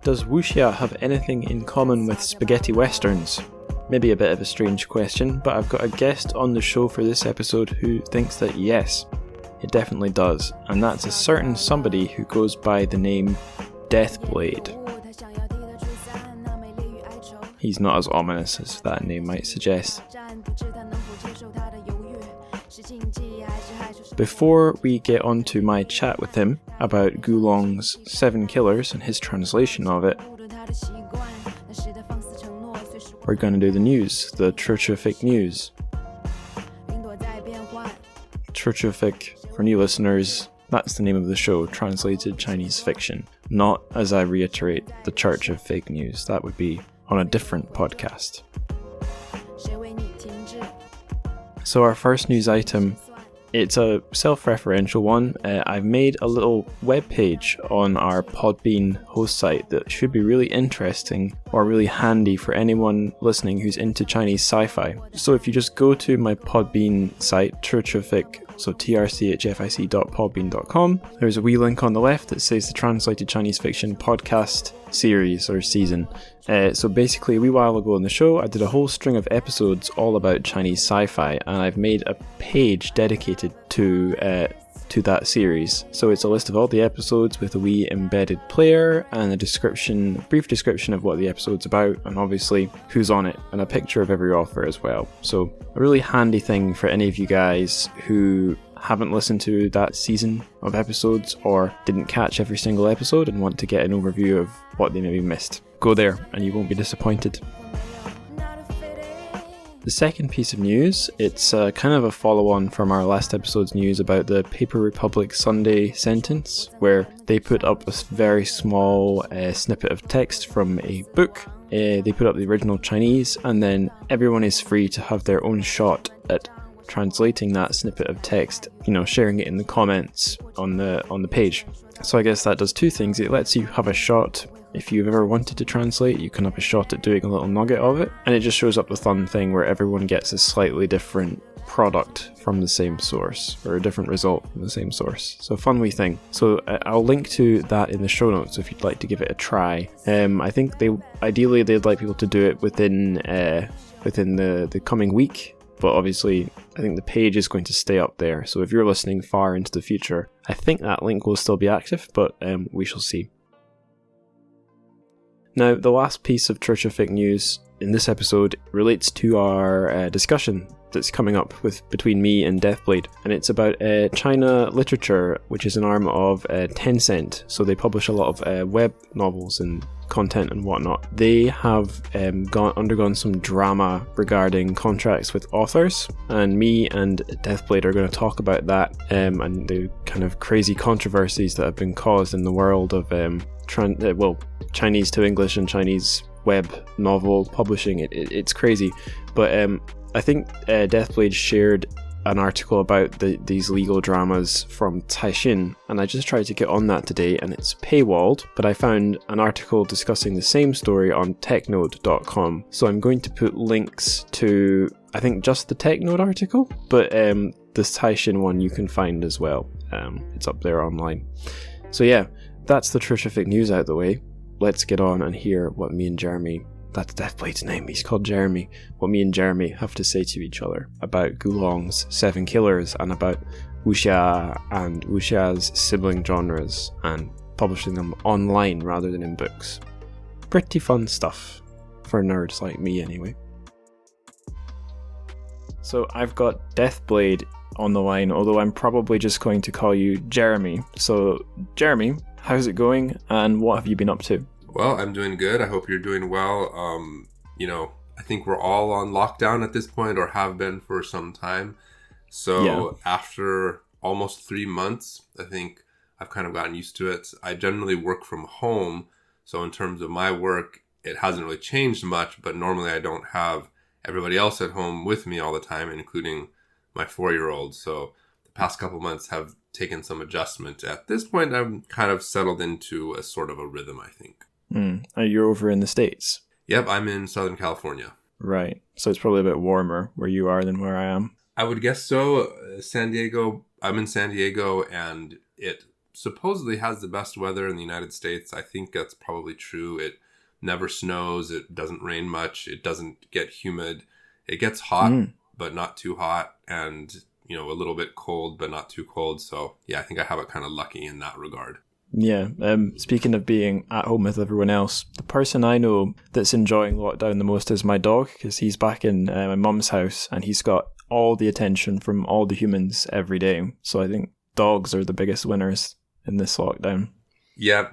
Does Wuxia have anything in common with spaghetti westerns? Maybe a bit of a strange question, but I've got a guest on the show for this episode who thinks that yes, it definitely does, and that's a certain somebody who goes by the name Deathblade. He's not as ominous as that name might suggest. Before we get on to my chat with him about Gulong's 7 Killers and his translation of it, we're going to do the news, the TrChFic news. TrChFic, for new listeners, that's the name of the show, translated Chinese fiction. Not, as I reiterate, the Church of Fake News. That would be on a different podcast. So our first news item, it's a self-referential one. I've made a little web page on our Podbean host site that should be really interesting or really handy for anyone listening who's into Chinese sci-fi. So if you just go to my Podbean site, TrChFic, so trchfic.podbean.com, there's a wee link on the left that says the Translated Chinese Fiction podcast series or season. So basically, a wee while ago on the show, I did a whole string of episodes all about Chinese sci-fi, and I've made a page dedicated to that series. So it's a list of all the episodes with a wee embedded player and a brief description of what the episode's about, and obviously who's on it, and a picture of every author as well. So a really handy thing for any of you guys who haven't listened to that season of episodes or didn't catch every single episode and want to get an overview of what they maybe missed. Go there and you won't be disappointed. The second piece of news, it's kind of a follow-on from our last episode's news about the Paper Republic Sunday sentence, where they put up a very small snippet of text from a book. They put up the original Chinese, and then everyone is free to have their own shot at translating that snippet of text, sharing it in the comments on the page. So I guess that does two things. It lets you have a shot. If you've ever wanted to translate, you can have a shot at doing a little nugget of it, and it just shows up the fun thing where everyone gets a slightly different product from the same source, or a different result from the same source. So fun wee thing. So I'll link to that in the show notes if you'd like to give it a try. I think they'd like people to do it within the coming week, but obviously I think the page is going to stay up there. So if you're listening far into the future, I think that link will still be active, but we shall see. Now, the last piece of TrChFic news in this episode relates to our discussion that's coming up between me and Deathblade, and it's about China Literature, which is an arm of Tencent. So they publish a lot of web novels and content and whatnot. They have undergone some drama regarding contracts with authors, and me and Deathblade are going to talk about that and the kind of crazy controversies that have been caused in the world of Chinese to English and Chinese web novel publishing. It's crazy, but I think Deathblade shared an article about these legal dramas from Caixin, and I just tried to get on that today, and it's paywalled, but I found an article discussing the same story on technode.com, so I'm going to put links to, I think, just the Technode article, but the Caixin one you can find as well. It's up there online. So yeah, that's the TrChFic news out the way. Let's get on and hear what me and Jeremy, that's Deathblade's name, he's called Jeremy, what me and Jeremy have to say to each other about Gulong's 7 Killers and about Wuxia and Wuxia's sibling genres and publishing them online rather than in books. Pretty fun stuff, for nerds like me anyway. So I've got Deathblade on the line, although I'm probably just going to call you Jeremy. So Jeremy, how's it going and what have you been up to? Well, I'm doing good. I hope you're doing well. I think we're all on lockdown at this point, or have been for some time. So After almost 3 months, I think I've kind of gotten used to it. I generally work from home. So in terms of my work, it hasn't really changed much, but normally I don't have everybody else at home with me all the time, including my 4-year-old. So the past couple months have taken some adjustment. At this point, I'm kind of settled into a sort of a rhythm, I think. You're over in the States? Yep, I'm in Southern California. Right. So it's probably a bit warmer where you are than where I am. I would guess so. San Diego, I'm in San Diego, and it supposedly has the best weather in the United States. I think that's probably true. It never snows. It doesn't rain much. It doesn't get humid. It gets hot, but not too hot. And, a little bit cold, but not too cold. So, yeah, I think I have it kind of lucky in that regard. Yeah. Speaking of being at home with everyone else, the person I know that's enjoying lockdown the most is my dog, because he's back in my mum's house and he's got all the attention from all the humans every day. So I think dogs are the biggest winners in this lockdown. Yeah,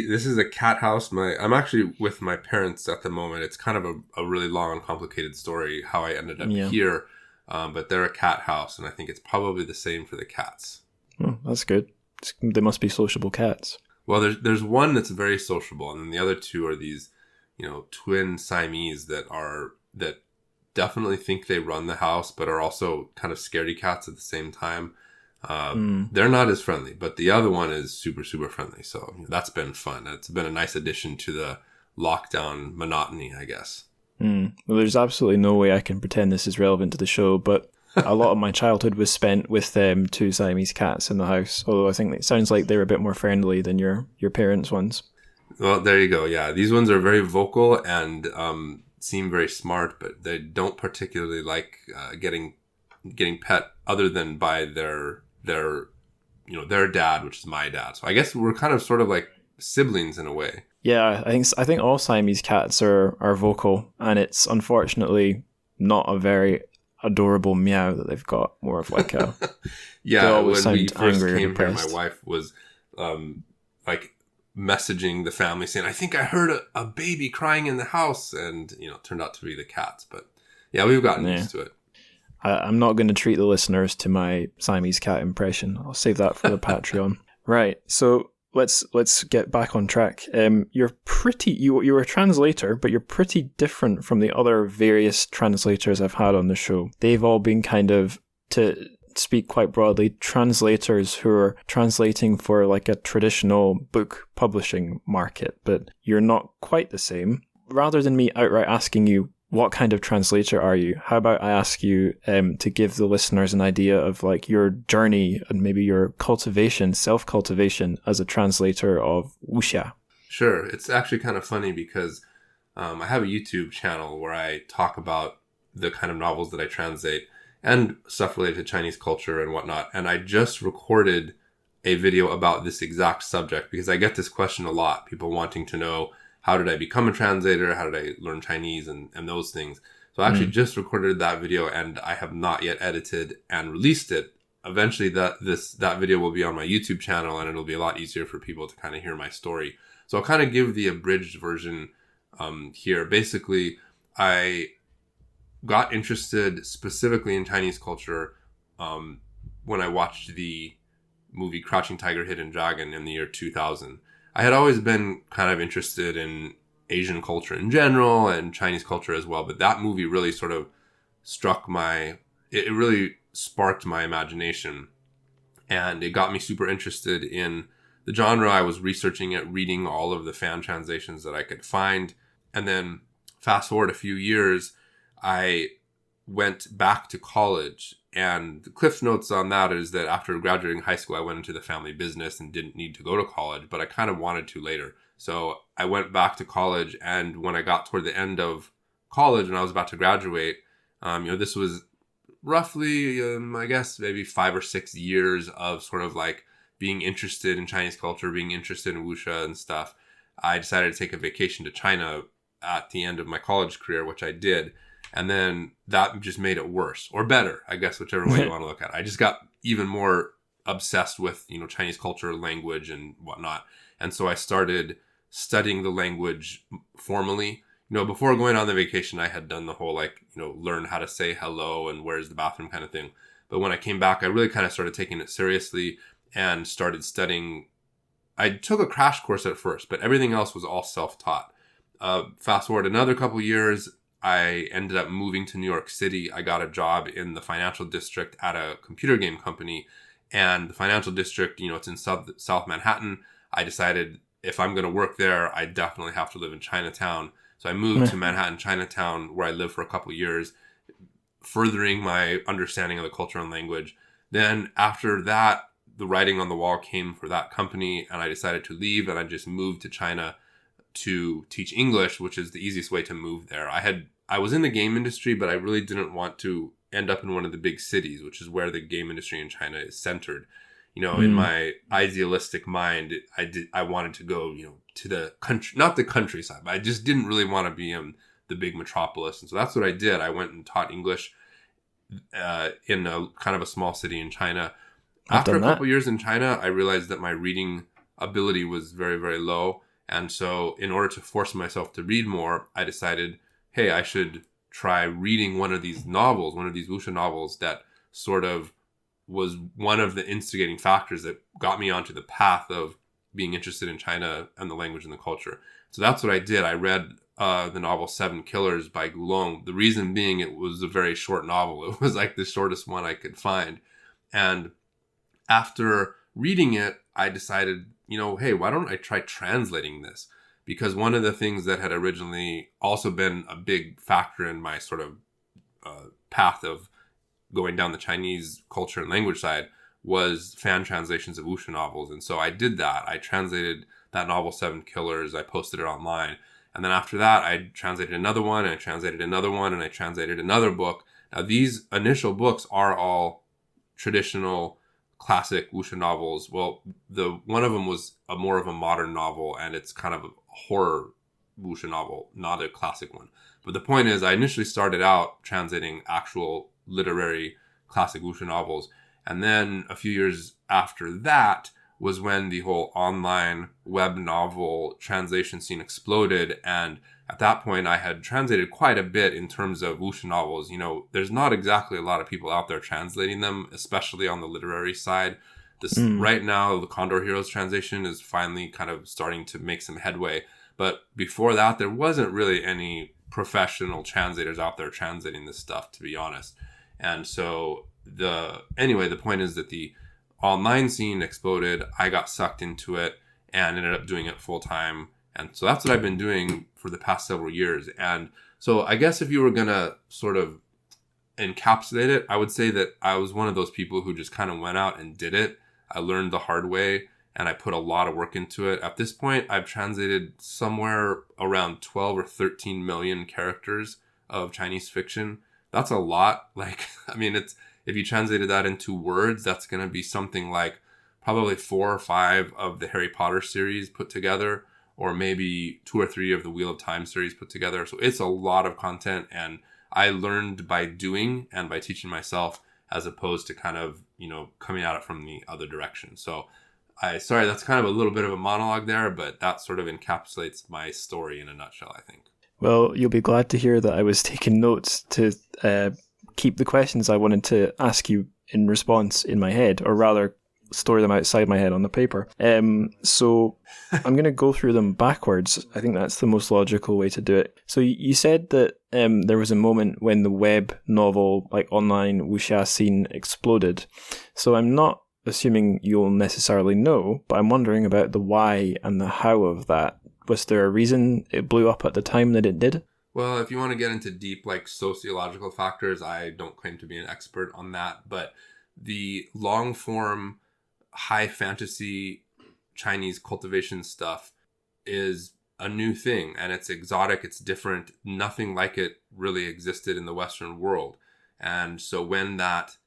this is a cat house. I'm actually with my parents at the moment. It's kind of a really long and complicated story how I ended up here. But they're a cat house, and I think it's probably the same for the cats. Oh, that's good. They must be sociable cats. Well, there's one that's very sociable, and then the other two are these, twin Siamese that definitely think they run the house, but are also kind of scaredy cats at the same time. They're not as friendly, but the other one is super, super friendly. So that's been fun. It's been a nice addition to the lockdown monotony, I guess. Well, there's absolutely no way I can pretend this is relevant to the show, but a lot of my childhood was spent with two Siamese cats in the house, although I think it sounds like they're a bit more friendly than your parents' ones. Well, there you go. Yeah, these ones are very vocal and seem very smart, but they don't particularly like getting pet other than by their dad, which is my dad. So I guess we're kind of sort of like siblings in a way. Yeah, I think all Siamese cats are vocal, and it's unfortunately not a very adorable meow that they've got. More of like a yeah. When we first came here, my wife was like messaging the family saying, "I think I heard a baby crying in the house," and it turned out to be the cats. But yeah, we've gotten used to it. I'm not going to treat the listeners to my Siamese cat impression. I'll save that for the Patreon. Right. So let's get back on track. You're you're a translator, but you're pretty different from the other various translators I've had on the show. They've all been kind of, to speak quite broadly, translators who are translating for like a traditional book publishing market, but you're not quite the same. Rather than me outright asking you, what kind of translator are you? How about I ask you to give the listeners an idea of like your journey and maybe your self-cultivation as a translator of Wuxia? Sure. It's actually kind of funny because I have a YouTube channel where I talk about the kind of novels that I translate and stuff related to Chinese culture and whatnot. And I just recorded a video about this exact subject because I get this question a lot. People wanting to know, how did I become a translator? How did I learn Chinese and those things? So I actually just recorded that video and I have not yet edited and released it. Eventually that video will be on my YouTube channel and it'll be a lot easier for people to kind of hear my story. So I'll kind of give the abridged version here. Basically, I got interested specifically in Chinese culture when I watched the movie Crouching Tiger, Hidden Dragon in the year 2000. I had always been kind of interested in Asian culture in general and Chinese culture as well, but that movie really sort of it really sparked my imagination and it got me super interested in the genre. I was researching it, reading all of the fan translations that I could find. And then fast forward a few years, I went back to college. And the cliff notes on that is that after graduating high school, I went into the family business and didn't need to go to college, but I kind of wanted to later. So I went back to college, and when I got toward the end of college and I was about to graduate, this was roughly, I guess, maybe 5 or 6 years of sort of like being interested in Chinese culture, being interested in wuxia and stuff. I decided to take a vacation to China at the end of my college career, which I did. And then that just made it worse or better, I guess, whichever way you want to look at it. I just got even more obsessed with, Chinese culture, language and whatnot. And so I started studying the language formally. Before going on the vacation, I had done the whole learn how to say hello and where's the bathroom kind of thing. But when I came back, I really kind of started taking it seriously and started studying. I took a crash course at first, but everything else was all self-taught. Fast forward another couple years, I ended up moving to New York City. I got a job in the financial district at a computer game company. And the financial district, it's in South Manhattan. I decided if I'm going to work there, I definitely have to live in Chinatown. So I moved to Manhattan, Chinatown, where I lived for a couple of years, furthering my understanding of the culture and language. Then after that, the writing on the wall came for that company, and I decided to leave, and I just moved to China to teach English, which is the easiest way to move there. I was in the game industry, but I really didn't want to end up in one of the big cities, which is where the game industry in China is centered. In my idealistic mind, I wanted to go, to the country, not the countryside, but I just didn't really want to be in the big metropolis. And so that's what I did. I went and taught English in a kind of a small city in China. After a couple years in China, I realized that my reading ability was very, very low. And so in order to force myself to read more, I decided, hey, I should try reading one of these Wuxia novels that sort of was one of the instigating factors that got me onto the path of being interested in China and the language and the culture. So that's what I did. I read the novel 7 Killers by Gulong. The reason being it was a very short novel. It was like the shortest one I could find. And after reading it, I decided, hey, why don't I try translating this? Because one of the things that had originally also been a big factor in my sort of path of going down the Chinese culture and language side was fan translations of Wuxia novels. And so I did that. I translated that novel 7 Killers. I posted it online. And then after that, I translated another one, and I translated another one, and I translated another book. Now, these initial books are all traditional classic Wuxia novels. Well, one of them was more of a modern novel, and it's kind of a horror Wuxia novel, not a classic one. But the point is, I initially started out translating actual literary classic Wuxia novels. And then a few years after that was when the whole online web novel translation scene exploded. And at that point, I had translated quite a bit in terms of Wuxia novels. There's not exactly a lot of people out there translating them, especially on the literary side. Right now, the Condor Heroes translation is finally kind of starting to make some headway. But before that, there wasn't really any professional translators out there translating this stuff, to be honest. And so the point is that the online scene exploded. I got sucked into it and ended up doing it full time. And so that's what I've been doing for the past several years. And so I guess if you were going to sort of encapsulate it, I would say that I was one of those people who just kind of went out and did it. I learned the hard way, and I put a lot of work into it. At this point, I've translated somewhere around 12 or 13 million characters of Chinese fiction. That's a lot. If you translated that into words, that's going to be something like probably 4 or 5 of the Harry Potter series put together, or maybe 2 or 3 of the Wheel of Time series put together. So it's a lot of content, and I learned by doing and by teaching myself, as opposed to kind of, coming at it from the other direction. So sorry, that's kind of a little bit of a monologue there, but that sort of encapsulates my story in a nutshell, I think. Well, you'll be glad to hear that I was taking notes to keep the questions I wanted to ask you in response in my head, or rather store them outside my head on the paper. So I'm going to go through them backwards. I think that's the most logical way to do it. So you said that there was a moment when the web novel, like online wuxia scene exploded. So I'm not assuming you'll necessarily know, but I'm wondering about the why and the how of that. Was there a reason it blew up at the time that it did? Well, if you want to get into deep, sociological factors, I don't claim to be an expert on that, but the long form, high fantasy Chinese cultivation stuff is a new thing, and it's exotic, it's different. Nothing like it really existed in the Western world. And so when that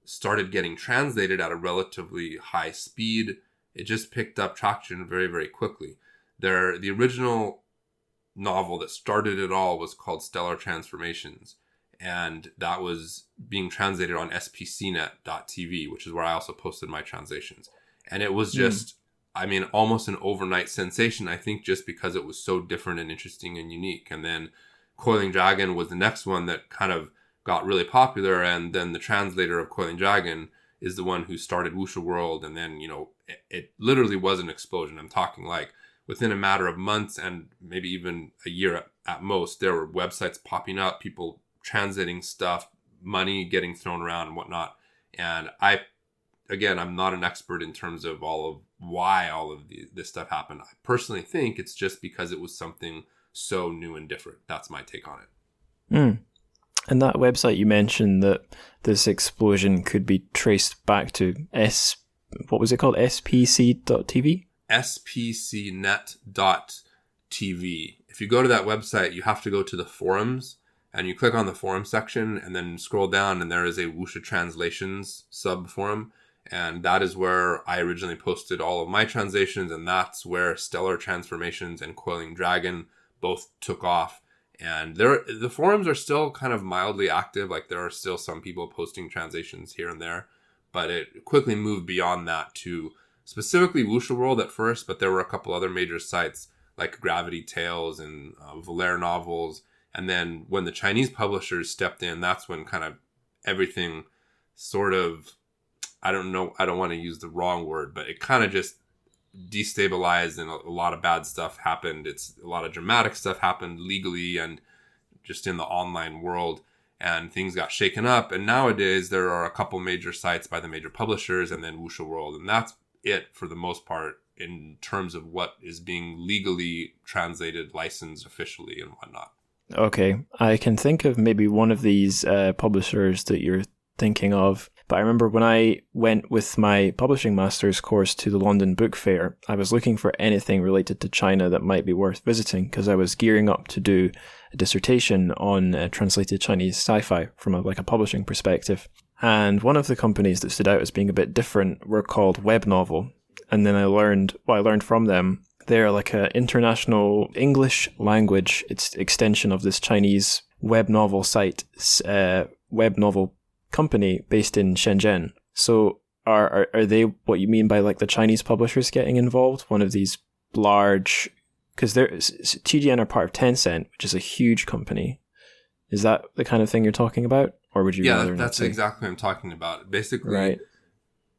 started getting translated at a relatively high speed, it just picked up traction very, very quickly. The original novel that started it all was called Stellar Transformations, and that was being translated on spcnet.tv, which is where I also posted my translations. And it was just, almost an overnight sensation, I think, just because it was so different and interesting and unique. And then Coiling Dragon was the next one that kind of got really popular, and then the translator of Coiling Dragon is the one who started Wuxia World, and then, it literally was an explosion. I'm talking within a matter of months and maybe even a year at most, there were websites popping up, people translating stuff, money getting thrown around and whatnot. And I'm not an expert in terms of why all of this stuff happened. I personally think it's just because it was something so new and different. That's my take on it. And that website you mentioned, that this explosion could be traced back to what was it called? spc.tv? spcnet.tv. If you go to that website, you have to go to the forums, and you click on the forum section and then scroll down, and there is a Wuxia translations sub forum. And that is where I originally posted all of my translations, and that's where Stellar Transformations and Coiling Dragon both took off. And the forums are still kind of mildly active. Like, there are still some people posting translations here and there, but it quickly moved beyond that to specifically Wuxia World at first, but there were a couple other major sites like Gravity Tales and Valere Novels. And then when the Chinese publishers stepped in, that's when kind of everything sort of, I don't want to use the wrong word, but it kind of just destabilized, and a lot of bad stuff happened. A lot of dramatic stuff happened legally and just in the online world, and things got shaken up. And nowadays there are a couple major sites by the major publishers and then Wuxia World, and that's it for the most part in terms of what is being legally translated, licensed officially and whatnot. Okay, I can think of maybe one of these publishers that you're thinking of. But I remember when I went with my publishing master's course to the London Book Fair, I was looking for anything related to China that might be worth visiting, because I was gearing up to do a dissertation on translated Chinese sci-fi from a publishing perspective. And one of the companies that stood out as being a bit different were called Web Novel. And then I learned from them, they're like an international English language extension of this Chinese web novel site, web novel company based in Shenzhen. So are they what you mean by like the Chinese publishers getting involved? One of these large, because TGN are part of Tencent, which is a huge company. Is that the kind of thing you're talking about, or would you? Yeah, that's exactly what I'm talking about. Basically, right.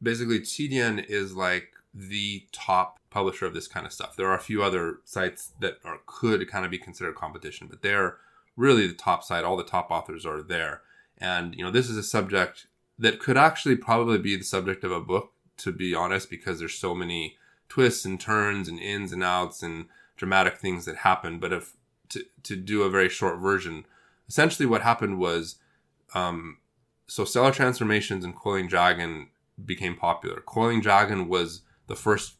Basically, TGN is like the top publisher of this kind of stuff. There are a few other sites that could kind of be considered competition, but they're really the top site. All the top authors are there. And, this is a subject that could actually probably be the subject of a book, to be honest, because there's so many twists and turns and ins and outs and dramatic things that happen. But if to do a very short version, essentially what happened was, so Stellar Transformations and Coiling Dragon became popular. Coiling Dragon was the first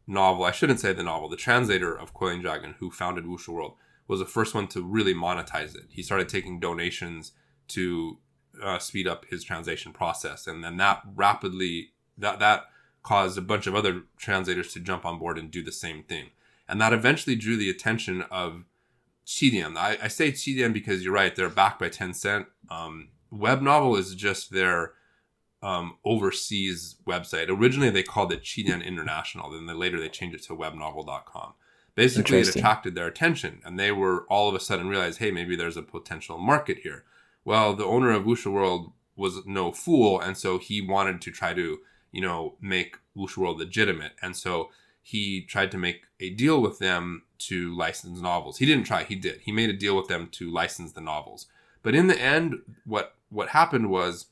novel, I shouldn't say the novel, the translator of Coiling Dragon, who founded Wuxia World, was the first one to really monetize it. He started taking donations to speed up his translation process, and then that rapidly that caused a bunch of other translators to jump on board and do the same thing, and that eventually drew the attention of TGN. I say TGN because you're right, they're backed by Tencent. Web Novel is just their overseas website. Originally they called it TGN International, then later they changed it to webnovel.com. Basically it attracted their attention, and they were all of a sudden realized, hey, maybe there's a potential market here. Well, the owner of Wuxia World was no fool, and so he wanted to try to, make Wuxia World legitimate. And so he tried to make a deal with them to license novels. He didn't try, he did. He made a deal with them to license the novels. But in the end, what happened was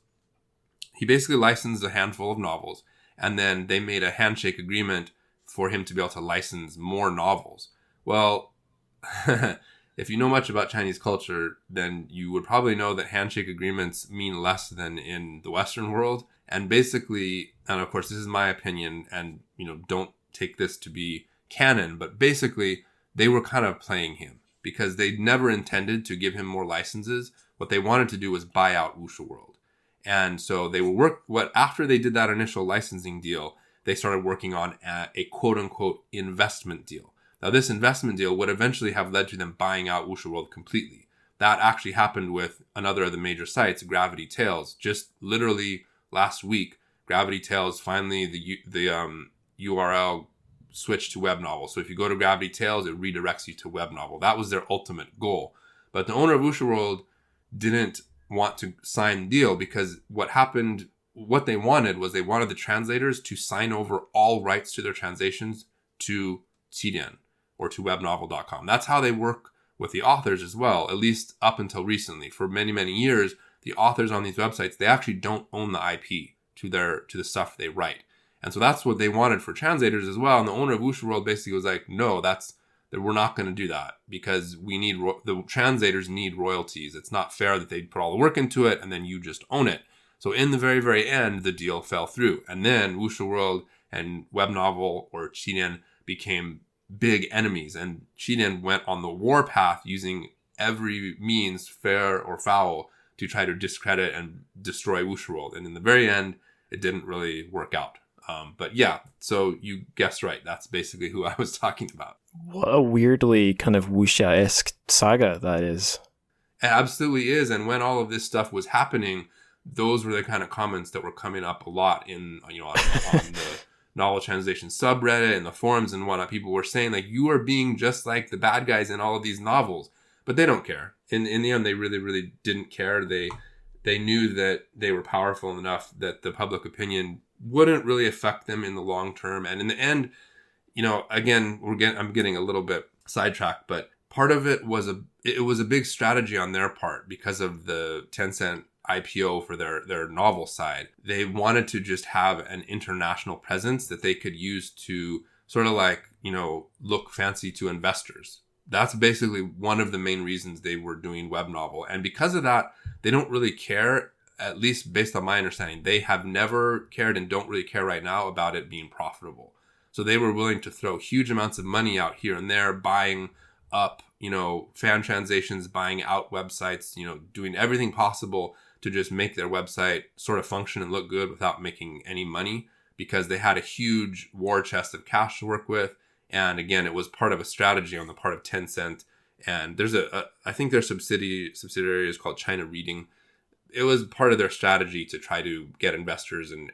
he basically licensed a handful of novels, and then they made a handshake agreement for him to be able to license more novels. Well, if you know much about Chinese culture, then you would probably know that handshake agreements mean less than in the Western world. And basically, and of course, this is my opinion, and, don't take this to be canon, but basically, they were kind of playing him because they never intended to give him more licenses. What they wanted to do was buy out Wuxia World. And so they will after they did that initial licensing deal, they started working on a quote unquote investment deal. Now, this investment deal would eventually have led to them buying out Wuxia World completely. That actually happened with another of the major sites, Gravity Tales. Just literally last week, Gravity Tales, finally the URL switched to Web Novel. So if you go to Gravity Tales, it redirects you to Web Novel. That was their ultimate goal. But the owner of Wuxia World didn't want to sign the deal because what they wanted was they wanted the translators to sign over all rights to their translations to TGN or to webnovel.com. That's how they work with the authors as well, at least up until recently. For many, many years, the authors on these websites, they actually don't own the IP to the stuff they write. And so that's what they wanted for translators as well. And the owner of Wuxia World basically was like, no, we're not going to do that because the translators need royalties. It's not fair that they put all the work into it and then you just own it. So in the very, very end, the deal fell through. And then Wuxia World and web novel or Xidian became big enemies. And Xidian went on the war path using every means, fair or foul, to try to discredit and destroy Wuxia World. And in the very end, it didn't really work out. But yeah, so you guessed right. That's basically who I was talking about. What a weirdly kind of wuxia-esque saga that is. It absolutely is. And when all of this stuff was happening, those were the kind of comments that were coming up a lot in, on the novel translation subreddit and the forums and whatnot. People were saying, like, you are being just like the bad guys in all of these novels. But they don't care. In the end, they really, really didn't care. They knew that they were powerful enough that the public opinion wouldn't really affect them in the long term. And in the end, again, I'm getting a little bit sidetracked, but part of it was a big strategy on their part because of the Tencent IPO for their novel side. They wanted to just have an international presence that they could use to sort of like, look fancy to investors. That's basically one of the main reasons they were doing web novel. And because of that, they don't really care, at least based on my understanding. They have never cared and don't really care right now about it being profitable. So they were willing to throw huge amounts of money out here and there, buying up, fan translations, buying out websites, doing everything possible to just make their website sort of function and look good without making any money, because they had a huge war chest of cash to work with. And again, it was part of a strategy on the part of Tencent. And there's I think their subsidiary is called China Reading. It was part of their strategy to try to get investors and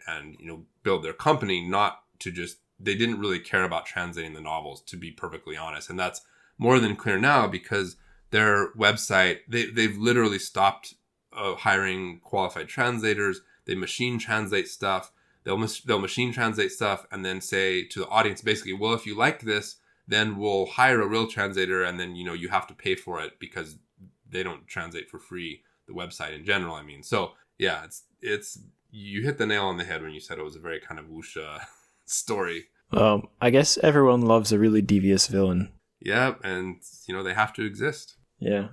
build their company, not to just, they didn't really care about translating the novels, to be perfectly honest. And that's more than clear now because their website, they've literally stopped hiring qualified translators. They machine translate stuff. They'll machine translate stuff and then say to the audience, basically, well, if you like this, then we'll hire a real translator, and then, you have to pay for it because they don't translate for free, the website in general, I mean. So, yeah, it's you hit the nail on the head when you said it was a very kind of wuxia story. I guess everyone loves a really devious villain. Yeah, and, they have to exist. Yeah.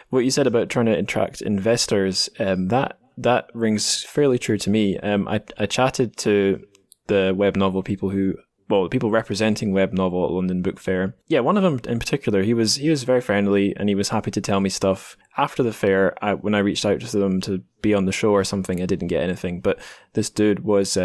What you said about trying to attract investors, that rings fairly true to me. I chatted to the web novel people the people representing web novel at London Book Fair. Yeah, one of them in particular, he was very friendly and he was happy to tell me stuff. After the fair, when I reached out to them to be on the show or something, I didn't get anything. But this dude was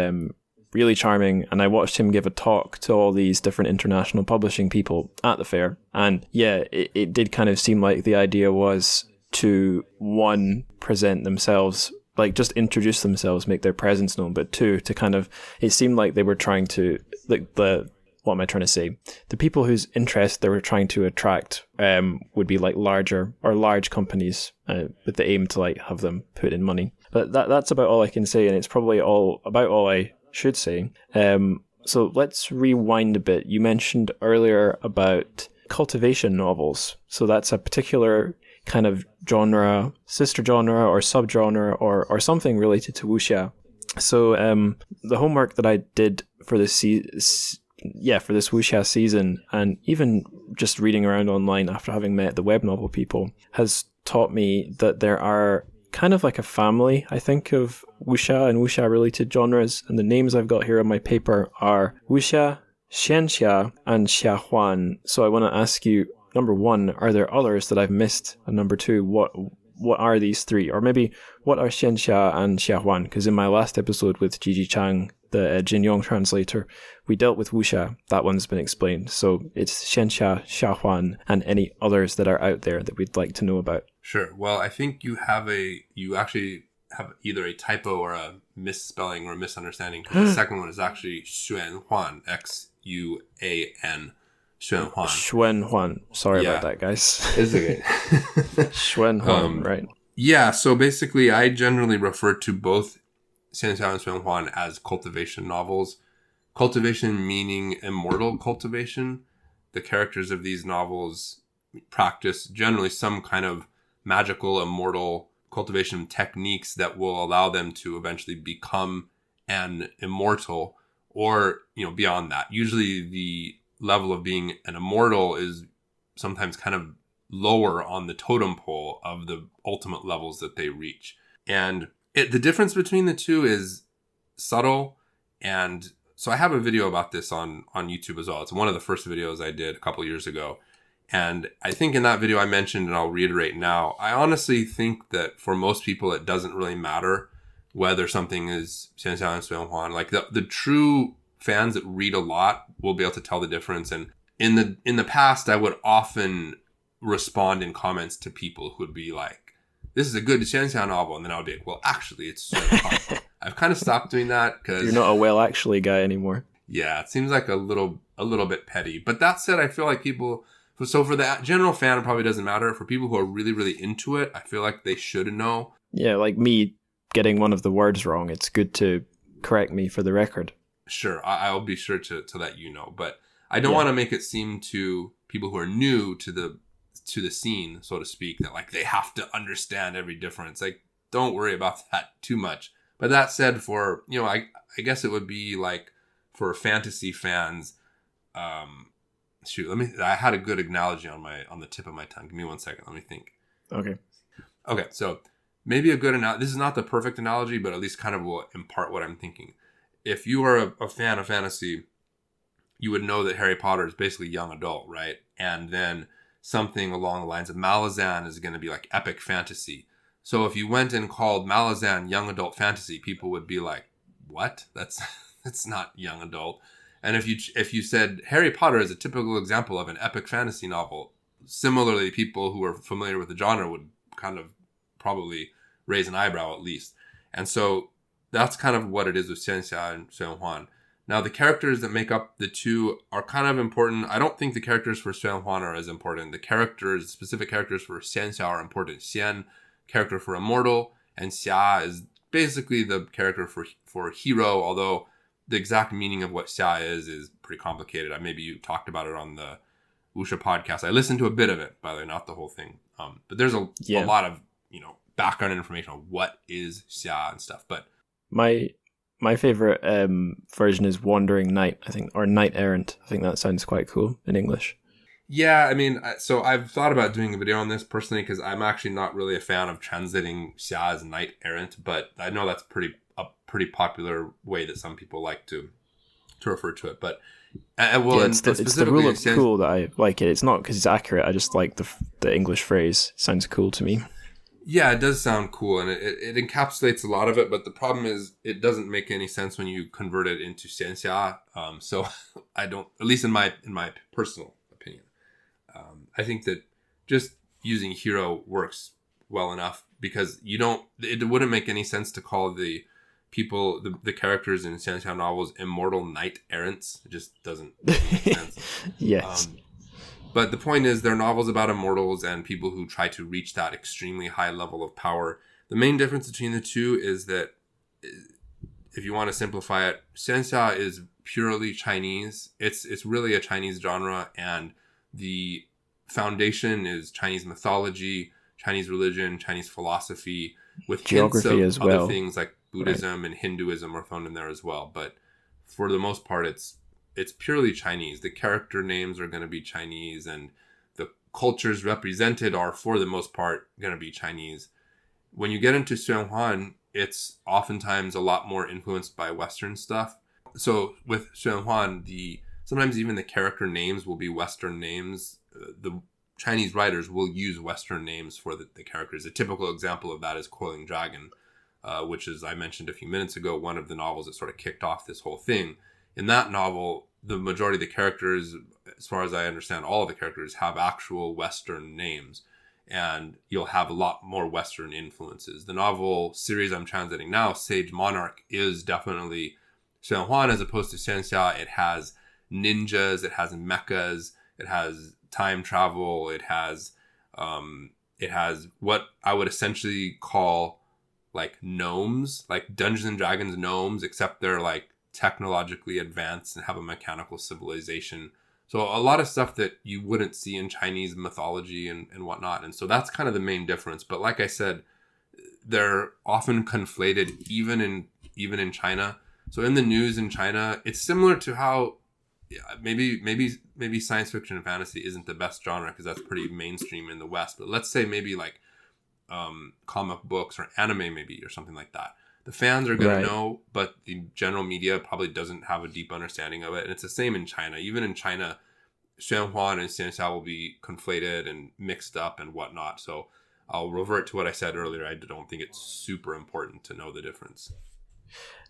really charming, and I watched him give a talk to all these different international publishing people at the fair. And yeah, it did kind of seem like the idea was to, one, present themselves, like just introduce themselves, make their presence known, but two, to kind of, it seemed like they were trying to, like what am I trying to say? The people whose interest they were trying to attract would be like large companies with the aim to like have them put in money. But that's about all I can say, and it's probably about all I should say. So let's rewind a bit. You mentioned earlier about cultivation novels. So that's a particular kind of genre, sister genre or subgenre or something related to wuxia. So the homework that I did for this for this wuxia season, and even just reading around online after having met the web novel people, has taught me that there are kind of like a family, I think, of wuxia and wuxia related genres, and the names I've got here on my paper are wuxia, xianxia, and xiahuan. So I want to ask you, number one, are there others that I've missed? And number two, what are these three? Or maybe what are xianxia and xiahuan? Because in my last episode with Gigi Chang, the Jinyong translator, we dealt with wuxia. That one's been explained. So it's xianxia, xiahuan, and any others that are out there that we'd like to know about. Sure. Well, I think you actually have either a typo or a misspelling or a misunderstanding. The second one is actually xuanhuan, Xuan. Xuanhuan. Sorry about that, guys. It's okay. Xuanhuan, right. Yeah, so basically I generally refer to both xianxia and xuanhuan as cultivation novels. Cultivation meaning immortal cultivation. The characters of these novels practice generally some kind of magical immortal cultivation techniques that will allow them to eventually become an immortal, or beyond that. Usually the level of being an immortal is sometimes kind of lower on the totem pole of the ultimate levels that they reach. And The difference between the two is subtle. And so I have a video about this on YouTube as well. It's one of the first videos I did a couple years ago. And I think in that video I mentioned, and I'll reiterate now, I honestly think that for most people, it doesn't really matter whether something is xianxia and suanhuan. Like the true fans that read a lot will be able to tell the difference. And in the past, I would often respond in comments to people who would be like, this is a good xianxia novel. And then I would be like, well, actually, it's suanhuan. I've kind of stopped doing that because... You're not a well actually guy anymore. Yeah, it seems like a little bit petty. But that said, I feel like people... So for the general fan, it probably doesn't matter. For people who are really, really into it, I feel like they should know. Yeah, like me getting one of the words wrong. It's good to correct me for the record. Sure, I'll be sure to let you know. But I don't want to make it seem to people who are new to the scene, so to speak, that like they have to understand every difference. Like, don't worry about that too much. But that said, for, you know, I guess it would be like for fantasy fans, I had a good analogy on the tip of my tongue. Give me 1 second. Let me think. Okay. So maybe a good analogy. This is not the perfect analogy, but at least kind of will impart what I'm thinking. If you are a fan of fantasy, you would know that Harry Potter is basically young adult, right? And then something along the lines of Malazan is going to be like epic fantasy. So if you went and called Malazan young adult fantasy, people would be like, what? That's not young adult. And if you said Harry Potter is a typical example of an epic fantasy novel, similarly, people who are familiar with the genre would kind of probably raise an eyebrow at least. And so that's kind of what it is with xianxia and suanhuan. Now, the characters that make up the two are kind of important. I don't think the characters for suanhuan are as important. The specific characters for xianxia are important. Xian, character for immortal, and xia is basically the character for hero, although the exact meaning of what xia is pretty complicated. Maybe you talked about it on the Wuxia podcast. I listened to a bit of it, by the way, not the whole thing. But there's a lot of, background information on what is xia and stuff. But my favorite version is Wandering Knight, I think, or Knight Errant. I think that sounds quite cool in English. Yeah, I mean, so I've thought about doing a video on this personally because I'm actually not really a fan of translating xia as Knight Errant, but I know that's a pretty popular way that some people like to refer to it. But it's the rule of cool that I like it. It's not because it's accurate. I just like the English phrase. It sounds cool to me. Yeah, it does sound cool, and it encapsulates a lot of it. But the problem is, it doesn't make any sense when you convert it into xianxia. So I don't, at least in my personal opinion, I think that just using hero works well enough because it wouldn't make any sense to call the characters in xianxia novels immortal knight errants. It just doesn't make sense. Yes. But the point is, they're novels about immortals and people who try to reach that extremely high level of power. The main difference between the two is that, if you want to simplify it, xianxia is purely Chinese. It's really a Chinese genre, and the foundation is Chinese mythology, Chinese religion, Chinese philosophy, with geography hints of as well. Other things like Buddhism and Hinduism are thrown in there as well. But for the most part, it's purely Chinese. The character names are going to be Chinese, and the cultures represented are, for the most part, going to be Chinese. When you get into suanhuan, it's oftentimes a lot more influenced by Western stuff. So with suanhuan, sometimes even the character names will be Western names. The Chinese writers will use Western names for the characters. A typical example of that is Coiling Dragon, which is, I mentioned a few minutes ago, one of the novels that sort of kicked off this whole thing. In that novel, the majority of the characters, as far as I understand, all of the characters have actual Western names, and you'll have a lot more Western influences. The novel series I'm translating now, Sage Monarch, is definitely suanhuan as opposed to xianxia. It has ninjas, it has mechas, it has time travel, it has what I would essentially call like gnomes, like Dungeons and Dragons gnomes, except they're like technologically advanced and have a mechanical civilization. So a lot of stuff that you wouldn't see in Chinese mythology and whatnot. And so that's kind of the main difference. But like I said, they're often conflated even in China. So in the news in China, it's similar to how maybe science fiction and fantasy isn't the best genre because that's pretty mainstream in the West. But let's say maybe like comic books or anime maybe or something like that. The fans are going to know, but the general media probably doesn't have a deep understanding of it. And it's the same in China. Even in China, Xuan and xianxia will be conflated and mixed up and whatnot. So I'll revert to what I said earlier. I don't think it's super important to know the difference.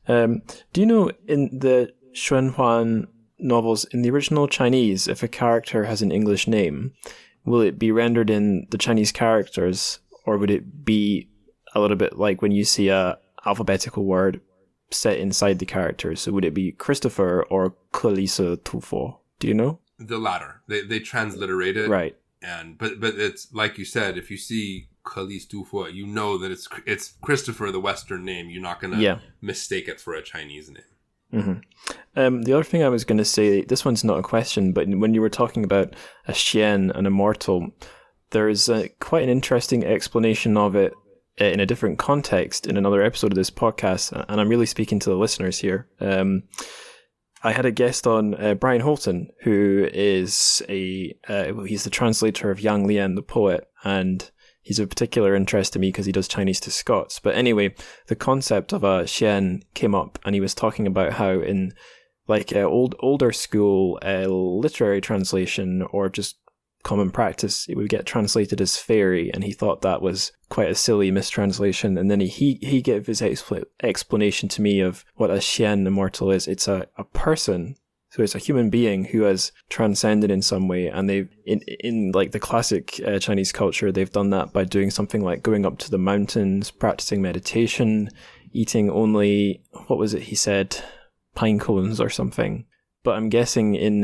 Do you know in the Xuan novels, in the original Chinese, if a character has an English name, will it be rendered in the Chinese characters, or would it be a little bit like when you see a alphabetical word set inside the characters? So would it be Christopher or Kelisa Tufo? Do you know? The latter. They transliterate it. Right. But it's like you said, if you see Kelisa Tufo, you know that it's Christopher, the Western name. You're not going to mistake it for a Chinese name. Mm-hmm. The other thing I was going to say, this one's not a question, but when you were talking about a xian, an immortal, there's quite an interesting explanation of it in a different context in another episode of this podcast, and I'm really speaking to the listeners here. I had a guest on, Brian Holton, who is he's the translator of Yang Lian, the poet, and he's of particular interest to me because he does Chinese to Scots. But anyway, the concept of a xian came up, and he was talking about how in older school literary translation or just common practice, it would get translated as fairy, and he thought that was quite a silly mistranslation. And then he gave his explanation to me of what a xian immortal is. It's a person. So it's a human being who has transcended in some way, and they've in like the classic Chinese culture, they've done that by doing something like going up to the mountains, practicing meditation, eating only, what was it he said, pine cones or something. But I'm guessing in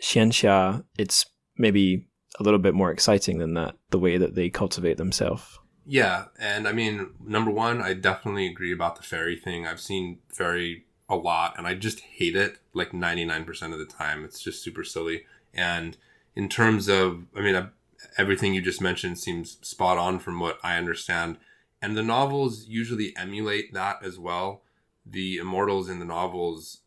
xianxia, it's maybe a little bit more exciting than that, the way that they cultivate themselves. Yeah, and I mean, number one, I definitely agree about the fairy thing. I've seen fairy a lot, and I just hate it like 99% of the time. It's just super silly. And in terms of, I mean, everything you just mentioned seems spot on from what I understand. And the novels usually emulate that as well. The immortals in the novels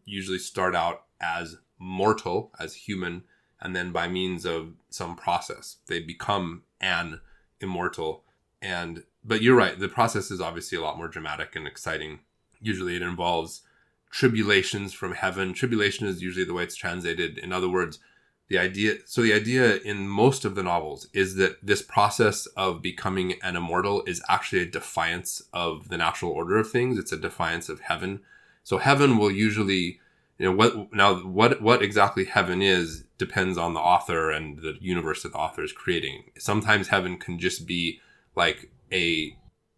usually start out as mortal, as human, and then by means of some process, they become an immortal. But you're right, the process is obviously a lot more dramatic and exciting. Usually it involves tribulations from heaven. Tribulation is usually the way it's translated. In other words, the idea in most of the novels is that this process of becoming an immortal is actually a defiance of the natural order of things. It's a defiance of heaven. So heaven will usually, what exactly heaven is depends on the author and the universe that the author is creating. Sometimes heaven can just be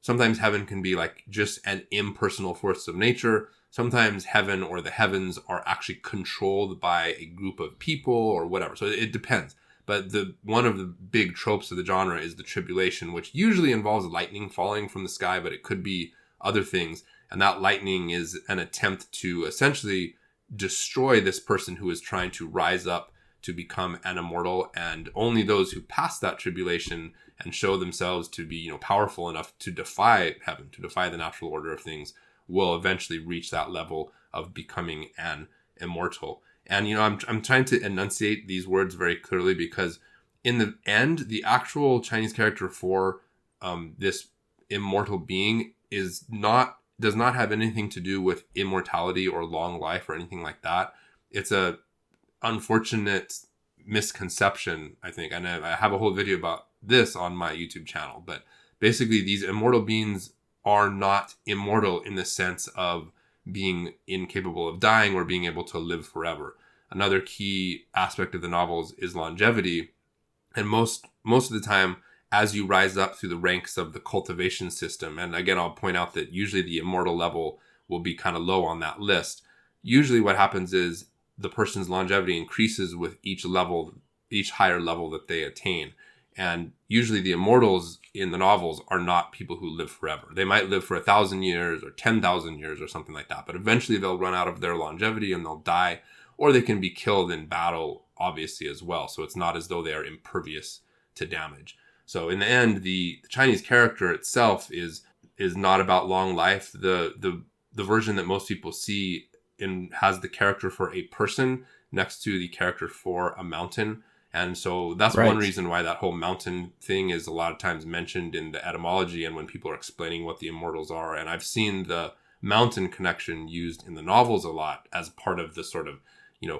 sometimes heaven can be like just an impersonal force of nature. Sometimes heaven or the heavens are actually controlled by a group of people or whatever. So it depends. But one of the big tropes of the genre is the tribulation, which usually involves lightning falling from the sky, but it could be other things. And that lightning is an attempt to essentially destroy this person who is trying to rise up to become an immortal. And only those who pass that tribulation and show themselves to be, powerful enough to defy heaven, to defy the natural order of things, will eventually reach that level of becoming an immortal. And, I'm trying to enunciate these words very clearly because in the end, the actual Chinese character for this immortal being does not have anything to do with immortality or long life or anything like that. It's a unfortunate misconception, I think. And I have a whole video about this on my YouTube channel. But basically, these immortal beings are not immortal in the sense of being incapable of dying or being able to live forever. Another key aspect of the novels is longevity. And most of the time, as you rise up through the ranks of the cultivation system, and again, I'll point out that usually the immortal level will be kind of low on that list. Usually what happens is the person's longevity increases with each higher level that they attain. And usually the immortals in the novels are not people who live forever. They might live for 1,000 years or 10,000 years or something like that. But eventually they'll run out of their longevity and they'll die, or they can be killed in battle, obviously, as well. So it's not as though they are impervious to damage. So in the end, the Chinese character itself is not about long life. The version that most people see has the character for a person next to the character for a mountain. And so that's Right. one reason why that whole mountain thing is a lot of times mentioned in the etymology and when people are explaining what the immortals are. And I've seen the mountain connection used in the novels a lot as part of the sort of,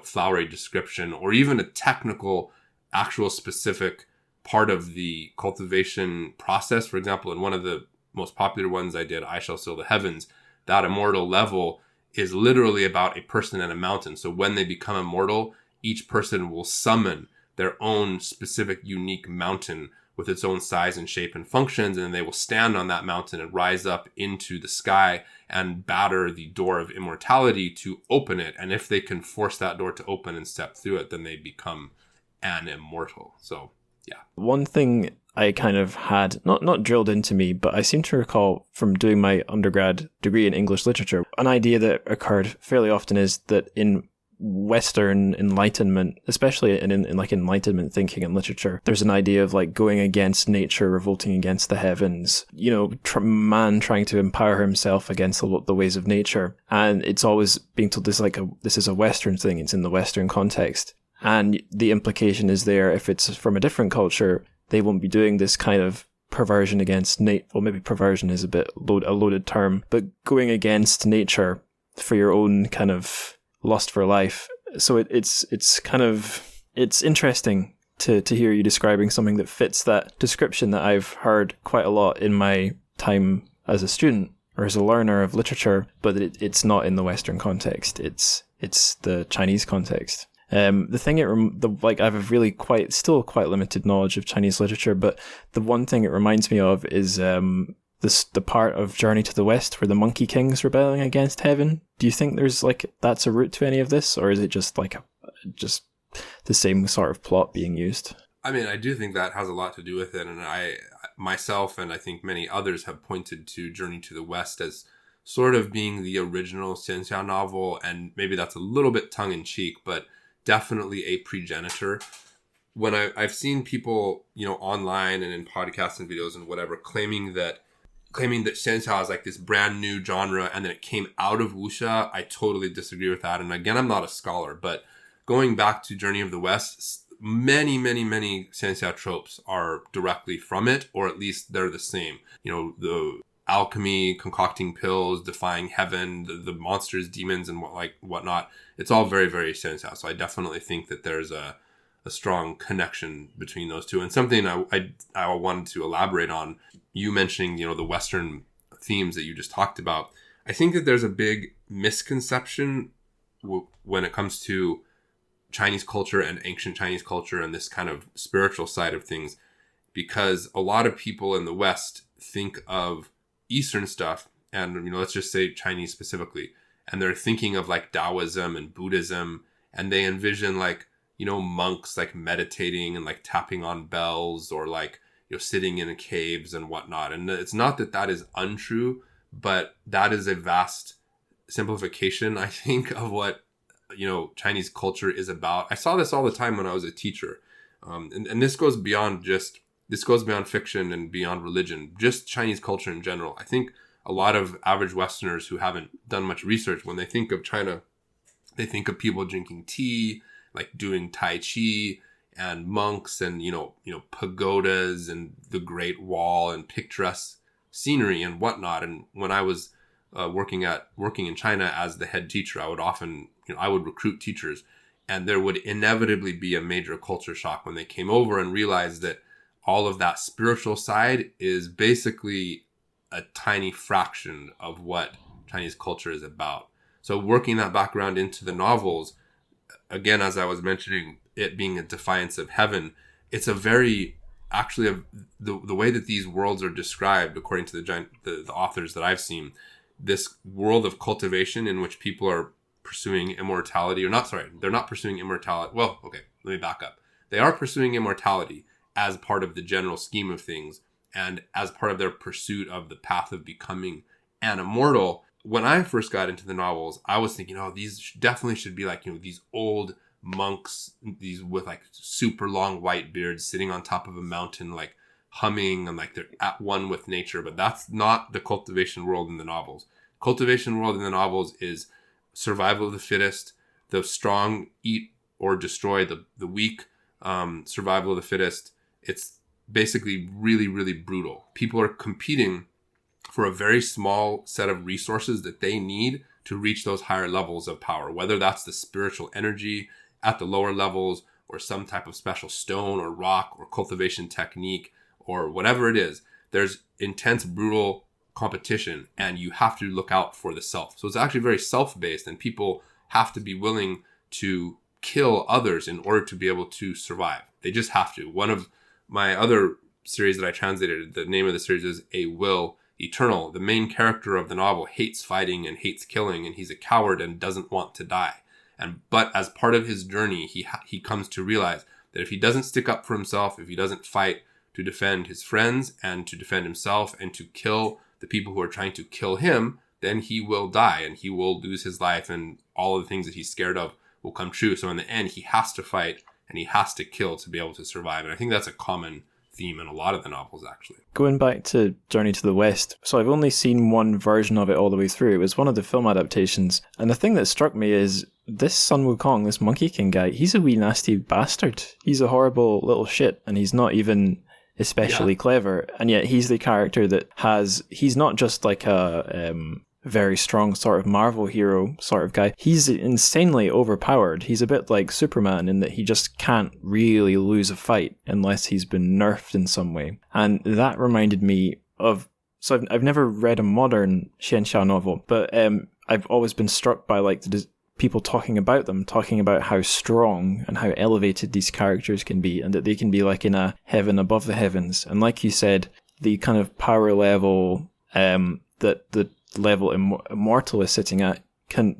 flowery description, or even a technical, actual specific part of the cultivation process. For example, in one of the most popular ones I did, I Shall Seal the Heavens, that immortal level is literally about a person and a mountain. So when they become immortal, each person will summon their own specific unique mountain with its own size and shape and functions, and they will stand on that mountain and rise up into the sky and batter the door of immortality to open it. And if they can force that door to open and step through it, then they become an immortal. So yeah. One thing I kind of had not drilled into me, but I seem to recall from doing my undergrad degree in English literature, an idea that occurred fairly often is that in Western Enlightenment, especially in like Enlightenment thinking and literature, there's an idea of like going against nature, revolting against the heavens, man trying to empower himself against the ways of nature. And it's always being told this is a Western thing, it's in the Western context. And the implication is there, if it's from a different culture, they won't be doing this kind of perversion against nature. Well, maybe perversion is a loaded term, but going against nature for your own kind of lust for life. So it's interesting to hear you describing something that fits that description that I've heard quite a lot in my time as a student or as a learner of literature, but it's not in the Western context. It's the Chinese context. The thing I have a really quite limited knowledge of Chinese literature, but the one thing it reminds me of is the part of Journey to the West where the Monkey King's rebelling against heaven. Do you think there's that's a root to any of this, or is it just just the same sort of plot being used? I mean, I do think that has a lot to do with it, and I myself and I think many others have pointed to Journey to the West as sort of being the original xianxia novel, and maybe that's a little bit tongue-in-cheek, but definitely a progenitor. When I've seen people, online and in podcasts and videos and whatever, claiming that xianxia is like this brand new genre and then it came out of Wuxia, I totally disagree with that. And again, I'm not a scholar, but going back to Journey of the West, many, many, many xianxia tropes are directly from it, or at least they're the same. The alchemy, concocting pills, defying heaven, the monsters, demons, and whatnot. It's all very, very xianxia. So I definitely think that there's a strong connection between those two. And something I wanted to elaborate on, you mentioning, the Western themes that you just talked about. I think that there's a big misconception when it comes to Chinese culture and ancient Chinese culture and this kind of spiritual side of things, because a lot of people in the West think of Eastern stuff, and let's just say Chinese specifically, and they're thinking of Taoism and Buddhism, and they envision monks meditating and tapping on bells, or sitting in caves and whatnot. And it's not that is untrue, but that is a vast simplification, I think, of what Chinese culture is about. I saw this all the time when I was a teacher, and this goes beyond fiction and beyond religion, just Chinese culture in general. I think a lot of average Westerners who haven't done much research, when they think of China, they think of people drinking tea, doing Tai Chi, and monks, and pagodas and the Great Wall and picturesque scenery and whatnot. And when I was working in China as the head teacher, I would often I would recruit teachers, and there would inevitably be a major culture shock when they came over and realized that all of that spiritual side is basically a tiny fraction of what Chinese culture is about. So working that background into the novels, again, as I was mentioning, it being a defiance of heaven, it's a very, actually, the way that these worlds are described, according to the authors that I've seen, this world of cultivation in which people are pursuing immortality, they're not pursuing immortality. Well, okay, let me back up. They are pursuing immortality as part of the general scheme of things, and as part of their pursuit of the path of becoming an immortal. When I first got into the novels, I was thinking, these definitely should be these old monks, these with super long white beards sitting on top of a mountain, humming, and they're at one with nature. But that's not the cultivation world in the novels. Cultivation world in the novels is survival of the fittest. The strong eat or destroy the weak. survival of the fittest. It's basically really, really brutal. People are competing for a very small set of resources that they need to reach those higher levels of power, whether that's the spiritual energy at the lower levels or some type of special stone or rock or cultivation technique or whatever it is. There's intense, brutal competition, and you have to look out for the self. So it's actually very self-based, and people have to be willing to kill others in order to be able to survive. They just have to. One of my other series that I translated, the name of the series is A Will Eternal. The main character of the novel hates fighting and hates killing, and he's a coward and doesn't want to die. But as part of his journey, he comes to realize that if he doesn't stick up for himself, if he doesn't fight to defend his friends and to defend himself and to kill the people who are trying to kill him, then he will die and he will lose his life, and all of the things that he's scared of will come true. So in the end, he has to fight and he has to kill to be able to survive. And I think that's a common theme in a lot of the novels, actually. Going back to Journey to the West, so I've only seen one version of it all the way through. It was one of the film adaptations. And the thing that struck me is this Sun Wukong, this Monkey King guy, he's a wee nasty bastard. He's a horrible little shit, and he's not even especially clever. And yet he's the character that he's not just like a very strong sort of Marvel hero sort of guy. He's insanely overpowered. He's a bit like Superman in that he just can't really lose a fight unless he's been nerfed in some way. And that reminded me of, so I've never read a modern xianxia novel, but I've always been struck by like people talking about them, talking about how strong and how elevated these characters can be, and that they can be like in a heaven above the heavens. And like you said, the kind of power level that the level Immortal is sitting at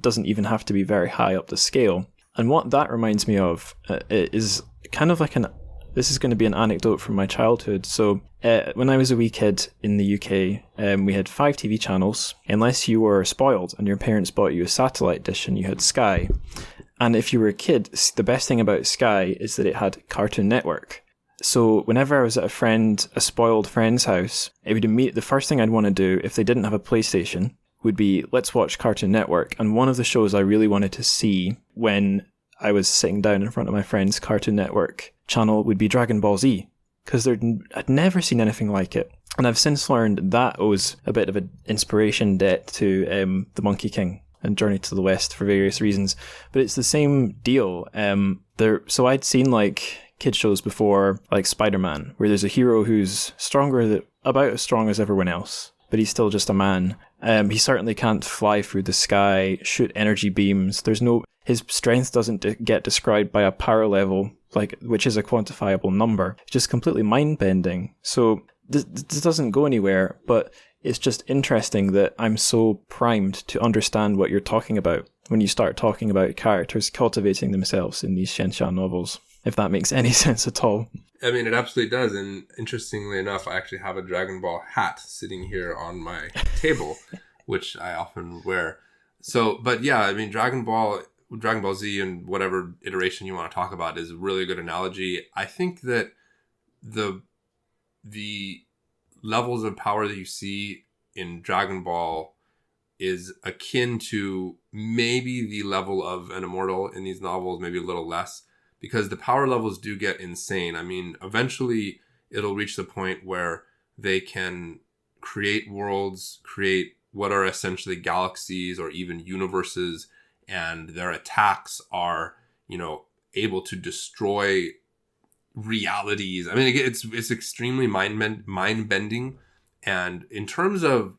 doesn't even have to be very high up the scale. And what that reminds me of is kind of like this is going to be an anecdote from my childhood. So when I was a wee kid in the UK, we had 5 TV channels, unless you were spoiled and your parents bought you a satellite dish and you had Sky. And if you were a kid, the best thing about Sky is that it had Cartoon Network. So whenever I was at a spoiled friend's house, the first thing I'd want to do if they didn't have a PlayStation would be, let's watch Cartoon Network. And one of the shows I really wanted to see when I was sitting down in front of my friend's Cartoon Network channel would be Dragon Ball Z, because I'd never seen anything like it. And I've since learned that owes a bit of an inspiration debt to The Monkey King and Journey to the West for various reasons. But it's the same deal. So I'd seen like kid shows before, like Spider-Man, where there's a hero who's about as strong as everyone else, but he's still just a man. He certainly can't fly through the sky, shoot energy beams. His strength doesn't get described by a power level, which is a quantifiable number. It's just completely mind-bending. So this doesn't go anywhere, but it's just interesting that I'm so primed to understand what you're talking about when you start talking about characters cultivating themselves in these xianxia novels, if that makes any sense at all. I mean, it absolutely does. And interestingly enough, I actually have a Dragon Ball hat sitting here on my table, which I often wear. So, but yeah, I mean, Dragon Ball Z and whatever iteration you want to talk about is a really good analogy. I think that the levels of power that you see in Dragon Ball is akin to maybe the level of an Immortal in these novels, maybe a little less, because the power levels do get insane. I mean, eventually it'll reach the point where they can create worlds, create what are essentially galaxies or even universes, and their attacks are, able to destroy realities. I mean, it's extremely mind-bending. And in terms of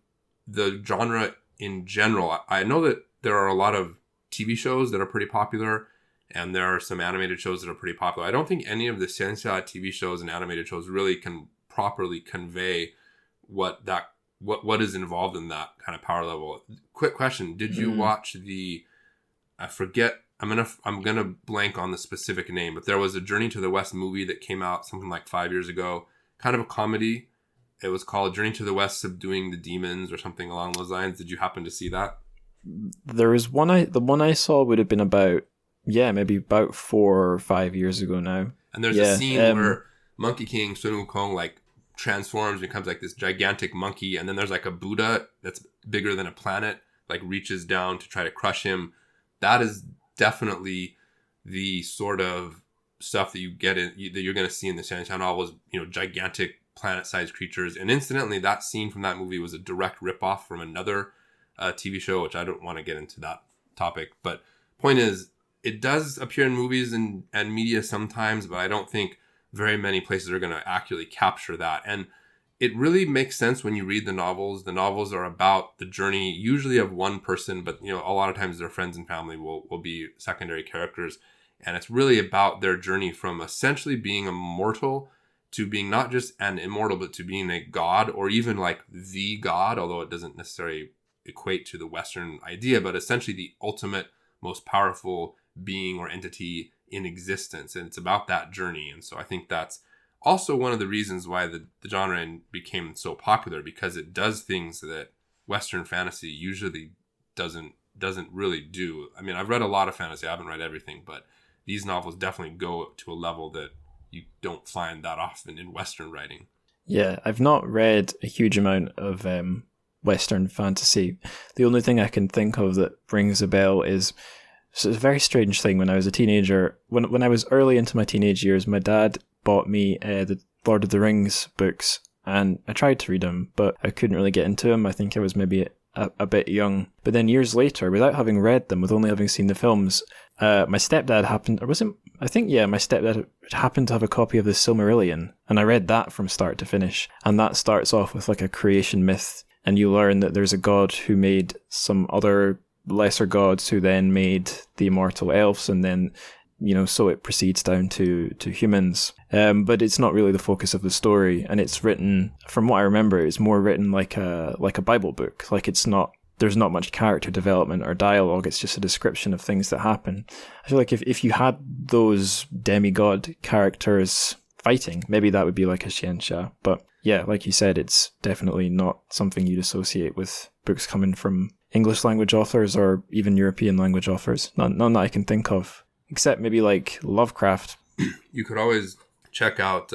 the genre in general, I know that there are a lot of TV shows that are pretty popular, and there are some animated shows that are pretty popular. I don't think any of the xianxia TV shows and animated shows really can properly convey what is involved in that kind of power level. Quick question: did you watch I forget. I'm gonna blank on the specific name, but there was a Journey to the West movie that came out something like 5 years ago, kind of a comedy. It was called Journey to the West: Subduing the Demons or something along those lines. Did you happen to see that? There is the one I saw would have been maybe about 4 or 5 years ago now. And there's a scene where Monkey King Sun Wukong transforms, becomes like this gigantic monkey, and then there's like a Buddha that's bigger than a planet, reaches down to try to crush him. That is definitely the sort of stuff that you get in that you're going to see in the xianxia novel is, you know, gigantic planet-sized creatures. And incidentally, that scene from that movie was a direct ripoff from another TV show, which I don't want to get into that topic. But point is, it does appear in movies and media sometimes, but I don't think very many places are going to accurately capture that. And it really makes sense when you read the novels. The novels are about the journey, usually of one person, but, you know, a lot of times their friends and family will be secondary characters. And it's really about their journey from essentially being immortal to being not just an immortal, but to being a god, or even like the god, although it doesn't necessarily equate to the Western idea, but essentially the ultimate, most powerful being or entity in existence. And it's about that journey. And so I think that's also one of the reasons why the genre became so popular, because it does things that Western fantasy usually doesn't really do. I mean, I've read a lot of fantasy. I haven't read everything, but these novels definitely go to a level that you don't find that often in Western writing. Yeah, I've not read a huge amount of Western fantasy. The only thing I can think of that rings a bell is, so it's a very strange thing. When I was a teenager, when I was early into my teenage years, my dad bought me the Lord of the Rings books, and I tried to read them, but I couldn't really get into them. I think I was maybe a bit young. But then years later, without having read them, with only having seen the films, my stepdad my stepdad happened to have a copy of the Silmarillion, and I read that from start to finish. And that starts off with like a creation myth, and you learn that there's a god who made some other lesser gods who then made the immortal elves, and then, you know, so it proceeds down to humans. But it's not really the focus of the story, and it's written, from what I remember, it's more written like a Bible book. Like, there's not much character development or dialogue. It's just a description of things that happen. I feel like if you had those demigod characters fighting, maybe that would be like a xianxia. But yeah, like you said, it's definitely not something you'd associate with books coming from English language authors or even European language authors. None that I can think of, except maybe like Lovecraft. You could always check out,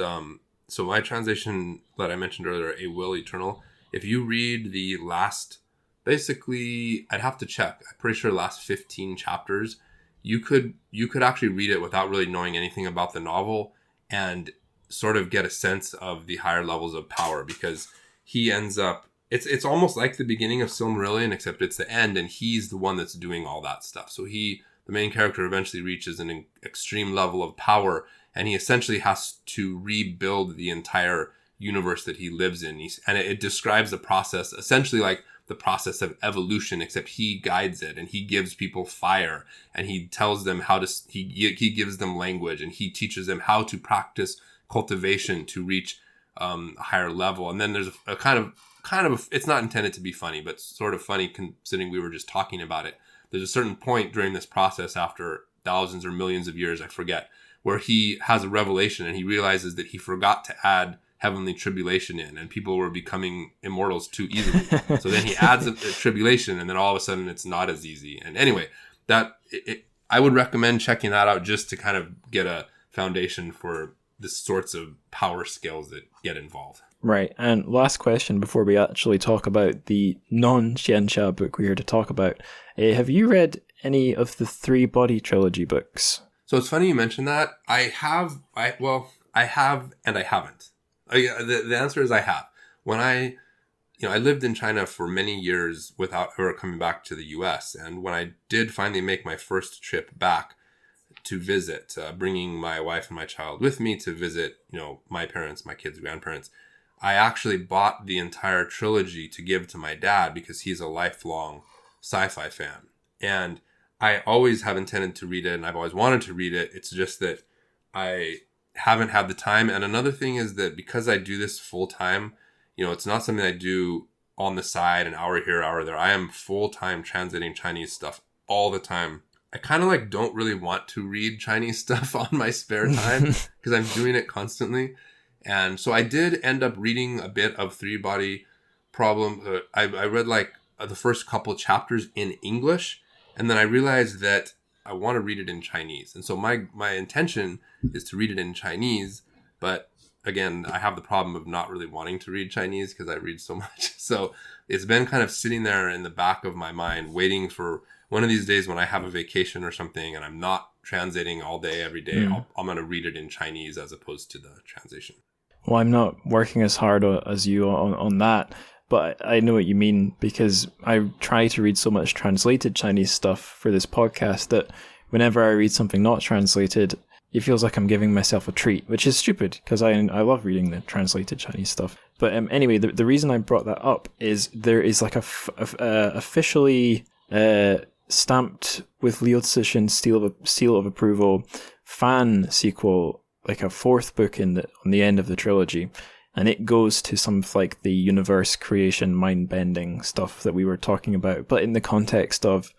so my translation that I mentioned earlier, A Will Eternal, if you read the last, basically, I'd have to check, I'm pretty sure the last 15 chapters, you could actually read it without really knowing anything about the novel and sort of get a sense of the higher levels of power, because he ends up, it's almost like the beginning of Silmarillion, except it's the end, and he's the one that's doing all that stuff. So the main character eventually reaches an extreme level of power, and he essentially has to rebuild the entire universe that he lives in. And it describes the process, essentially like the process of evolution, except he guides it, and he gives people fire, and he tells them how to, he gives them language, and he teaches them how to practice cultivation to reach a higher level. And then there's a kind of, it's not intended to be funny, but sort of funny considering we were just talking about it. There's a certain point during this process, after thousands or millions of years, I forget, where he has a revelation and he realizes that he forgot to add heavenly tribulation in, and people were becoming immortals too easily. So then he adds a tribulation, and then all of a sudden it's not as easy. And anyway, I would recommend checking that out just to kind of get a foundation for the sorts of power skills that get involved. Right, and last question before we actually talk about the non-xianxia book we're here to talk about. Have you read any of the Three Body Trilogy books? So it's funny you mentioned that. I have and I haven't. The answer is I have. When I lived in China for many years without ever coming back to the US. And when I did finally make my first trip back to visit, bringing my wife and my child with me to visit, my parents, my kids' grandparents, I actually bought the entire trilogy to give to my dad because he's a lifelong sci-fi fan. And I always have intended to read it, and I've always wanted to read it. It's just that I haven't had the time. And another thing is that because I do this full time, it's not something I do on the side, an hour here, hour there. I am full time translating Chinese stuff all the time. I kind of don't really want to read Chinese stuff on my spare time because I'm doing it constantly. And so I did end up reading a bit of Three Body Problem. I read the first couple chapters in English, and then I realized that I want to read it in Chinese. And so my intention is to read it in Chinese, but again, I have the problem of not really wanting to read Chinese because I read so much. So it's been kind of sitting there in the back of my mind, waiting for one of these days when I have a vacation or something and I'm not translating all day, every day, I'm going to read it in Chinese as opposed to the translation. Well, I'm not working as hard as you on that, but I know what you mean, because I try to read so much translated Chinese stuff for this podcast that whenever I read something not translated, it feels like I'm giving myself a treat, which is stupid because I love reading the translated Chinese stuff. But anyway, the reason I brought that up is there is like a officially stamped with Liu Cixin's seal of approval fan sequel, like a fourth book on the end of the trilogy, and it goes to some of like the universe creation, mind bending stuff that we were talking about, but in the context of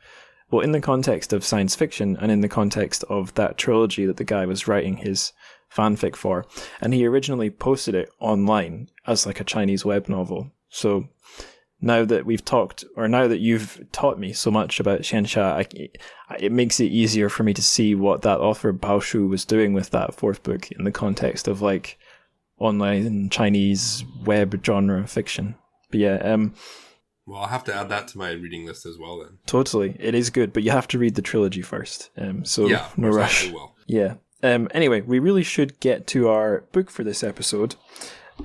science fiction and in the context of that trilogy that the guy was writing his fanfic for. And he originally posted it online as like a Chinese web novel. So now that you've taught me so much about xianxia, it makes it easier for me to see what that author Bao Shu was doing with that fourth book in the context of like online Chinese web genre fiction. But yeah, well, I'll have to add that to my reading list as well then. Totally. It is good, but you have to read the trilogy first. So yeah, no rush. I will. Yeah. Anyway, we really should get to our book for this episode,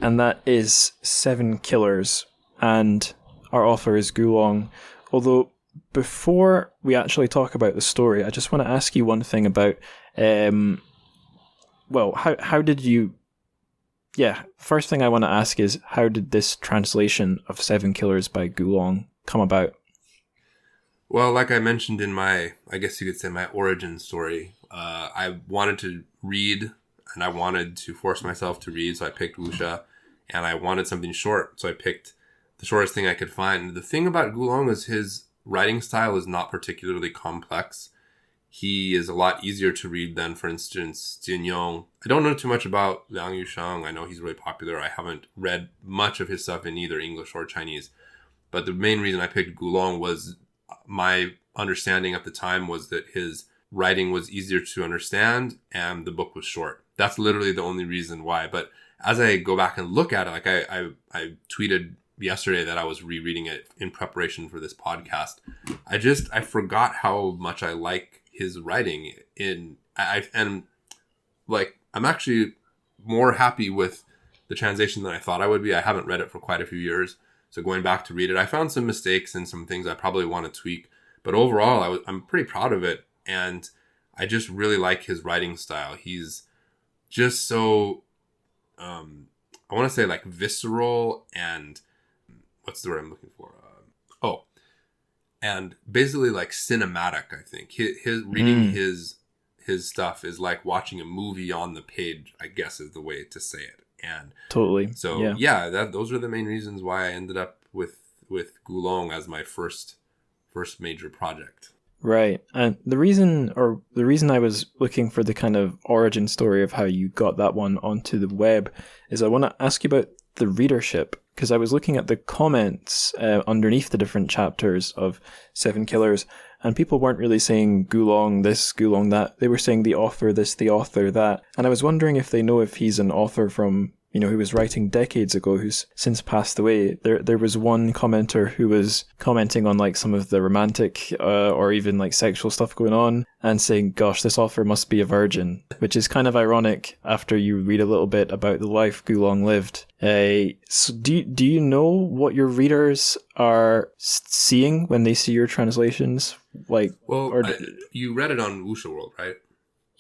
and that is Seven Killers, and our author is Gulong. Although, before we actually talk about the story, I just want to ask you one thing about, how did you... Yeah, first thing I want to ask is, how did this translation of Seven Killers by Gulong come about? Well, like I mentioned in my origin story, I wanted to read and I wanted to force myself to read, so I picked Wuxia, and I wanted something short, so I picked the shortest thing I could find. The thing about Gulong is his writing style is not particularly complex. He is a lot easier to read than, for instance, Jin Yong. I don't know too much about Liang Yusheng. I know he's really popular. I haven't read much of his stuff in either English or Chinese. But the main reason I picked Gulong was my understanding at the time was that his writing was easier to understand and the book was short. That's literally the only reason why. But as I go back and look at it, like I tweeted yesterday that I was rereading it in preparation for this podcast. I forgot how much I like his writing I'm actually more happy with the translation than I thought I would be. I haven't read it for quite a few years, so going back to read it, I found some mistakes and some things I probably want to tweak, but overall I'm pretty proud of it, and I just really like his writing style. He's just so I want to say like visceral, and what's the word I'm looking for? And basically like cinematic. I think his reading his stuff is like watching a movie on the page, I guess is the way to say it. And totally. So those are the main reasons why I ended up with Gulong as my first major project. Right. And the reason I was looking for the kind of origin story of how you got that one onto the web is I want to ask you about the readership, because I was looking at the comments underneath the different chapters of Seven Killers, and people weren't really saying Gulong this, Gulong that. They were saying the author this, the author that. And I was wondering if they know if he's an author from, who was writing decades ago, who's since passed away. There was one commenter who was commenting on like some of the romantic or even like sexual stuff going on and saying, gosh, this author must be a virgin, which is kind of ironic after you read a little bit about the life Gulong lived. So do you know what your readers are seeing when they see your translations? You read it on Wuxia World, right?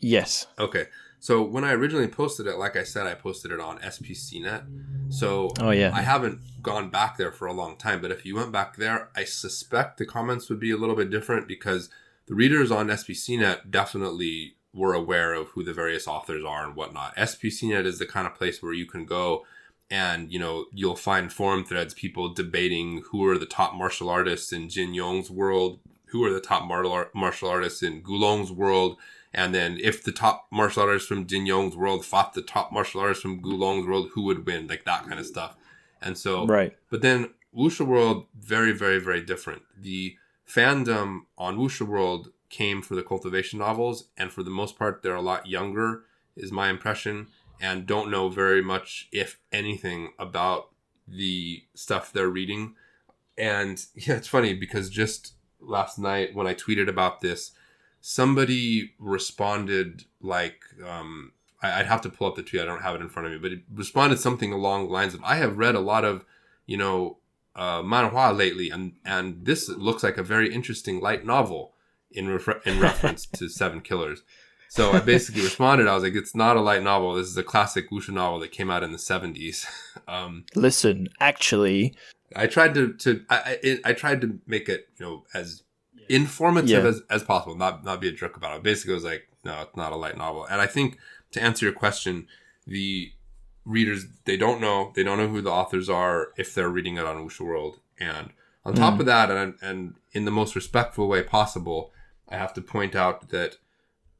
Yes. Okay. So when I originally posted it, like I said, I posted it on SPCnet. So I haven't gone back there for a long time. But if you went back there, I suspect the comments would be a little bit different, because the readers on SPCnet definitely were aware of who the various authors are and whatnot. SPCnet is the kind of place where you can go and, you'll find forum threads, people debating who are the top martial artists in Jin Yong's world, who are the top martial artists in Gulong's world. And then if the top martial artist from Jin Yong's world fought the top martial artist from Gulong's world, who would win? Like that kind of stuff. And so, right. But then Wuxia World, very, very, very different. The fandom on Wuxia World came for the cultivation novels. And for the most part, they're a lot younger, is my impression, and don't know very much, if anything, about the stuff they're reading. And yeah, it's funny because just last night when I tweeted about this, somebody responded like, I'd have to pull up the tweet. I don't have it in front of me, but it responded something along the lines of, I have read a lot of, manhua lately, and this looks like a very interesting light novel in reference to Seven Killers. So I basically responded. I was like, it's not a light novel. This is a classic wuxia novel that came out in the 70s. Listen, actually, I tried to I tried to make it, as informative as possible, not be a jerk about it. Basically, I was like, no, it's not a light novel. And I think, to answer your question, the readers, they don't know who the authors are if they're reading it on Wuxia World. And on top of that, and in the most respectful way possible, I have to point out that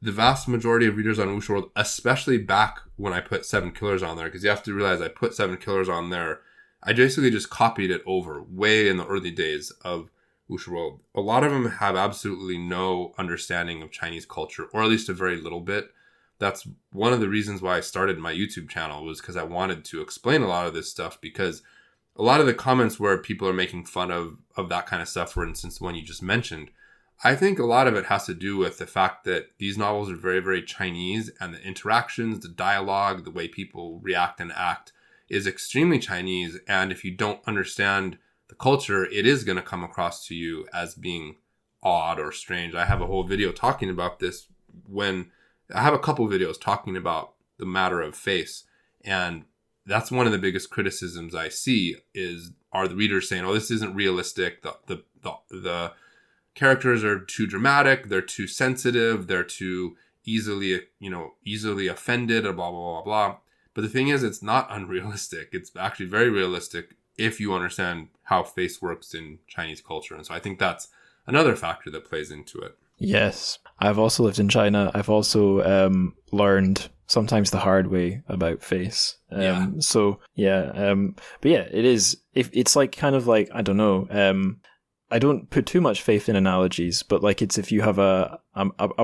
the vast majority of readers on Wuxia World, especially back when I put Seven Killers on there, because you have to realize I put Seven Killers on there, I basically just copied it over way in the early days of Wuxia World. A lot of them have absolutely no understanding of Chinese culture, or at least a very little bit. That's one of the reasons why I started my YouTube channel, was because I wanted to explain a lot of this stuff, because a lot of the comments where people are making fun of that kind of stuff, for instance, the one you just mentioned, I think a lot of it has to do with the fact that these novels are very, very Chinese, and the interactions, the dialogue, the way people react and act is extremely Chinese. And if you don't understand the culture, it is going to come across to you as being odd or strange. I have a whole video talking about this. I have a couple videos talking about the matter of face, and that's one of the biggest criticisms I see are the readers saying, "Oh, this isn't realistic. The characters are too dramatic. They're too sensitive. They're too easily offended, or blah blah blah blah." But the thing is, it's not unrealistic. It's actually very realistic if you understand how face works in Chinese culture, and so I think that's another factor that plays into it. Yes. I've also lived in China. I've also learned, sometimes the hard way, about face. But yeah, it is. It's like, kind of like, I don't know. I don't put too much faith in analogies, but like, it's if you have a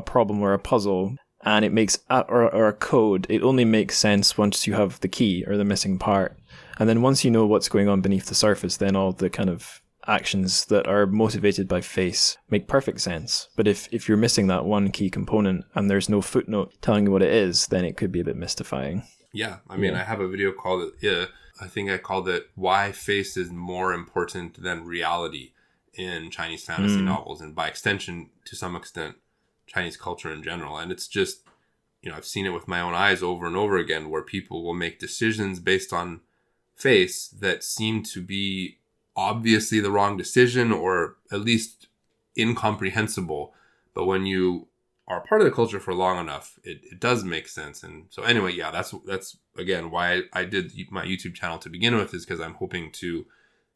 problem or a puzzle, and it makes or a code, it only makes sense once you have the key or the missing part. And then once you know what's going on beneath the surface, then all the kind of actions that are motivated by face make perfect sense. But if you're missing that one key component and there's no footnote telling you what it is, then it could be a bit mystifying. Yeah, I mean, I have a video called it, I think I called it "Why Face is More Important Than Reality" in Chinese fantasy novels, and by extension, to some extent, Chinese culture in general. And it's just, I've seen it with my own eyes over and over again, where people will make decisions based on face that seem to be obviously the wrong decision, or at least incomprehensible. But when you are part of the culture for long enough, it does make sense. And so anyway, yeah, that's again why I did my YouTube channel to begin with, is because I'm hoping to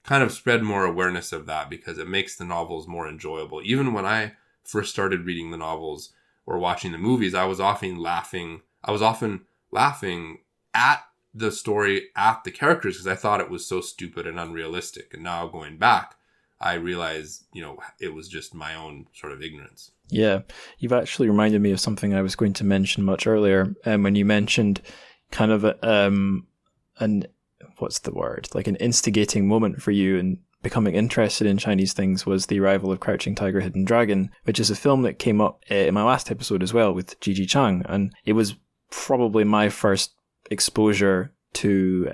kind of spread more awareness of that, because it makes the novels more enjoyable. Even when I first started reading the novels or watching the movies, I was often laughing at the story, at the characters, because I thought it was so stupid and unrealistic. And now going back, I realize, it was just my own sort of ignorance. Yeah, you've actually reminded me of something I was going to mention much earlier, when you mentioned kind of an what's the word, like an instigating moment for you and becoming interested in Chinese things was the arrival of Crouching Tiger, Hidden Dragon, which is a film that came up in my last episode as well with Gigi Chang, and it was probably my first exposure to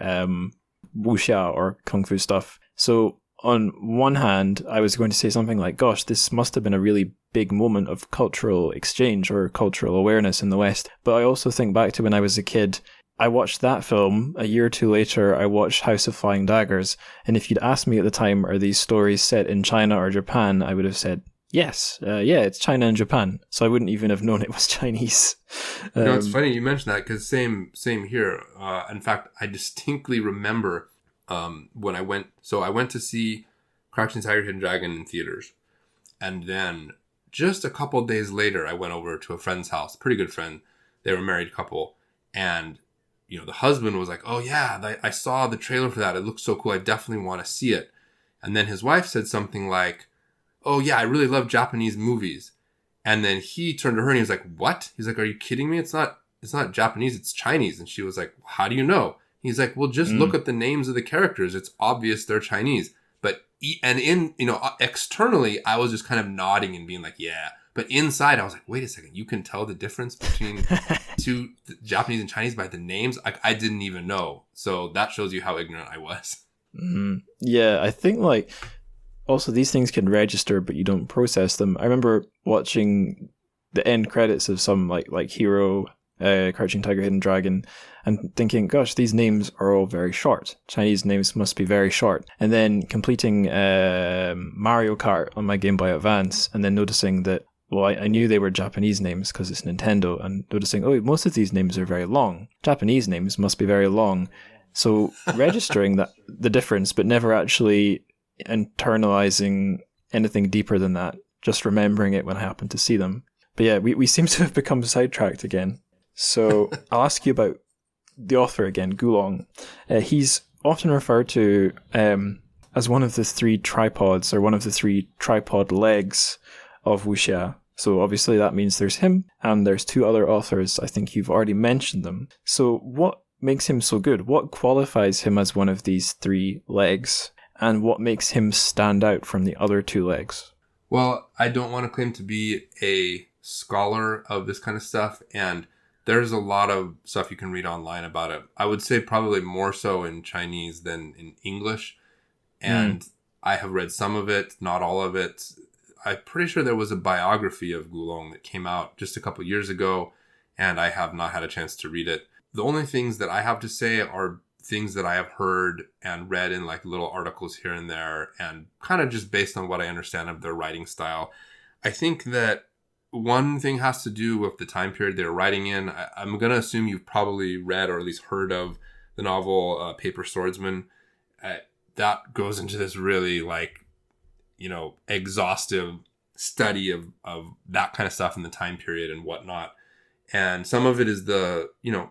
wuxia or kung fu stuff. So on one hand, I was going to say something like, gosh, this must have been a really big moment of cultural exchange or cultural awareness in the West. But I also think back to when I was a kid, I watched that film. A year or two later, I watched House of Flying Daggers. And if you'd asked me at the time, are these stories set in China or Japan, I would have said, yes, it's China and Japan. So I wouldn't even have known it was Chinese. It's funny you mentioned that, because same here. In fact, I distinctly remember when I went to see Crouching Tiger, Hidden Dragon in theaters. And then just a couple of days later, I went over to a friend's house, a pretty good friend. They were a married couple. And, the husband was like, oh yeah, I saw the trailer for that. It looks so cool. I definitely want to see it. And then his wife said something like, oh yeah, I really love Japanese movies. And then he turned to her and he was like, what? He's like, are you kidding me? It's not Japanese, it's Chinese. And she was like, how do you know? He's like, well, just look at the names of the characters. It's obvious they're Chinese. But and in, externally, I was just kind of nodding and being like, yeah. But inside, I was like, wait a second, you can tell the difference between two Japanese and Chinese by the names? I didn't even know. So that shows you how ignorant I was. Mm-hmm. Yeah, I think like also these things can register, but you don't process them. I remember watching the end credits of some like Hero, Crouching Tiger, Hidden Dragon, and thinking, gosh, these names are all very short. Chinese names must be very short. And then completing Mario Kart on my Game Boy Advance, and then noticing that, well, I knew they were Japanese names because it's Nintendo, and noticing, oh, most of these names are very long. Japanese names must be very long. So registering the difference, but never actually internalizing anything deeper than that, just remembering it when I happen to see them. But yeah, we seem to have become sidetracked again. So I'll ask you about the author again, Gulong. He's often referred to as one of the three tripods, or one of the three tripod legs of Wuxia. So obviously that means there's him, and there's two other authors. I think you've already mentioned them. So what makes him so good? What qualifies him as one of these three legs? And what makes him stand out from the other two legs? Well, I don't want to claim to be a scholar of this kind of stuff, and there's a lot of stuff you can read online about it. I would say probably more so in Chinese than in English. And I have read some of it, not all of it. I'm pretty sure there was a biography of Gulong that came out just a couple years ago, and I have not had a chance to read it. The only things that I have to say are things that I have heard and read in like little articles here and there, and kind of just based on what I understand of their writing style. I think that one thing has to do with the time period they're writing in. I'm going to assume you've probably read or at least heard of the novel Paper Swordsman. That goes into this really exhaustive study of that kind of stuff in the time period and whatnot. And some of it is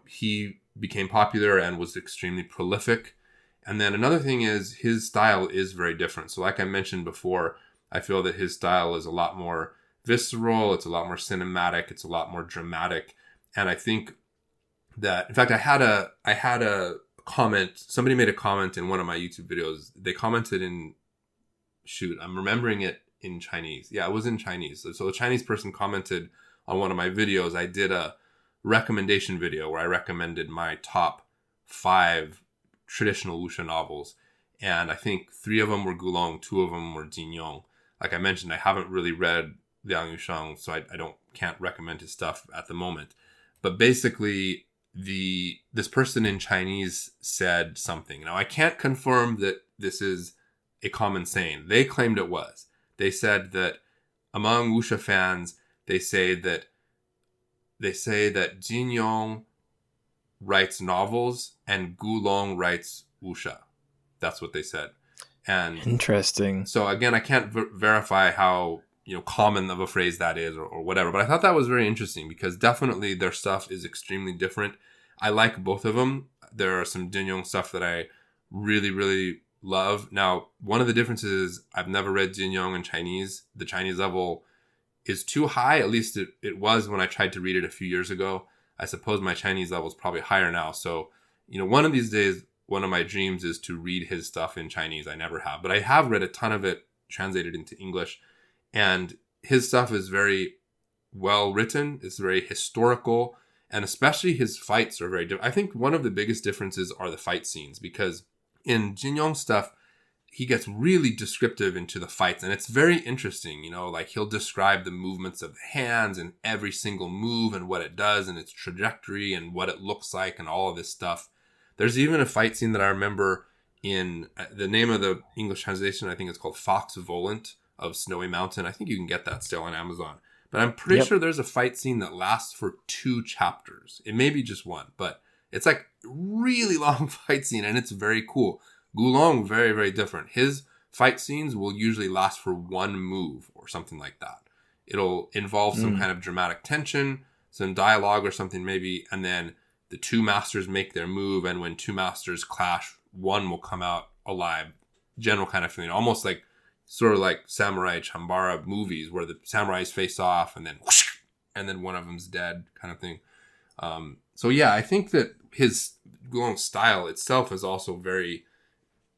he became popular and was extremely prolific. And then another thing is his style is very different. So like I mentioned before, I feel that his style is a lot more visceral. It's a lot more cinematic. It's a lot more dramatic. And I think that, in fact, I had a comment. Somebody made a comment in one of my YouTube videos. They commented I'm remembering it in Chinese. Yeah, it was in Chinese. So a Chinese person commented on one of my videos. I did a recommendation video where I recommended my top 5 traditional Wuxia novels. And I think 3 of them were Gulong, 2 of them were Jin Yong. Like I mentioned, I haven't really read Liang Yusheng, so I can't recommend his stuff at the moment. But basically, this person in Chinese said something. Now, I can't confirm that this is a common saying. They claimed it was. They said that among Wuxia fans, they say that Jin Yong writes novels and Gulong writes Wuxia. That's what they said. And interesting. So again, I can't verify how common of a phrase that is or whatever. But I thought that was very interesting because definitely their stuff is extremely different. I like both of them. There are some Jin Yong stuff that I really, really love. Now, one of the differences is I've never read Jin Yong in Chinese. The Chinese level is too high. At least it was when I tried to read it a few years ago. I suppose my Chinese level is probably higher now. So, one of these days, one of my dreams is to read his stuff in Chinese. I never have. But I have read a ton of it translated into English. And his stuff is very well written. It's very historical. And especially his fights are very different. I think one of the biggest differences are the fight scenes. Because in Jin Yong's stuff, he gets really descriptive into the fights. And it's very interesting. Like he'll describe the movements of the hands and every single move and what it does and its trajectory and what it looks like and all of this stuff. There's even a fight scene that I remember in the name of the English translation. I think it's called Fox Volant of Snowy Mountain. I think you can get that still on Amazon. But I'm pretty sure there's a fight scene that lasts for 2 chapters. It may be just 1, but it's like a really long fight scene and it's very cool. Gulong, very, very different. His fight scenes will usually last for 1 move or something like that. It'll involve some kind of dramatic tension, some dialogue or something maybe, and then the 2 masters make their move, and when 2 masters clash, one will come out alive. General kind of feeling, almost like sort of like samurai chambara movies where the samurais face off and then whoosh, and then one of them's dead kind of thing. So yeah, I think that his Gulong style itself is also very,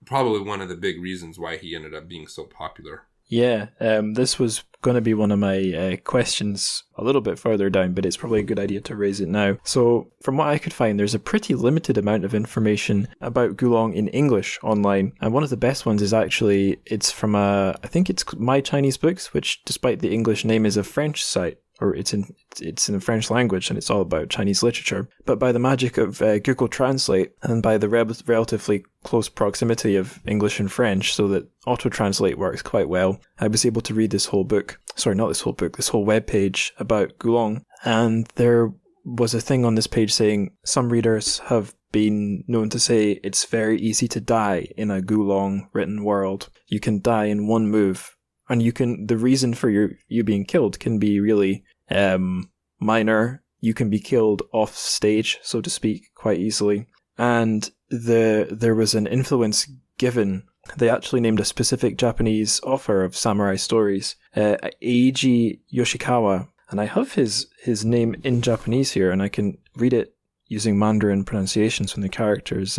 probably one of the big reasons why he ended up being so popular. Yeah, this was going to be one of my questions a little bit further down, but it's probably a good idea to raise it now. So, from what I could find, there's a pretty limited amount of information about Gulong in English online, and one of the best ones is actually, it's from I think it's My Chinese Books, which, despite the English name, is a French site, or it's in the French language, and it's all about Chinese literature. But by the magic of Google Translate, and by the relatively close proximity of English and French, so that auto-translate works quite well, I was able to read this whole book. Sorry, not this whole book, this whole webpage about Gulong. And there was a thing on this page saying, some readers have been known to say it's very easy to die in a Gulong written world. You can die in one move. And the reason for you being killed can be really minor. You can be killed off stage, so to speak, quite easily. And there was an influence given. They actually named a specific Japanese author of samurai stories, Eiji Yoshikawa. And I have his name in Japanese here, and I can read it using Mandarin pronunciations from the characters,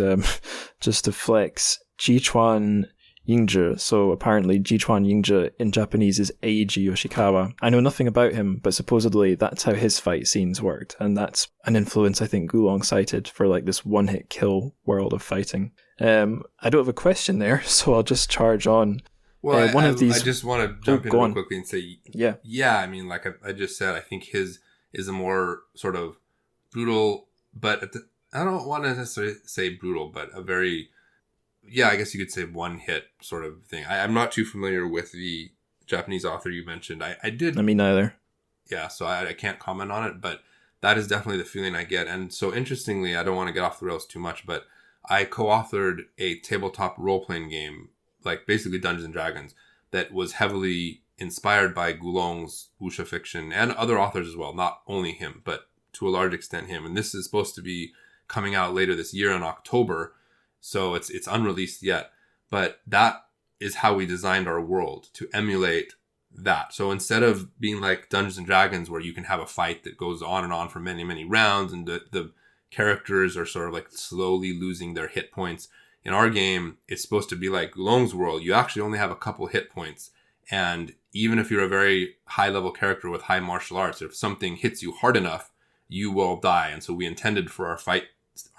just to flex. Jichuan Yingzhi. So apparently Jichuan Yingzhi in Japanese is Eiji Yoshikawa. I know nothing about him, but supposedly that's how his fight scenes worked. And that's an influence I think Gulong cited for like this one-hit kill world of fighting. I don't have a question there, so I'll just charge on. Well, I just want to jump in real quickly and say, yeah. I mean, like I just said, I think his is a more sort of brutal, but I don't want to necessarily say brutal, but a very... Yeah, I guess you could say one hit sort of thing. I'm not too familiar with the Japanese author you mentioned. I did. Me neither. Yeah, so I can't comment on it, but that is definitely the feeling I get. And so interestingly, I don't want to get off the rails too much, but I co-authored a tabletop role-playing game, like basically Dungeons & Dragons, that was heavily inspired by Gulong's Wuxia fiction and other authors as well. Not only him, but to a large extent him. And this is supposed to be coming out later this year in October. So it's unreleased yet, but that is how we designed our world, to emulate that. So instead of being like Dungeons and Dragons, where you can have a fight that goes on and on for many, many rounds, and the characters are sort of like slowly losing their hit points, in our game, it's supposed to be like Gulong's world. You actually only have a couple hit points. And even if you're a very high level character with high martial arts, if something hits you hard enough, you will die. And so we intended for our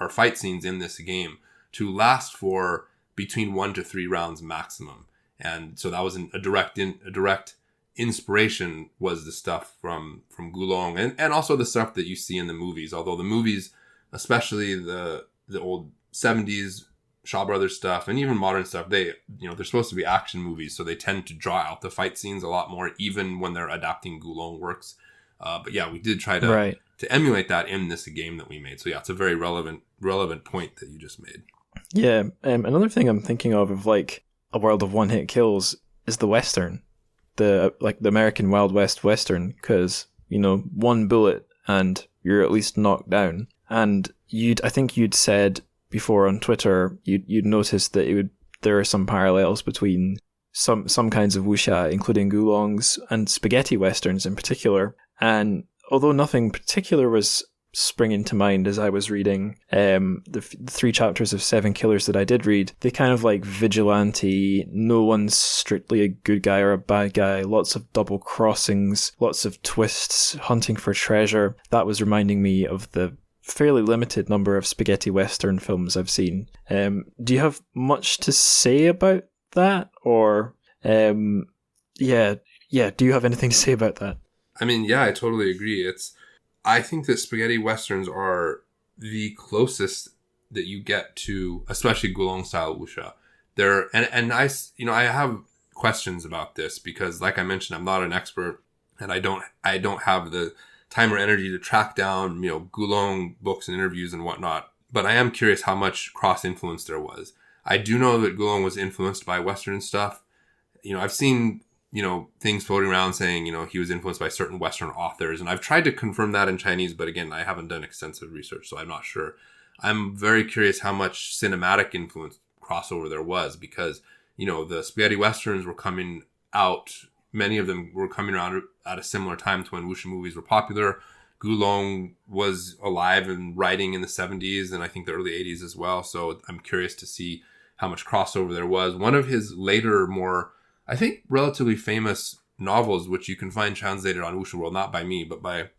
fight scenes in this game to last for between 1 to 3 rounds maximum. And so that was a direct inspiration, was the stuff from Gulong, and also the stuff that you see in the movies. Although the movies, especially the old 70s Shaw Brothers stuff and even modern stuff, they're supposed to be action movies, so they tend to draw out the fight scenes a lot more, even when they're adapting Gulong works. But yeah, we did try to emulate that in this game that we made. So yeah, it's a very relevant point that you just made. Yeah, another thing I'm thinking of like a world of one-hit kills is the Western, the American Wild West Western, because one bullet and you're at least knocked down. And I think you'd said before on Twitter, you'd noticed that there are some parallels between some kinds of wuxia, including Gulongs and spaghetti westerns in particular. And although nothing particular was springing to mind as I was reading the 3 chapters of 7 Killers that I did read, they kind of like vigilante, no one's strictly a good guy or a bad guy, lots of double crossings, lots of twists, hunting for treasure. That was reminding me of the fairly limited number of spaghetti western films I've seen. Do you have much to say about that? Or do you have anything to say about that? I mean, yeah, I totally agree. I think that spaghetti westerns are the closest that you get to, especially Gulong style wuxia. I have questions about this because, like I mentioned, I'm not an expert, and I don't have the time or energy to track down Gulong books and interviews and whatnot. But I am curious how much cross influence there was. I do know that Gulong was influenced by Western stuff. I've seen things floating around saying, he was influenced by certain Western authors. And I've tried to confirm that in Chinese, but again, I haven't done extensive research, so I'm not sure. I'm very curious how much cinematic influence crossover there was, because, the spaghetti westerns were coming out. Many of them were coming around at a similar time to when wuxia movies were popular. Gulong was alive and writing in the 70s and I think the early 80s as well. So I'm curious to see how much crossover there was. One of his later, more, I think, relatively famous novels, which you can find translated on Wuxia World, not by me, but by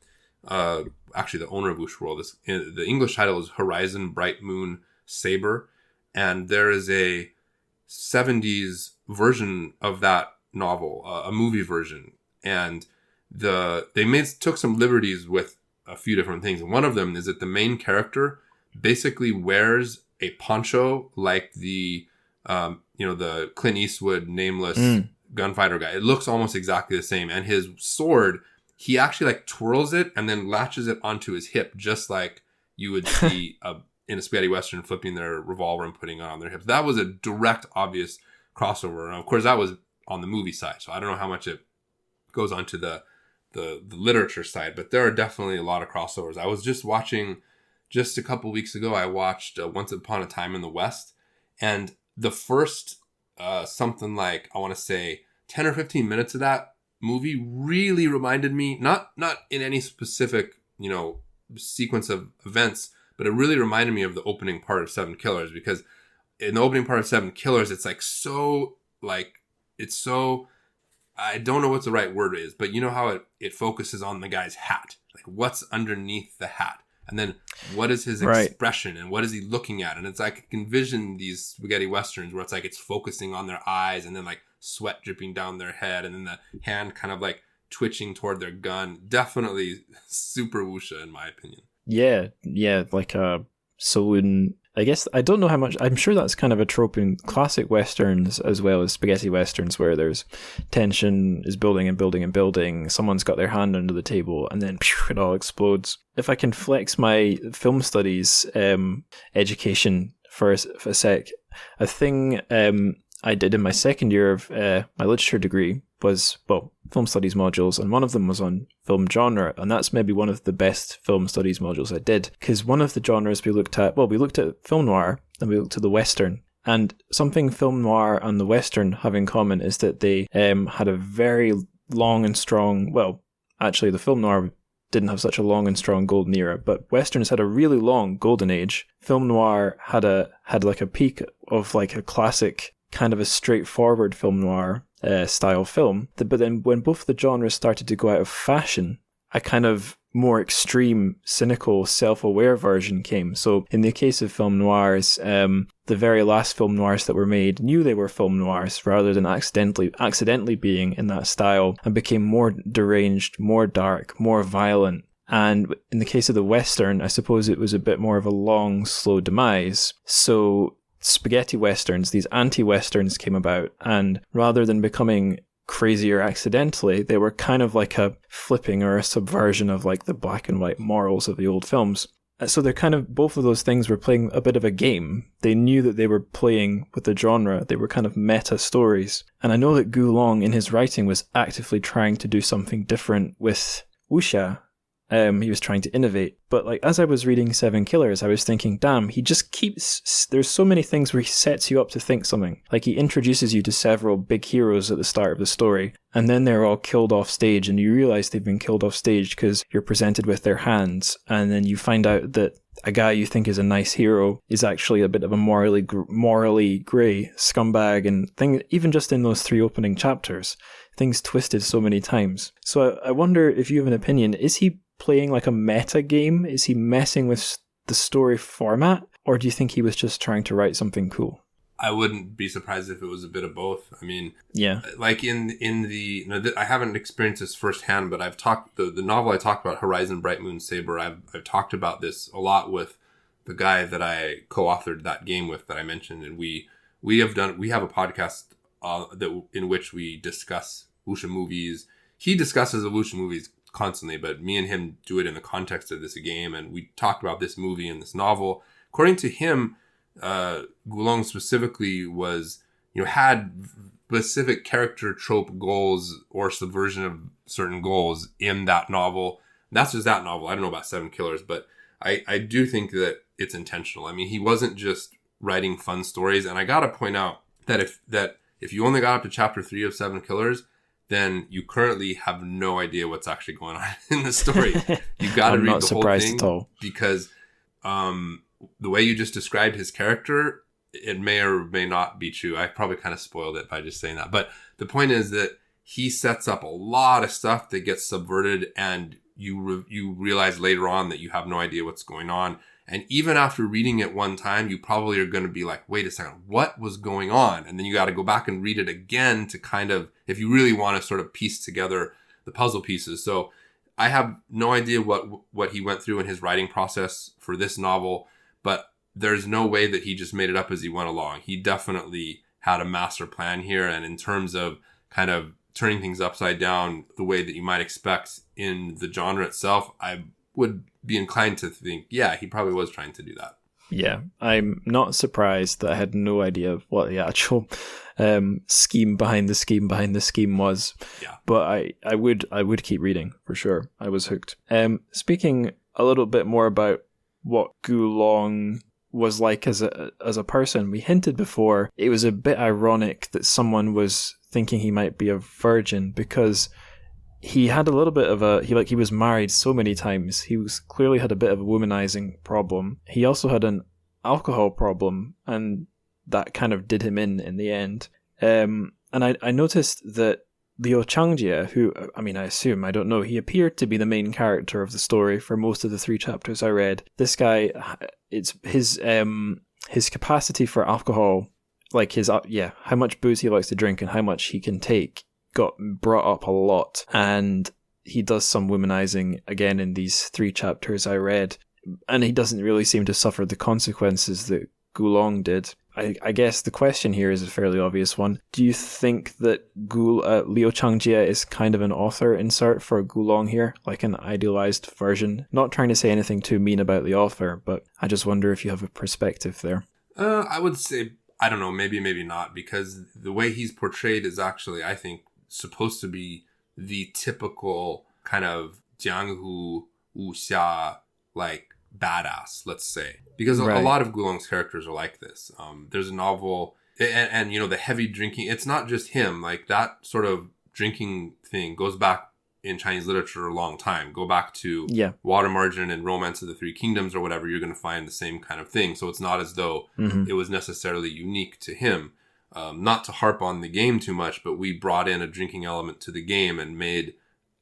actually the owner of Wuxia World. The English title is Horizon Bright Moon Saber, and there is a 70s version of that novel, a movie version, and they took some liberties with a few different things. And one of them is that the main character basically wears a poncho like the the Clint Eastwood nameless gunfighter guy. It looks almost exactly the same, and his sword, he actually like twirls it and then latches it onto his hip, just like you would see in a spaghetti western flipping their revolver and putting it on their hips. That was a direct, obvious crossover, and of course that was on the movie side, so I don't know how much it goes onto the literature side, but there are definitely a lot of crossovers. I was just watching, just a couple weeks ago, I watched Once Upon a Time in the West, and the first something like, I want to say 10 or 15 minutes of that movie really reminded me, not in any specific sequence of events, but it really reminded me of the opening part of Seven Killers, because in the opening part of Seven Killers, it's so I don't know what the right word is, but you know how it focuses on the guy's hat, like what's underneath the hat, and then what is his expression and what is he looking at, and it's like I can envision these spaghetti westerns where it's like it's focusing on their eyes and then like sweat dripping down their head and then the hand kind of like twitching toward their gun. Definitely super wuxia in my opinion. Yeah, like a saloon. I guess, I don't know how much, I'm sure that's kind of a trope in classic westerns as well as spaghetti westerns, where there's tension is building and building and building, someone's got their hand under the table, and then it all explodes. If I can flex my film studies education for a sec, a thing I did in my second year of my literature degree was, film studies modules, and one of them was on film genre, and that's maybe one of the best film studies modules I did, because one of the genres we looked at film noir, and we looked at the western, and something film noir and the western have in common is that they had a very long and strong, actually the film noir didn't have such a long and strong golden era, but westerns had a really long golden age. Film noir had like a peak of like a classic, kind of a straightforward film noir style film. But then when both the genres started to go out of fashion, a kind of more extreme, cynical, self-aware version came. So in the case of film noirs, the very last film noirs that were made knew they were film noirs rather than accidentally being in that style, and became more deranged, more dark, more violent. And in the case of the western, I suppose it was a bit more of a long, slow demise. So spaghetti westerns, these anti-westerns came about, and rather than becoming crazier accidentally, they were kind of like a flipping or a subversion of like the black and white morals of the old films. So they're kind of, both of those things were playing a bit of a game. They knew that they were playing with the genre. They were kind of meta stories. And I know that Gu Long in his writing was actively trying to do something different with wuxia. He was trying to innovate. But like as I was reading Seven Killers, I was thinking, damn, he just keeps, there's so many things where he sets you up to think something. Like he introduces you to several big heroes at the start of the story, and then they're all killed off stage, and you realize they've been killed off stage because you're presented with their hands, and then you find out that a guy you think is a nice hero is actually a bit of a morally grey scumbag, and thing. Even just in those 3 opening chapters, things twisted so many times. So I wonder if you have an opinion. Is he playing like a meta game? Is he messing with the story format, or do you think he was just trying to write something cool? I wouldn't be surprised if it was a bit of both. I mean, yeah, like I haven't experienced this firsthand, but I've talked the novel I talked about, Horizon Bright Moon Saber. I've talked about this a lot with the guy that I co-authored that game with that I mentioned, and we have a podcast in which we discuss wuxia movies. He discusses the wuxia movies constantly, but me and him do it in the context of this game, and we talked about this movie and this novel. According to him, Gulong specifically was, had specific character trope goals or subversion of certain goals in that novel. That's just that novel. I don't know about Seven Killers, but I do think that it's intentional. I mean, he wasn't just writing fun stories, and I gotta point out that if you only got up to chapter 3 of Seven Killers, then you currently have no idea what's actually going on in the story. You got to read the whole thing, because the way you just described his character, it may or may not be true. I probably kind of spoiled it by just saying that. But the point is that he sets up a lot of stuff that gets subverted, and you realize later on that you have no idea what's going on. And even after reading it one time, you probably are going to be like, wait a second, what was going on? And then you got to go back and read it again to kind of, if you really want to sort of piece together the puzzle pieces. So I have no idea what he went through in his writing process for this novel, but there's no way that he just made it up as he went along. He definitely had a master plan here. And in terms of kind of turning things upside down the way that you might expect in the genre itself, I would be inclined to think, yeah, he probably was trying to do that. Yeah, I'm not surprised that I had no idea what the actual scheme behind the scheme was. Yeah. But I would keep reading for sure. I was hooked. Speaking a little bit more about what Gulong was like as a person, we hinted before it was a bit ironic that someone was thinking he might be a virgin, because he had a little bit of he was married so many times. He was clearly had a bit of a womanizing problem. He also had an alcohol problem, and that kind of did him in the end. And I noticed that xianxia, who, I mean, I assume, I don't know, he appeared to be the main character of the story for most of the 3 chapters I read. This guy, it's his capacity for alcohol, like how much booze he likes to drink and how much he can take, got brought up a lot. And he does some womanizing again in these 3 chapters I read, and he doesn't really seem to suffer the consequences that Gulong did. I guess the question here is a fairly obvious one. Do you think that Liu Changjie is kind of an author insert for Gulong here, like an idealized version? Not trying to say anything too mean about the author, but I just wonder if you have a perspective there. I would say, I don't know, maybe not, because the way he's portrayed is actually, I think, supposed to be the typical kind of Jianghu Wuxia, like, badass, let's say, because a lot of Gulong's characters are like this. There's a novel, and you know, the heavy drinking, it's not just him, like that sort of drinking thing goes back in Chinese literature a long time. Go back to Water Margin and Romance of the Three Kingdoms or whatever, you're going to find the same kind of thing. So it's not as though it was necessarily unique to him. Not to harp on the game too much, but we brought in a drinking element to the game and made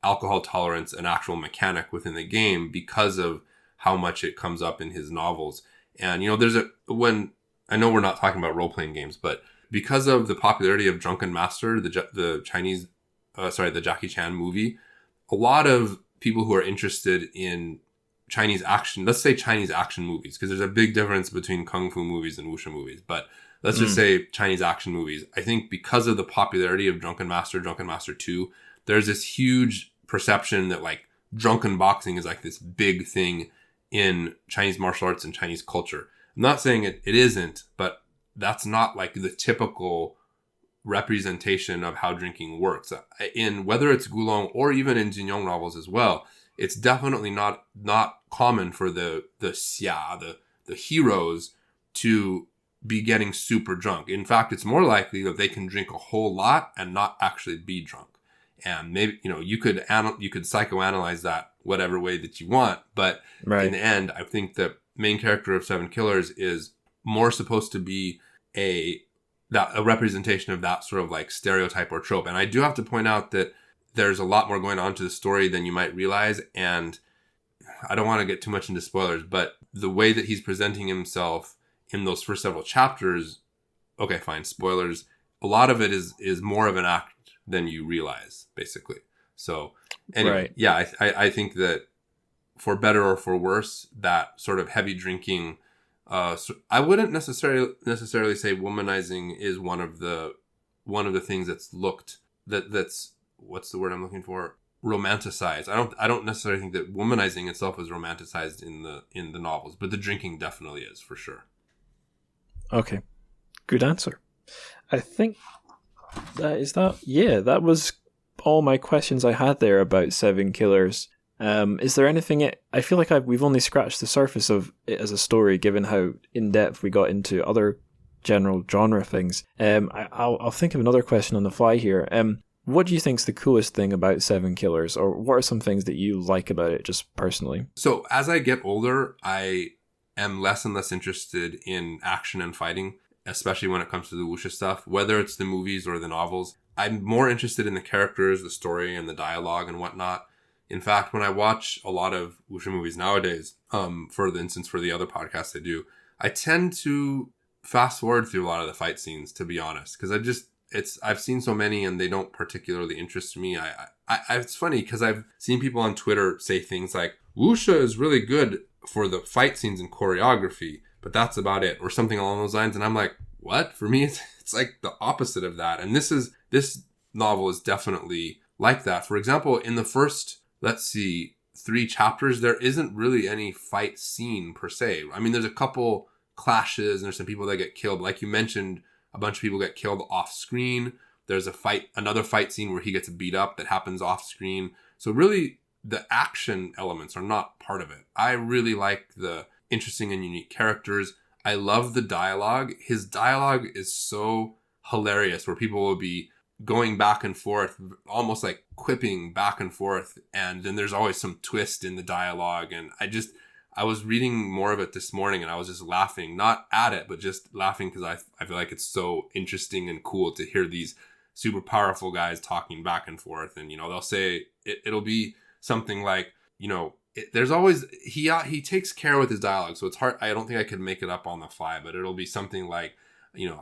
alcohol tolerance an actual mechanic within the game because of how much it comes up in his novels. And, you know, I know we're not talking about role-playing games, but because of the popularity of Drunken Master, the Jackie Chan movie, a lot of people who are interested in Chinese action, let's say Chinese action movies, because there's a big difference between Kung Fu movies and Wuxia movies, but let's just say Chinese action movies. I think because of the popularity of Drunken Master 2, there's this huge perception that like drunken boxing is like this big thing in Chinese martial arts and Chinese culture. I'm not saying it isn't, but that's not like the typical representation of how drinking works. In whether it's Gulong or even in Jin Yong novels as well, it's definitely not common for the xia, the heroes, to be getting super drunk. In fact, it's more likely that they can drink a whole lot and not actually be drunk. And maybe, you know, you could psychoanalyze that whatever way that you want, but in the end, I think the main character of Seven Killers is more supposed to be a representation of that sort of like stereotype or trope. And I do have to point out that there's a lot more going on to the story than you might realize, and I don't want to get too much into spoilers, but the way that he's presenting himself in those first several chapters, okay, fine, spoilers, a lot of it is more of an act than you realize, basically. So anyway, I think that for better or for worse, that sort of heavy drinking, I wouldn't necessarily say womanizing is one of the things that's what's the word I'm looking for? Romanticized. I don't necessarily think that womanizing itself is romanticized in the novels, but the drinking definitely is, for sure. Okay, good answer. I think that was all my questions I had there about Seven Killers. Is there anything? I feel like we've only scratched the surface of it as a story, given how in depth we got into other general genre things. I'll think of another question on the fly here. What do you think is the coolest thing about Seven Killers, or what are some things that you like about it, just personally? So as I get older, I am less and less interested in action and fighting. especially when it comes to the Wuxia stuff, whether it's the movies or the novels. I'm more interested in the characters, the story, and the dialogue and whatnot. In fact, when I watch a lot of Wuxia movies nowadays, for instance, for the other podcasts I do, I tend to fast forward through a lot of the fight scenes, to be honest, because I've seen so many and they don't particularly interest me. It's funny because I've seen people on Twitter say things like, Wuxia is really good for the fight scenes and choreography, but that's about it, or something along those lines. And I'm like, what? For me, it's like the opposite of that. And this novel is definitely like that. For example, in the first, let's see, 3 chapters, there isn't really any fight scene per se. I mean, there's a couple clashes and there's some people that get killed. Like you mentioned, a bunch of people get killed off screen. There's another fight scene where he gets beat up that happens off screen. So really, the action elements are not part of it. I really like the interesting and unique characters. I love the dialogue. His dialogue is so hilarious, where people will be going back and forth, almost like quipping back and forth. And then there's always some twist in the dialogue. And I was reading more of it this morning and I was just laughing, not at it, but just laughing because I feel like it's so interesting and cool to hear these super powerful guys talking back and forth. And, they'll say it'll be something like, there's always, he takes care with his dialogue. So it's hard. I don't think I could make it up on the fly, but it'll be something like,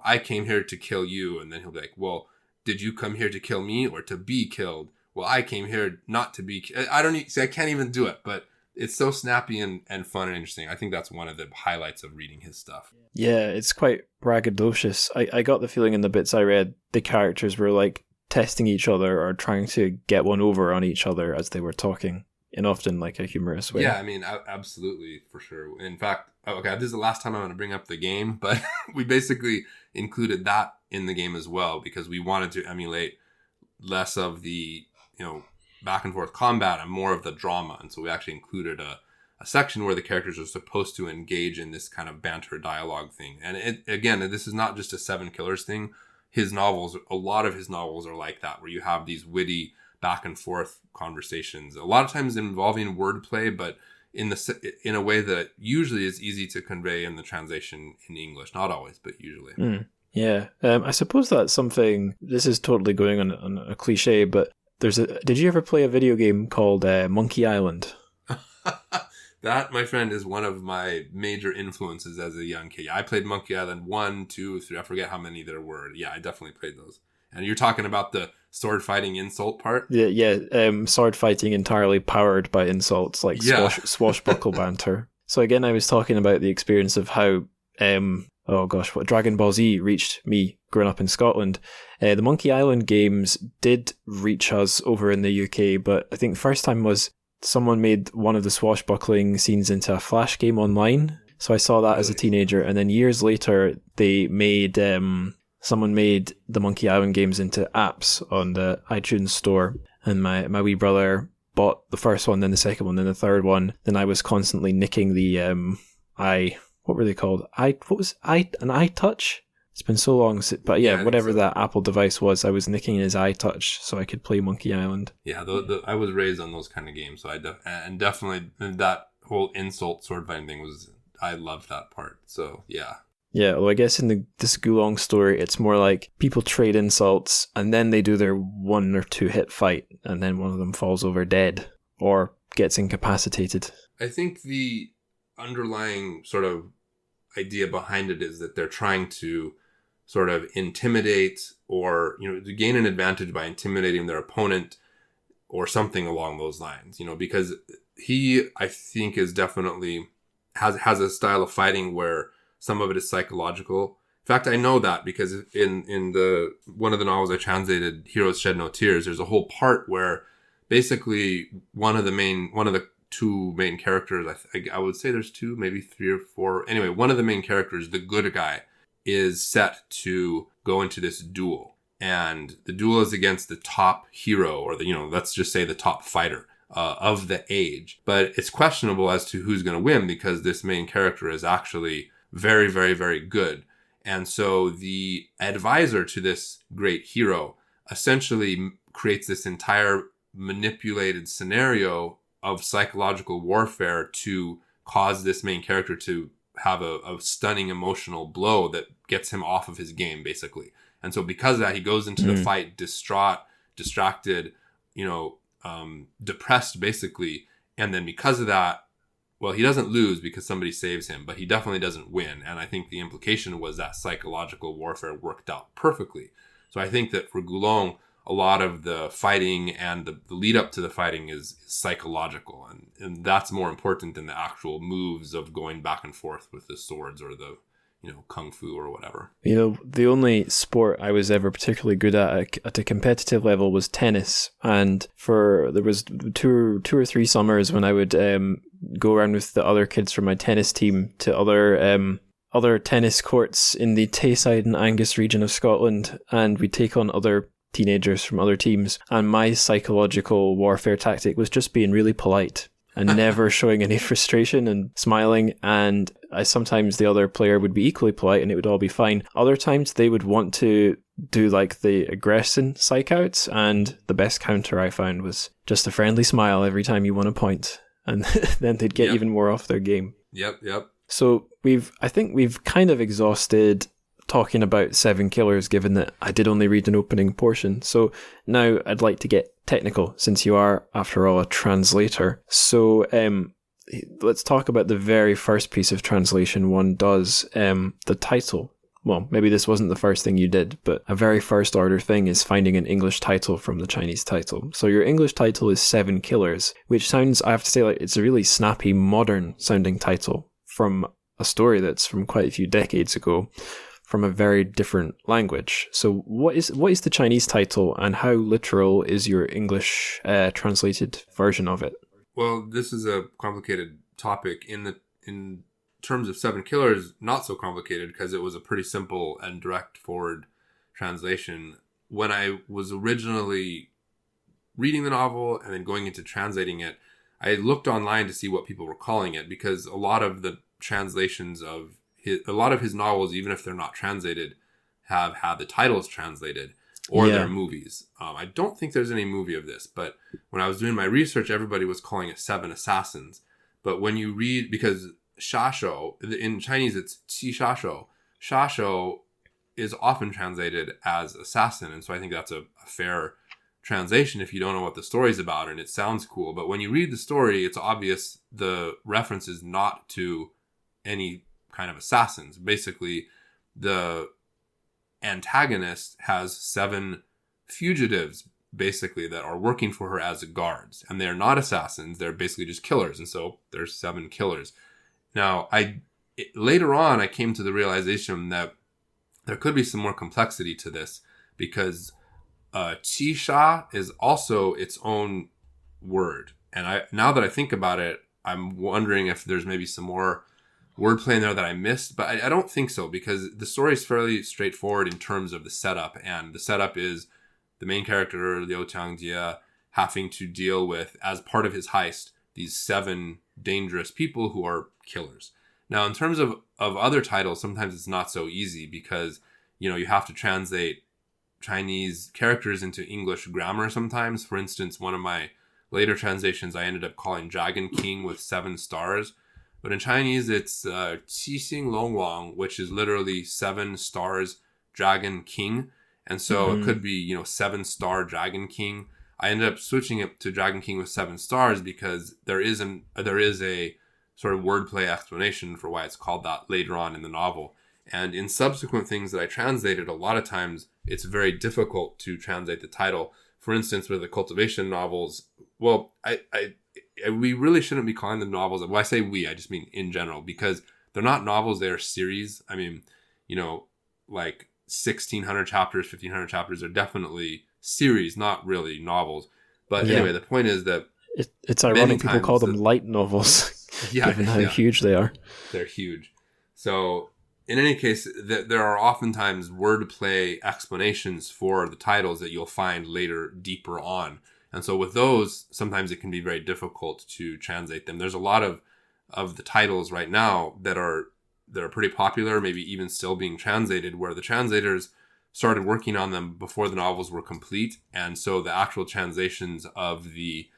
I came here to kill you. And then he'll be like, well, did you come here to kill me or to be killed? Well, I came here not to be, I can't even do it, but it's so snappy and fun and interesting. I think that's one of the highlights of reading his stuff. Yeah, it's quite braggadocious. I got the feeling in the bits I read, the characters were like testing each other or trying to get one over on each other as they were talking, in often like a humorous way. Yeah, I mean, absolutely, for sure. In fact, okay, this is the last time I'm going to bring up the game, but we basically included that in the game as well because we wanted to emulate less of the, back and forth combat and more of the drama. And so we actually included a section where the characters are supposed to engage in this kind of banter dialogue thing. And again, this is not just a 7 Killers thing. A lot of his novels are like that, where you have these witty back and forth conversations, a lot of times involving wordplay, but in a way that usually is easy to convey in the translation in English. Not always, but usually. Yeah. I suppose that's something, this is totally going on a cliche, but did you ever play a video game called Monkey Island? That, my friend, is one of my major influences as a young kid. I played Monkey Island 1, 2, 3, I forget how many there were. Yeah, I definitely played those. And you're talking about the sword fighting insult part? Yeah, sword fighting entirely powered by insults, like swashbuckle banter. So again, I was talking about the experience of how, what Dragon Ball Z reached me growing up in Scotland. The Monkey Island games did reach us over in the UK, but I think the first time was someone made one of the swashbuckling scenes into a Flash game online. So I saw that as a teenager, and then years later they made someone made the Monkey Island games into apps on the iTunes store, and my wee brother bought the first one, then the second one, then the third one. Then I was constantly nicking the what were they called? An iTouch? It's been so long, but yeah, whatever that Apple device was, I was nicking his iTouch so I could play Monkey Island. Yeah, I was raised on those kind of games, so and definitely that whole insult sword fighting thing I loved that part. So yeah. Yeah, well, I guess in the Gulong story, it's more like people trade insults and then they do their 1 or 2 hit fight, and then one of them falls over dead or gets incapacitated. I think the underlying sort of idea behind it is that they're trying to sort of intimidate or, to gain an advantage by intimidating their opponent or something along those lines, because he, I think, is definitely has a style of fighting where some of it is psychological. In fact, I know that because in one of the novels I translated, Heroes Shed No Tears, there's a whole part where basically one of the 2 main characters, I would say there's 2, maybe 3 or 4. Anyway, one of the main characters, the good guy, is set to go into this duel. And the duel is against the top hero, or let's just say the top fighter of the age. But it's questionable as to who's going to win because this main character is actually very, very, very good. And so the advisor to this great hero essentially creates this entire manipulated scenario of psychological warfare to cause this main character to have a stunning emotional blow that gets him off of his game, basically. And so because of that, he goes into the fight distraught, distracted, depressed, basically. And then because of that, well, he doesn't lose because somebody saves him, but he definitely doesn't win. And I think the implication was that psychological warfare worked out perfectly. So I think that for Gulong, a lot of the fighting and the lead up to the fighting is psychological. And that's more important than the actual moves of going back and forth with the swords or the, kung fu or whatever. The only sport I was ever particularly good at a competitive level was tennis. And there was two or three summers when I would go around with the other kids from my tennis team to other tennis courts in the Tayside and Angus region of Scotland, and we'd take on other teenagers from other teams. And my psychological warfare tactic was just being really polite and never showing any frustration and smiling. And sometimes the other player would be equally polite and it would all be fine. Other times they would want to do like the aggression psych outs, and the best counter I found was just a friendly smile every time you won a point, and then they'd get even more off their game. Yep. So I think we've kind of exhausted talking about Seven Killers, given that I did only read an opening portion. So now I'd like to get technical, since you are, after all, a translator. So let's talk about the very first piece of translation one does, the title. Well, maybe this wasn't the first thing you did, but a very first order thing is finding an English title from the Chinese title. So your English title is Seven Killers, which sounds, I have to say, like it's a really snappy, modern sounding title from a story that's from quite a few decades ago, from a very different language. So what is the Chinese title, and how literal is your English translated version of it? Well, this is a complicated topic. In terms of Seven Killers, not so complicated, because it was a pretty simple and direct forward translation. When I was originally reading the novel and then going into translating it, I looked online to see what people were calling it, because a lot of the translations of a lot of his novels, even if they're not translated, have had the titles translated, or they're movies. I don't think there's any movie of this, but when I was doing my research, everybody was calling it Seven Assassins. But when you read, because shashou, in Chinese it's qi shashou, shashou is often translated as assassin, and so I think that's a fair translation if you don't know what the story's about and it sounds cool. But when you read the story, it's obvious the reference is not to any kind of assassins. Basically, the antagonist has 7 fugitives, basically, that are working for her as guards, and they're not assassins, they're basically just killers, and so there's 7 killers. Now, later on, I came to the realization that there could be some more complexity to this, because qi sha is also its own word, and now that I think about it, I'm wondering if there's maybe some more wordplay in there that I missed, but I don't think so, because the story is fairly straightforward in terms of the setup, and the setup is the main character, Liu Qianxia, having to deal with, as part of his heist, these 7 dangerous people who are killers. Now, in terms of other titles, sometimes it's not so easy, because, you have to translate Chinese characters into English grammar sometimes. For instance, one of my later translations, I ended up calling Dragon King with 7 stars. But in Chinese, it's Qi Xing Long Wang, which is literally 7 stars Dragon King. And so it could be, 7-star Dragon King. I ended up switching it to Dragon King with 7 stars because there is a sort of wordplay explanation for why it's called that later on in the novel. And in subsequent things that I translated, a lot of times it's very difficult to translate the title. For instance, with the cultivation novels, well, we really shouldn't be calling them novels. When I say we, I just mean in general, because they're not novels, they're series. I mean, like 1,600 chapters, 1,500 chapters are definitely series, not really novels. But anyway, the point is that it's ironic people call them light novels, given how huge they are. They're huge. So in any case, there are oftentimes wordplay explanations for the titles that you'll find later, deeper on. And so with those, sometimes it can be very difficult to translate them. There's a lot of the titles right now that are pretty popular, maybe even still being translated, where the translators started working on them before the novels were complete. And so the actual translations of the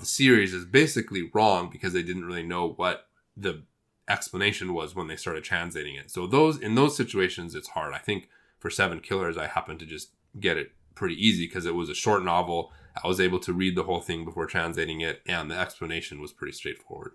series is basically wrong, because they didn't really know what the explanation was when they started translating it. So in those situations, it's hard. I think for Seven Killers, I happened to just get it pretty easy because it was a short novel. I was able to read the whole thing before translating it, and the explanation was pretty straightforward.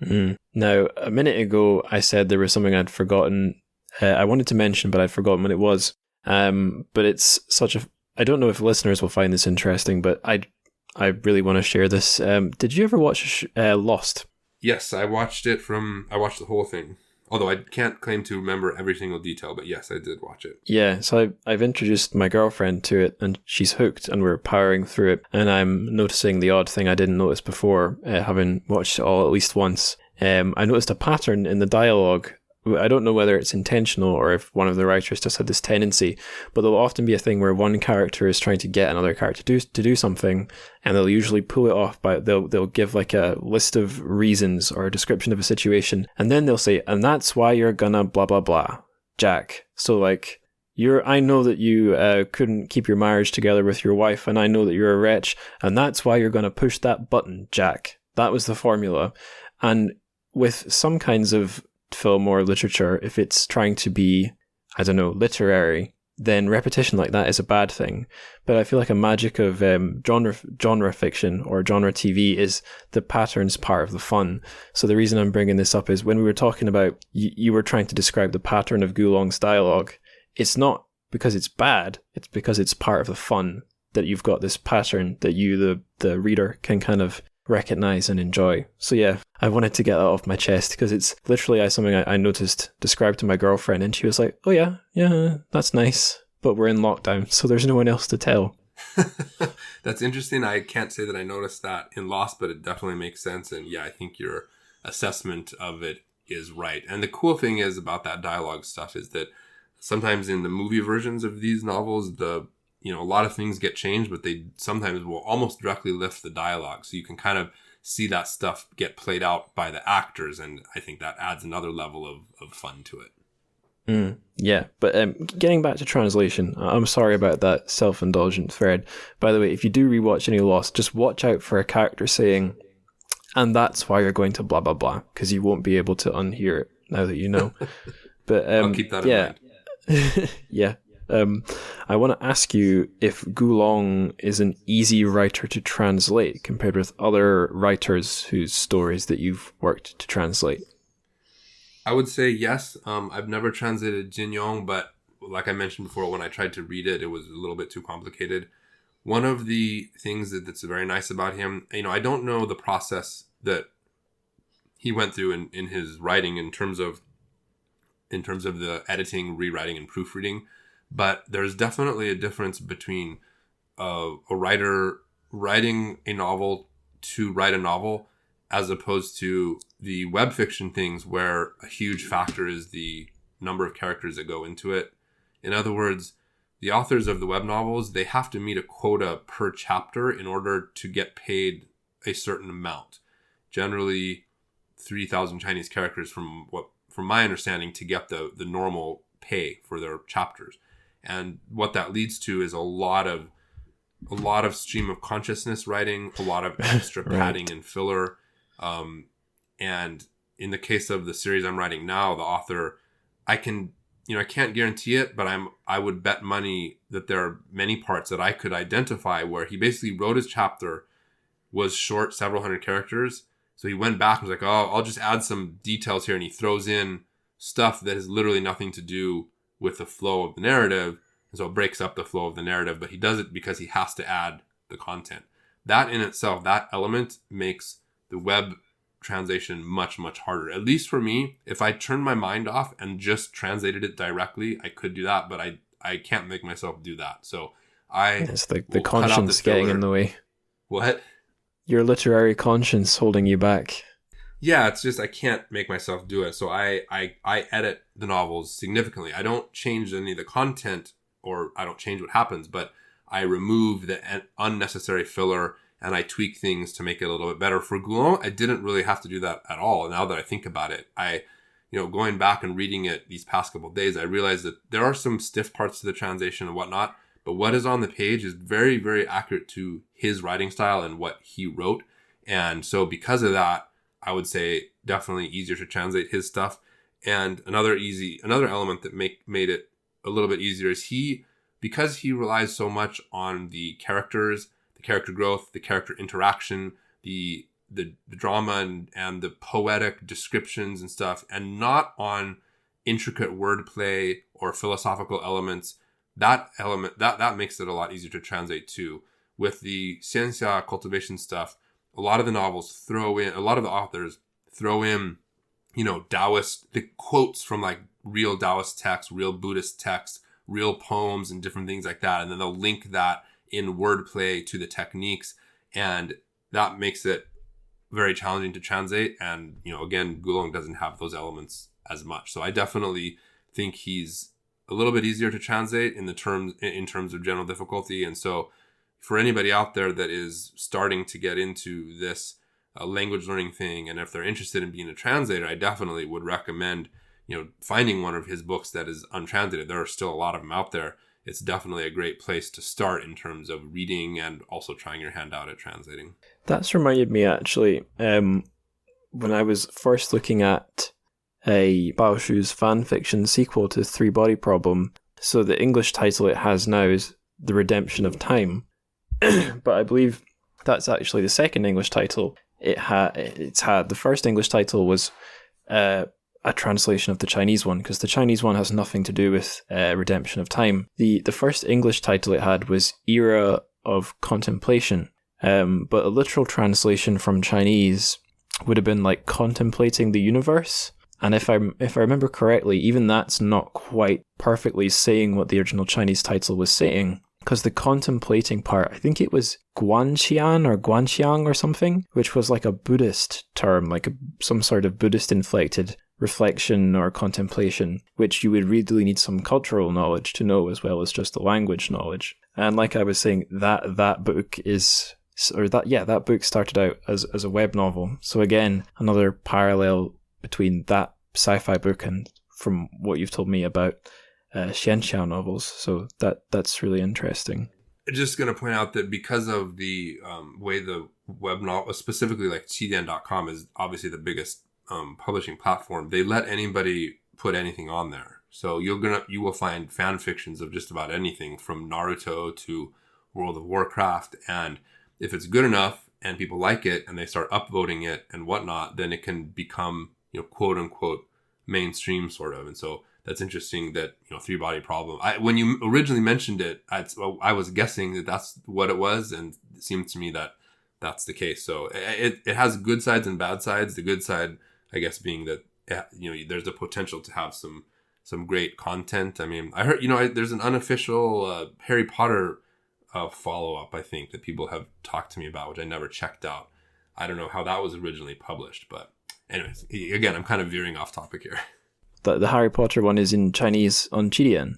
Mm. Now, a minute ago, I said there was something I'd forgotten. I wanted to mention, but I'd forgotten what it was. But it's such a... I don't know if listeners will find this interesting, but I really want to share this. Did you ever watch Lost? Yes, I watched the whole thing. Although I can't claim to remember every single detail, but yes, I did watch it. Yeah, so I've introduced my girlfriend to it, and she's hooked, and we're powering through it. And I'm noticing the odd thing I didn't notice before, having watched it all at least once. I noticed a pattern in the dialogue. I don't know whether it's intentional or if one of the writers just had this tendency, but there'll often be a thing where one character is trying to get another character to do something, and they'll usually pull it off by they'll give like a list of reasons or a description of a situation, and then they'll say, and that's why you're gonna blah blah blah, Jack. So like, I know that you couldn't keep your marriage together with your wife, and I know that you're a wretch, and that's why you're gonna push that button, Jack. That was the formula. And with some kinds of film or literature, if it's trying to be, I don't know, literary, then repetition like that is a bad thing. But I feel like a magic of genre fiction or genre TV is the patterns part of the fun. So the reason I'm bringing this up is when we were talking about, you were trying to describe the pattern of Gulong's dialogue. It's not because it's bad, it's because it's part of the fun that you've got this pattern that you, the reader, can kind of recognize and enjoy. So yeah, I wanted to get that off my chest because it's literally something I noticed, described to my girlfriend, and she was like, oh yeah, that's nice, but we're in lockdown, so there's no one else to tell. That's interesting. I can't say that I noticed that in Lost, but it definitely makes sense. And yeah, I think your assessment of it is right. And the cool thing is about that dialogue stuff is that sometimes in the movie versions of these novels, a lot of things get changed, but they sometimes will almost directly lift the dialogue. So you can kind of see that stuff get played out by the actors. And I think that adds another level of fun to it. Yeah, but getting back to translation, I'm sorry about that self-indulgent thread. By the way, if you do rewatch any Lost, just watch out for a character saying, and that's why you're going to blah, blah, blah, because you won't be able to unhear it now that you know. But I'll keep that in mind. Yeah. I want to ask you if Gulong is an easy writer to translate compared with other writers whose stories that you've worked to translate. I would say yes. I've never translated Jin Yong, but like I mentioned before, when I tried to read it, it was a little bit too complicated. One of the things that's very nice about him, I don't know the process that he went through in his writing in terms of the editing, rewriting, and proofreading. But there's definitely a difference between a writer writing a novel to write a novel as opposed to the web fiction things where a huge factor is the number of characters that go into it. In other words, the authors of the web novels, they have to meet a quota per chapter in order to get paid a certain amount. Generally, 3,000 Chinese characters from my understanding to get the normal pay for their chapters. And what that leads to is a lot of stream of consciousness writing, a lot of extra padding and filler. And in the case of the series I'm writing now, the author, I can't guarantee it, but I would bet money that there are many parts that I could identify where he basically wrote his chapter, was short, several hundred characters. So he went back and was like, oh, I'll just add some details here. And he throws in stuff that has literally nothing to do with the flow of the narrative. And so it breaks up the flow of the narrative, but he does it because he has to add the content. That in itself, that element makes the web translation much, much harder. At least for me, if I turned my mind off and just translated it directly, I could do that, but I can't make myself do that. So it's the conscience getting in the way. What? Your literary conscience holding you back. Yeah, it's just I can't make myself do it. So I edit the novels significantly. I don't change any of the content, or I don't change what happens, but I remove the unnecessary filler and I tweak things to make it a little bit better. For Gulong, I didn't really have to do that at all. Now that I think about it, going back and reading it these past couple of days, I realized that there are some stiff parts to the translation and whatnot, but what is on the page is very, very accurate to his writing style and what he wrote. And so because of that, I would say definitely easier to translate his stuff. And another element that made it a little bit easier is because he relies so much on the characters, the character growth, the character interaction, the drama and the poetic descriptions and stuff, and not on intricate wordplay or philosophical elements. That makes it a lot easier to translate too. With the xianxia cultivation stuff, a lot of the authors throw in, Taoist, the quotes from like real Taoist texts, real Buddhist texts, real poems and different things like that. And then they'll link that in wordplay to the techniques. And that makes it very challenging to translate. And, again, Gulong doesn't have those elements as much. So I definitely think he's a little bit easier to translate in terms of general difficulty. And so for anybody out there that is starting to get into this language learning thing, and if they're interested in being a translator, I definitely would recommend, finding one of his books that is untranslated. There are still a lot of them out there. It's definitely a great place to start in terms of reading and also trying your hand out at translating. That's reminded me, actually, when I was first looking at a Bao Shu's fan fiction sequel to Three Body Problem. So the English title it has now is The Redemption of Time. But I believe that's actually the second English title it's had. The first English title was a translation of the Chinese one, because the Chinese one has nothing to do with Redemption of Time. The first English title it had was Era of Contemplation, but a literal translation from Chinese would have been like Contemplating the Universe. And if I remember correctly, even that's not quite perfectly saying what the original Chinese title was saying, because the contemplating part, I think it was Guanxian or Guanxiang or something, which was like a Buddhist term, like some sort of Buddhist inflected reflection or contemplation, which you would really need some cultural knowledge to know as well as just the language knowledge. And like I was saying, that book that book started out as a web novel. So again, another parallel between that sci-fi book and from what you've told me about xianxia novels. So that's really interesting. Just going to point out that because of the way the web novel, specifically like Qidian.com is obviously the biggest publishing platform, they let anybody put anything on there. So you will find fan fictions of just about anything from Naruto to World of Warcraft. And if it's good enough and people like it and they start upvoting it and whatnot, then it can become, quote unquote mainstream sort of. And so that's interesting that, Three Body Problem. When you originally mentioned it, I was guessing that that's what it was. And it seemed to me that that's the case. So it has good sides and bad sides. The good side, I guess, being that, there's the potential to have some great content. I mean, I heard, there's an unofficial Harry Potter follow-up, I think, that people have talked to me about, which I never checked out. I don't know how that was originally published, but anyways, again, I'm kind of veering off topic here. The Harry Potter one is in Chinese on Qidian.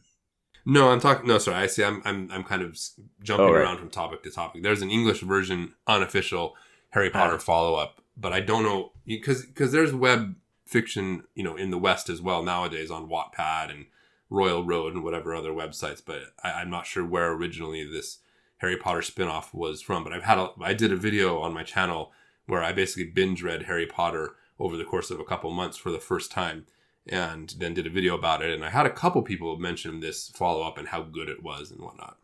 No, sorry. I see. I'm kind of jumping around from topic to topic. There's an English version, unofficial Harry Potter follow-up, but I don't know because there's web fiction, in the West as well nowadays on Wattpad and Royal Road and whatever other websites. But I'm not sure where originally this Harry Potter spinoff was from. But I did a video on my channel where I basically binge read Harry Potter over the course of a couple months for the first time, and then did a video about it. And I had a couple people mention this follow-up and how good it was and whatnot.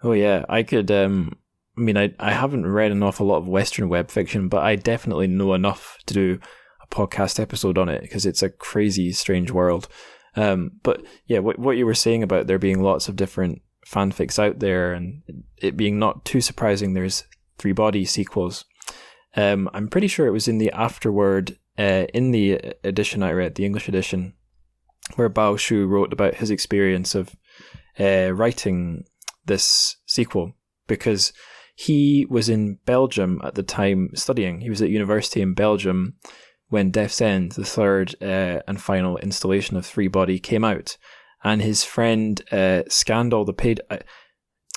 Oh yeah, I could, I haven't read an awful lot of Western web fiction, but I definitely know enough to do a podcast episode on it, because it's a crazy, strange world. But yeah, what you were saying about there being lots of different fanfics out there, and it being not too surprising there's Three Body sequels. I'm pretty sure it was in the afterword, in the edition I read, the English edition, where Bao Shu wrote about his experience of writing this sequel, because he was in Belgium at the time studying. He was at university in Belgium when Death's End, the third and final installation of Three Body, came out, and his friend scanned all the page.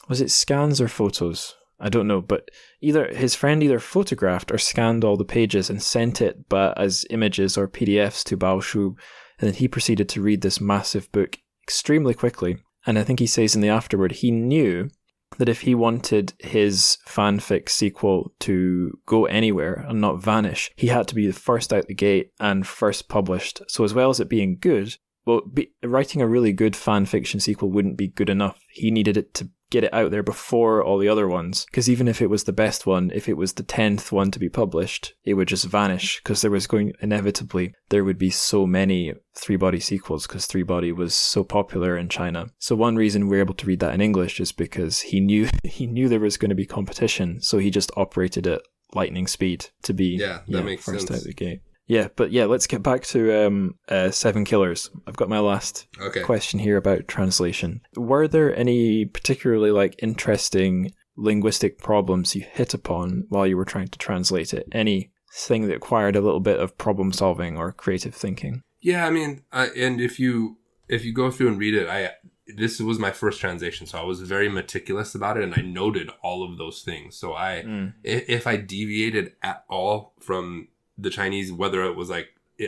Was it scans or photos? I don't know, but his friend either photographed or scanned all the pages and sent it but as images or PDFs to Bao Shu, and then he proceeded to read this massive book extremely quickly. And I think he says in the afterword he knew that if he wanted his fanfic sequel to go anywhere and not vanish, he had to be the first out the gate and first published. So as well as it being good, writing a really good fan fiction sequel wouldn't be good enough. He needed it to get it out there before all the other ones, because even if it was the best one, if it was the 10th one to be published, it would just vanish, because there would be so many Three Body sequels, because Three Body was so popular in China. So one reason we're able to read that in English is because he knew there was going to be competition, so he just operated at lightning speed to be makes first sense out the gate. Let's get back to Seven Killers. I've got my last question here about translation. Were there any particularly interesting linguistic problems you hit upon while you were trying to translate it? Anything that required a little bit of problem solving or creative thinking? Yeah, and if you go through and read it, this was my first translation, so I was very meticulous about it, and I noted all of those things. So if I deviated at all from the Chinese, whether it was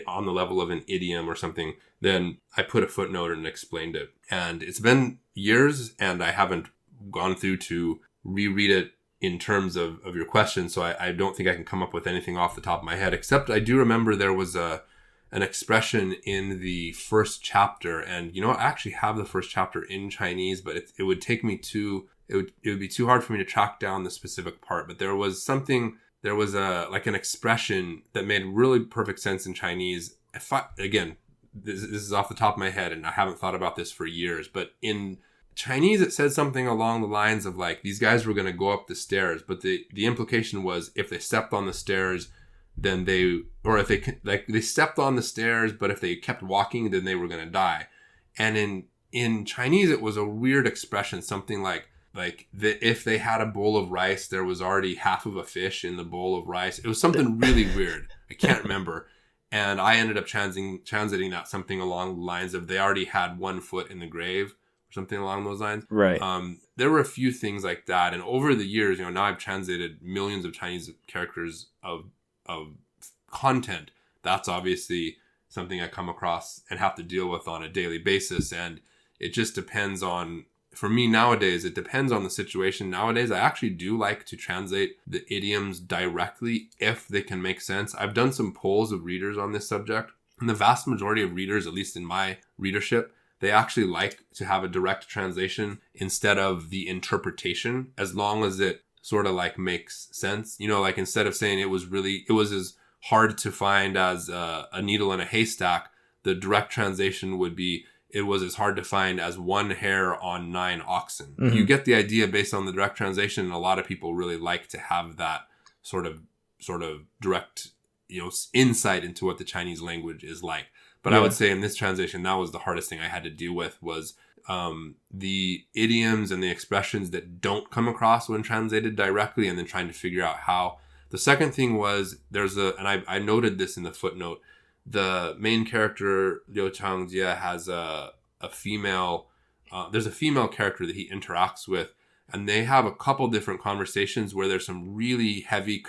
on the level of an idiom or something, then I put a footnote and explained it. And it's been years, and I haven't gone through to reread it in terms of your question, so I don't think I can come up with anything off the top of my head, except I do remember there was an expression in the first chapter, and I actually have the first chapter in Chinese, but it would take me it would be too hard for me to track down the specific part. But there was an expression that made really perfect sense in Chinese. This is off the top of my head, and I haven't thought about this for years, but in Chinese it said something along the lines of these guys were going to go up the stairs, but the implication was if they stepped on the stairs, then they stepped on the stairs, but if they kept walking, then they were going to die. And in Chinese it was a weird expression, something if they had a bowl of rice, there was already half of a fish in the bowl of rice. It was something really weird. I can't remember. And I ended up translating that something along the lines of they already had one foot in the grave, or something along those lines. Right. There were a few things like that. And over the years, now I've translated millions of Chinese characters of content. That's obviously something I come across and have to deal with on a daily basis. And it just depends on... For me nowadays, it depends on the situation. Nowadays, I actually do like to translate the idioms directly if they can make sense. I've done some polls of readers on this subject, and the vast majority of readers, at least in my readership, they actually like to have a direct translation instead of the interpretation, as long as it sort of makes sense. Instead of saying it was as hard to find as a needle in a haystack, the direct translation would be, it was as hard to find as one hair on 9 oxen. Mm-hmm. You get the idea based on the direct translation, and a lot of people really like to have that sort of direct, insight into what the Chinese language is like. But I would say in this translation, that was the hardest thing I had to deal with, was the idioms and the expressions that don't come across when translated directly, and then trying to figure out how. The second thing was, and I noted this in the footnote, the main character, Liu Xianxia, has a female, there's a female character that he interacts with, and they have a couple different conversations where there's some really heavy,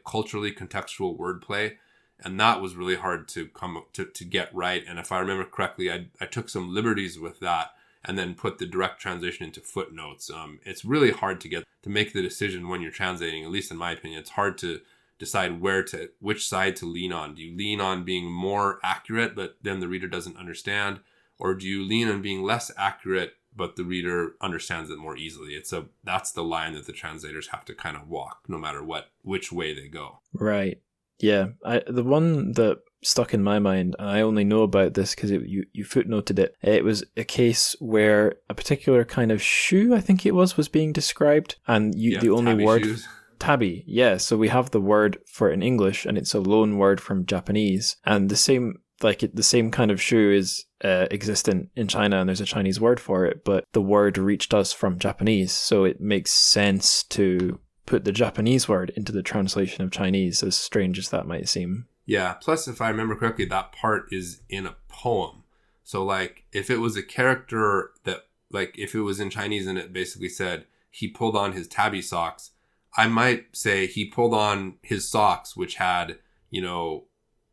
culturally contextual wordplay, and that was really hard to get right. And if I remember correctly, I took some liberties with that, and then put the direct translation into footnotes. It's really hard to make the decision when you're translating, at least in my opinion. It's hard to decide which side to lean on. Do you lean on being more accurate, but then the reader doesn't understand? Or do you lean on being less accurate, but the reader understands it more easily? That's the line that the translators have to kind of walk, no matter which way they go. Right. Yeah. The one that stuck in my mind, and I only know about this because you footnoted it, it was a case where a particular kind of shoe, I think it was being described, and the only word... Shoes. Tabi, yeah. So we have the word for it in English, and it's a loan word from Japanese, and the same kind of shoe is existent in China, and there's a Chinese word for it, but the word reached us from Japanese, so it makes sense to put the Japanese word into the translation of Chinese, as strange as that might seem. Yeah, plus if I remember correctly, that part is in a poem. So if it was a character that, if it was in Chinese and it basically said he pulled on his tabby socks, I might say he pulled on his socks, which had,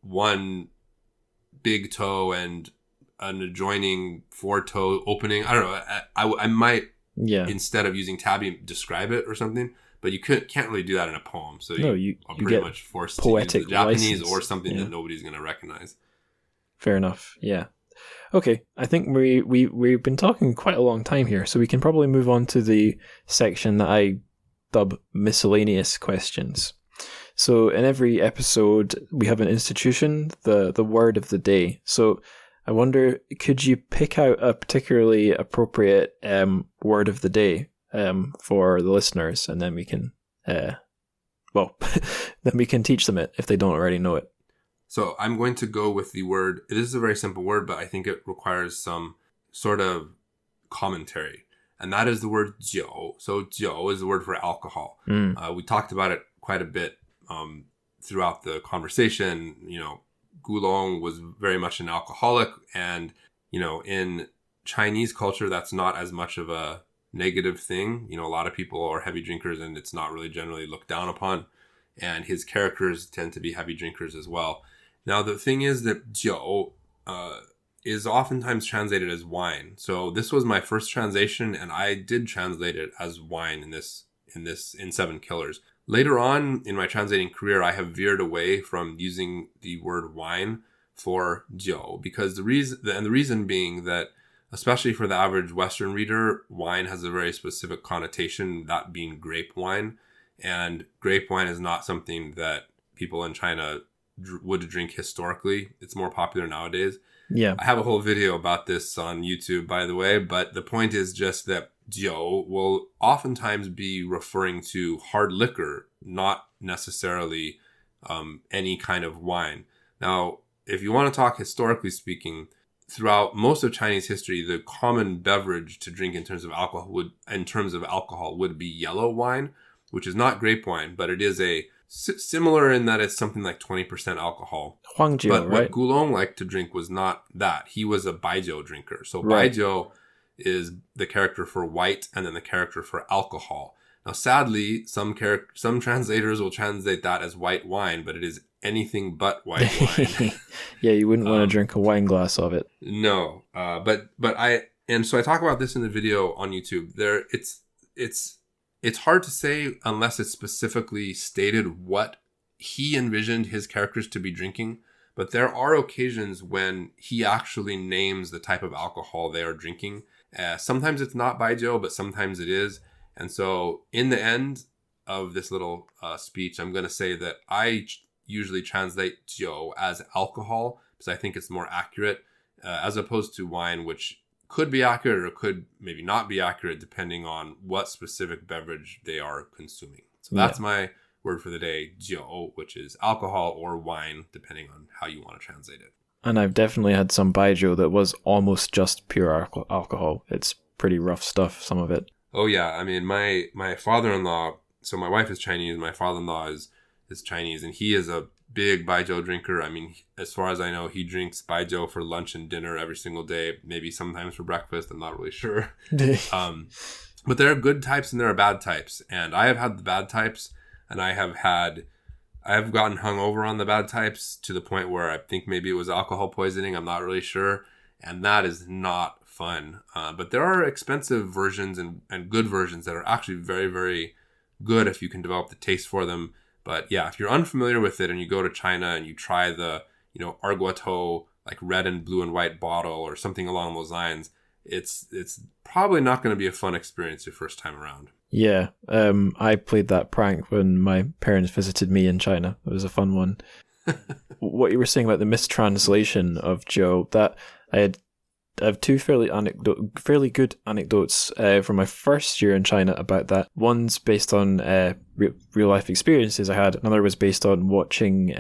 one big toe and an adjoining 4-toe opening. I don't know. I might instead of using tabi, describe it or something. But you can't really do that in a poem. So you are pretty much forced to use the Japanese license, or something that nobody's going to recognize. Fair enough. Yeah. Okay. I think we've been talking quite a long time here, so we can probably move on to the section that I dub miscellaneous questions. So in every episode, we have an institution, the word of the day. So I wonder, could you pick out a particularly appropriate word of the day for the listeners, and then we can, then we can teach them it if they don't already know it. So I'm going to go with the word. It is a very simple word, but I think it requires some sort of commentary. And that is the word jiu. So jiu is the word for alcohol. We talked about it quite a bit throughout the conversation. Gulong was very much an alcoholic. And, in Chinese culture, that's not as much of a negative thing. A lot of people are heavy drinkers and it's not really generally looked down upon. And his characters tend to be heavy drinkers as well. Now, the thing is that jiu is oftentimes translated as wine. So this was my first translation, and I did translate it as wine in Seven Killers. Later on in my translating career, I have veered away from using the word wine for jiu, because the reason being that, especially for the average Western reader, wine has a very specific connotation, that being grape wine. And grape wine is not something that people in China would drink historically. It's more popular nowadays. Yeah. I have a whole video about this on YouTube, by the way, but the point is just that jiu will oftentimes be referring to hard liquor, not necessarily any kind of wine. Now, if you want to talk historically speaking, throughout most of Chinese history, the common beverage to drink in terms of alcohol would be yellow wine, which is not grape wine, but it is similar in that it's something like 20% alcohol. Huangjiu, but right? What Gulong liked to drink was not that. He was a baijiu drinker. So right. Baijiu is the character for white and then the character for alcohol. Now, sadly, some translators will translate that as white wine, but it is anything but white wine. Yeah, you wouldn't want to drink a wine glass of it. No, so I talk about this in the video on YouTube. It's hard to say unless it's specifically stated what he envisioned his characters to be drinking. But there are occasions when he actually names the type of alcohol they are drinking. Sometimes it's not baijiu, but sometimes it is. And so in the end of this little speech, I'm going to say that I usually translate jiu as alcohol because I think it's more accurate as opposed to wine, which could be accurate or could maybe not be accurate depending on what specific beverage they are consuming. So that's my word for the day, jiu, which is alcohol or wine, depending on how you want to translate it. And I've definitely had some baijiu that was almost just pure alcohol. It's pretty rough stuff, some of it. Oh yeah, I mean, my father-in-law, so my wife is Chinese, my father-in-law is Chinese, and he is a big baijiu drinker. I mean, as far as I know, he drinks baijiu for lunch and dinner every single day, maybe sometimes for breakfast. I'm not really sure. But there are good types and there are bad types. And I have had the bad types, and I have gotten hungover on the bad types to the point where I think maybe it was alcohol poisoning. I'm not really sure. And that is not fun. But there are expensive versions and good versions that are actually very, very good if you can develop the taste for them. But yeah, if you're unfamiliar with it and you go to China and you try the, arguato, like red and blue and white bottle or something along those lines, it's probably not going to be a fun experience your first time around. Yeah, I played that prank when my parents visited me in China. It was a fun one. What you were saying about the mistranslation of Joe, that I have two fairly good anecdotes from my first year in China about that. One's based on real life experiences I had. Another was based on watching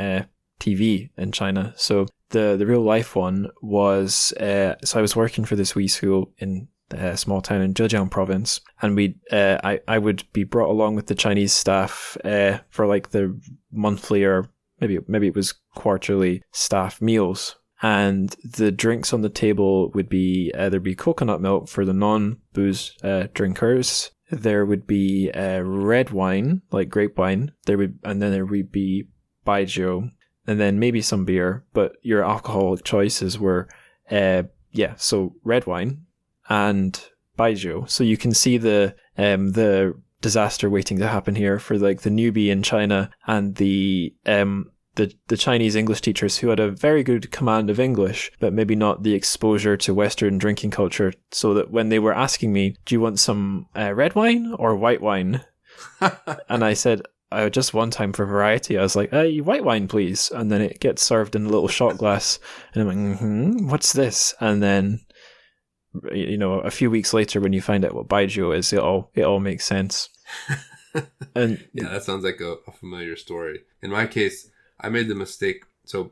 TV in China. So the real life one was so I was working for this wee school in a small town in Zhejiang province, and I would be brought along with the Chinese staff for like the monthly or maybe it was quarterly staff meals. And the drinks on the table would be, there'd be coconut milk for the non-booze drinkers. There would be red wine, like grape wine. And then there would be baijiu, and then maybe some beer. But your alcoholic choices were, so red wine and baijiu. So you can see the disaster waiting to happen here for like the newbie in China and the Chinese English teachers who had a very good command of English, but maybe not the exposure to Western drinking culture, so that when they were asking me, do you want some red wine or white wine? And I said, just one time for variety, I was like, white wine, please. And then it gets served in a little shot glass. And I'm like, what's this? And then, a few weeks later, when you find out what baijiu is, it all makes sense. And yeah, that sounds like a familiar story. In my case, I made the mistake. So,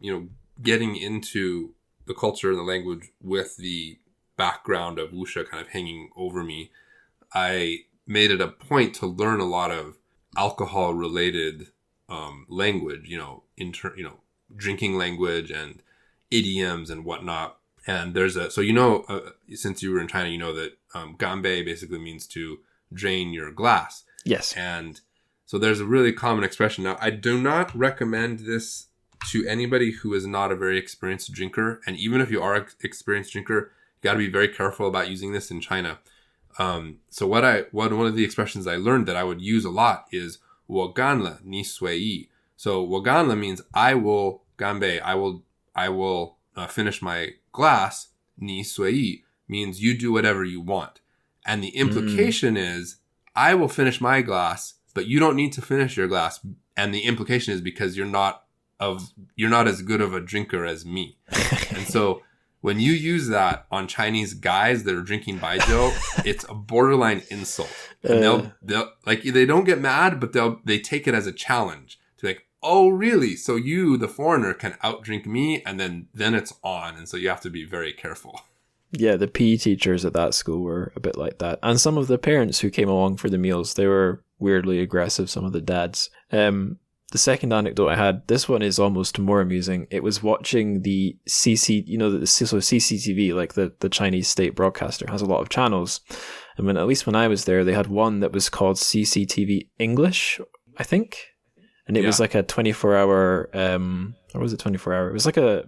getting into the culture and the language with the background of Wuxia kind of hanging over me, I made it a point to learn a lot of alcohol related language, drinking language and idioms and whatnot. And there's since you were in China, you know that ganbei basically means to drain your glass. Yes. And so there's a really common expression. Now, I do not recommend this to anybody who is not a very experienced drinker. And even if you are an experienced drinker, you got to be very careful about using this in China. So one of the expressions I learned that I would use a lot is 我干了你随意. So 我干了 means I will ganbei, I will finish my glass. 你随意 means you do whatever you want. And the implication is I will finish my glass, but you don't need to finish your glass. And the implication is because you're not as good of a drinker as me. And so when you use that on Chinese guys that are drinking baijiu, it's a borderline insult. And they'll like, they don't get mad, but they take it as a challenge to like, oh really? So you, the foreigner, can outdrink me, and then it's on. And so you have to be very careful. Yeah, the PE teachers at that school were a bit like that. And some of the parents who came along for the meals, they were weirdly aggressive, some of the dads. The second anecdote I had, this one is almost more amusing. It was watching the CCTV, like the Chinese state broadcaster, has a lot of channels. And at least when I was there, they had one that was called CCTV English, I think. And it was like a 24-hour, or was it 24-hour? It was like a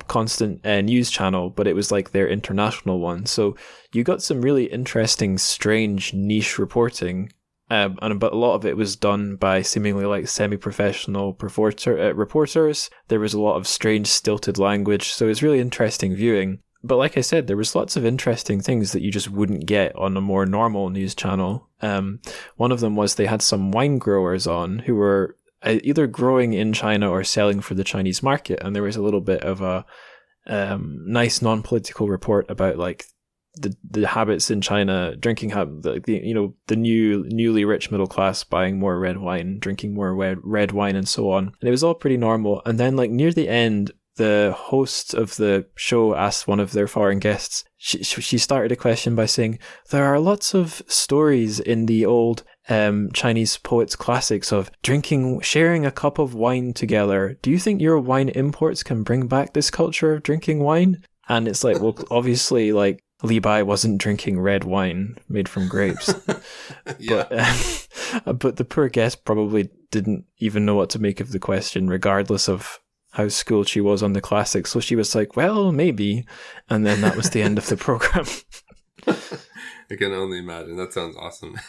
constant news channel, but it was like their international one. So you got some really interesting, strange niche reporting. But a lot of it was done by seemingly like semi-professional reporters. There was a lot of strange stilted language, so it was really interesting viewing. But like I said, there was lots of interesting things that you just wouldn't get on a more normal news channel. One of them was they had some wine growers on who were either growing in China or selling for the Chinese market, and there was a little bit of a nice non-political report about like the habits in China, drinking habits, the newly rich middle class buying more red wine, drinking more red wine, and so on. And it was all pretty normal. And then, like near the end, the host of the show asked one of their foreign guests. She started a question by saying, "There are lots of stories in the old Chinese poets' classics of sharing a cup of wine together. Do you think your wine imports can bring back this culture of drinking wine?" And it's like, well, obviously, like, Li Bai wasn't drinking red wine made from grapes. But the poor guest probably didn't even know what to make of the question, regardless of how schooled she was on the classics. So she was like, well, maybe. And then that was the end of the program. I can only imagine. That sounds awesome.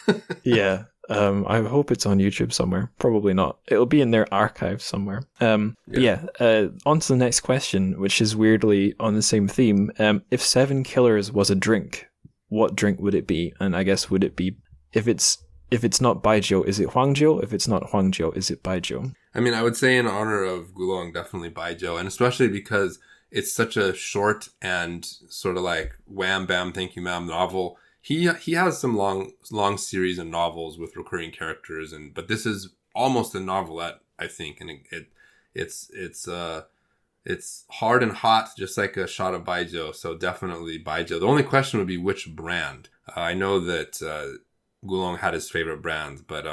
Yeah. I hope it's on YouTube somewhere. Probably not. It'll be in their archive somewhere. On to the next question, which is weirdly on the same theme. If 7 Killers was a drink, what drink would it be? And I guess would it be, if it's not baijiu, is it huangjiu? If it's not huangjiu, is it baijiu? I mean, I would say in honor of Gulong, definitely baijiu, and especially because it's such a short and sort of like wham bam thank you ma'am novel. He has some long series of novels with recurring characters, but this is almost a novelette, I think, and it's hard and hot, just like a shot of baijiu. So definitely baijiu. The only question would be which brand. I know that Gulong had his favorite brands, but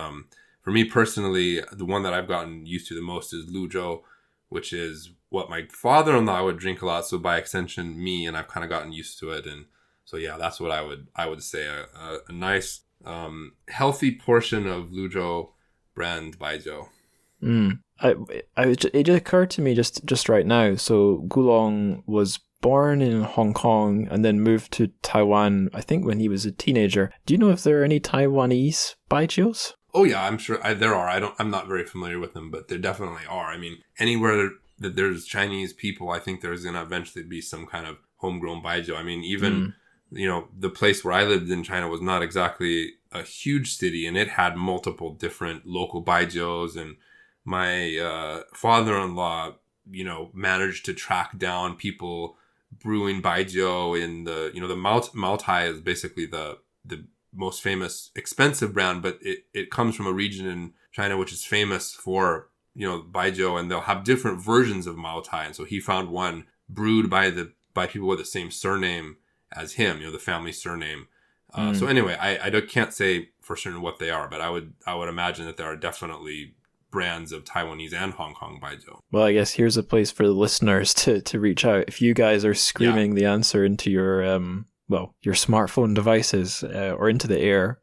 for me personally, the one that I've gotten used to the most is Luzhou, which is what my father-in-law would drink a lot. So by extension, me, and I've kind of gotten used to it. And so yeah, that's what I would say a nice healthy portion of Luzhou brand baijiu. It just occurred to me just right now. So Gulong was born in Hong Kong and then moved to Taiwan, I think when he was a teenager. Do you know if there are any Taiwanese baijius? Oh yeah, I'm sure there are. I'm not very familiar with them, but there definitely are. I mean, anywhere that there's Chinese people, I think there's going to eventually be some kind of homegrown baijiu. I mean, even, the place where I lived in China was not exactly a huge city, and it had multiple different local baijius, and my father-in-law, managed to track down people brewing baijiu in the Maotai is basically the most famous expensive brand, but it comes from a region in China which is famous for baijiu, and they'll have different versions of Maotai. And so he found one brewed by people with the same surname as him, the family surname. So anyway, I can't say for certain what they are, but I would imagine that there are definitely brands of Taiwanese and Hong Kong baijiu. Well, I guess here's a place for the listeners to reach out. If you guys are screaming the answer into your your smartphone devices or into the air,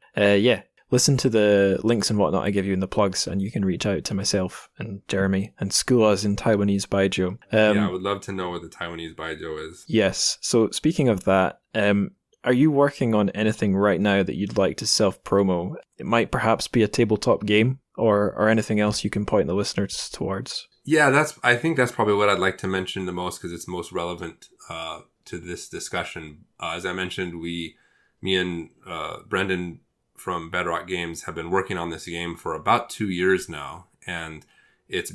listen to the links and whatnot I give you in the plugs, and you can reach out to myself and Jeremy and school us in Taiwanese baijiu. I would love to know what the Taiwanese baijiu is. Yes. So speaking of that, are you working on anything right now that you'd like to self-promo? It might perhaps be a tabletop game or anything else you can point the listeners towards. Yeah, I think that's probably what I'd like to mention the most, because it's most relevant to this discussion. As I mentioned, me and Brendan from Bedrock Games have been working on this game for about 2 years now, and it's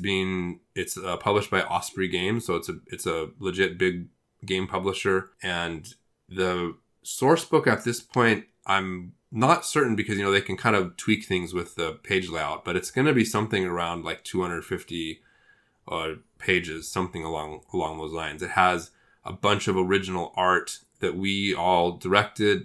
published by Osprey Games, so it's a legit big game publisher. And the source book at this point, I'm not certain, because they can kind of tweak things with the page layout, but it's going to be something around like 250 pages, something along those lines. It has a bunch of original art that we all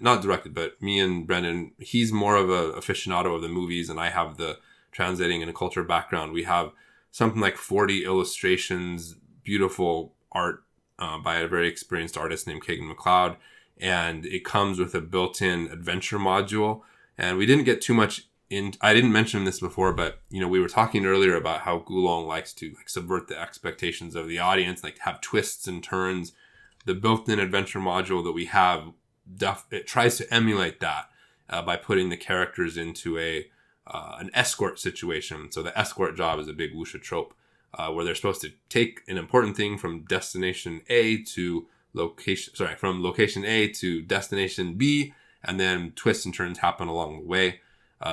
not directed, but me and Brendan, he's more of a aficionado of the movies, and I have the translating and culture background. We have something like 40 illustrations, beautiful art by a very experienced artist named Kagan McLeod. And it comes with a built-in adventure module. And we didn't get too much in. I didn't mention this before, but we were talking earlier about how Gulong likes to subvert the expectations of the audience, like have twists and turns. The built-in adventure module that we have, it tries to emulate that by putting the characters into an escort situation. So the escort job is a big Wuxia trope, where they're supposed to take an important thing from destination A to from location A to destination B, and then twists and turns happen along the way.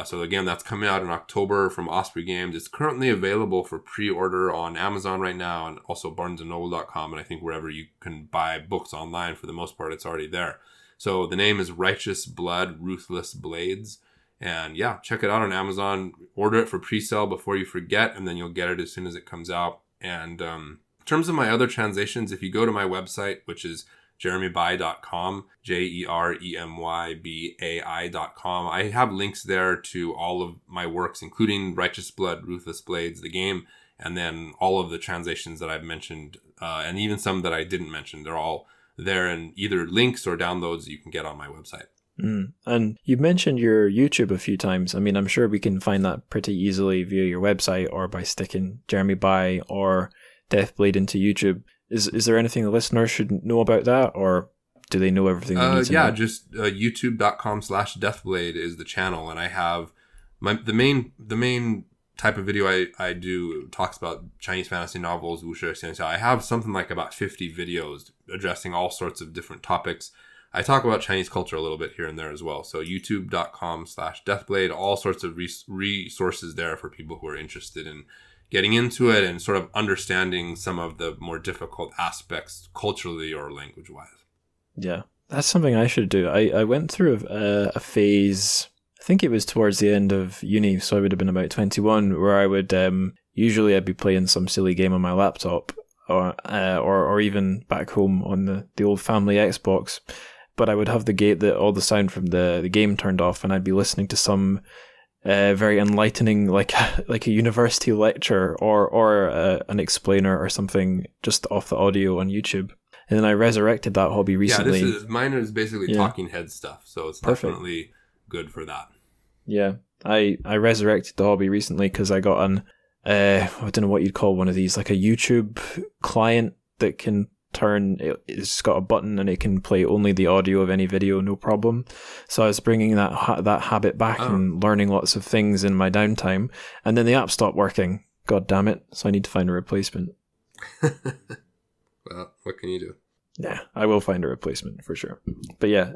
So again, that's coming out in October from Osprey Games. It's currently available for pre-order on Amazon right now, and also barnesandnoble.com, and I think wherever you can buy books online, for the most part, it's already there. So the name is Righteous Blood, Ruthless Blades. And yeah, check it out on Amazon. Order it for pre-sale before you forget, and then you'll get it as soon as it comes out. And in terms of my other translations, if you go to my website, which is jeremybai.com, JEREMYBAI.com, I have links there to all of my works, including Righteous Blood, Ruthless Blades, the game, and then all of the translations that I've mentioned, and even some that I didn't mention. They're all there in either links or downloads that you can get on my website. And you mentioned your YouTube a few times. I mean, I'm sure we can find that pretty easily via your website or by sticking Jeremy Bai or Deathblade into YouTube. Is there anything the listeners should know about that, or do they know everything they need to know? Just youtube.com/Deathblade is the channel, and I have the main type of video I do talks about Chinese fantasy novels, Wuxia, xianxia. I have something like about 50 videos addressing all sorts of different topics. I talk about Chinese culture a little bit here and there as well. So youtube.com/Deathblade, all sorts of resources there for people who are interested in getting into it and sort of understanding some of the more difficult aspects culturally or language-wise. Yeah, that's something I should do. I went through a phase, I think it was towards the end of uni, so I would have been about 21, where I would, usually I'd be playing some silly game on my laptop or even back home on the old family Xbox, but I would have all the sound from the game turned off, and I'd be listening to some very enlightening, like a university lecture or an explainer or something just off the audio on YouTube. And then I resurrected that hobby recently. Yeah, mine is basically talking head stuff, so it's definitely good for that. Yeah, I resurrected the hobby recently because I got I don't know what you'd call one of these, like a YouTube client that can it's got a button and it can play only the audio of any video, no problem. So I was bringing that habit back and learning lots of things in my downtime, and then the app stopped working. God damn it! So I need to find a replacement. Well, what can you do? Yeah, I will find a replacement for sure. But yeah,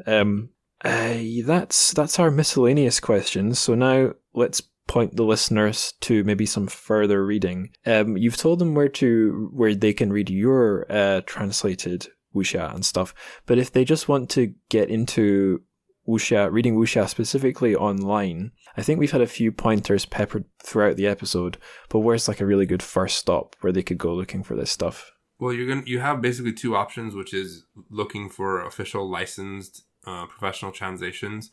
that's our miscellaneous questions. So now let's point the listeners to maybe some further reading. You've told them where they can read your translated Wuxia and stuff. But if they just want to get into Wuxia, reading Wuxia specifically online, I think we've had a few pointers peppered throughout the episode. But where's like a really good first stop where they could go looking for this stuff? Well, you have basically two options, which is looking for official licensed professional translations.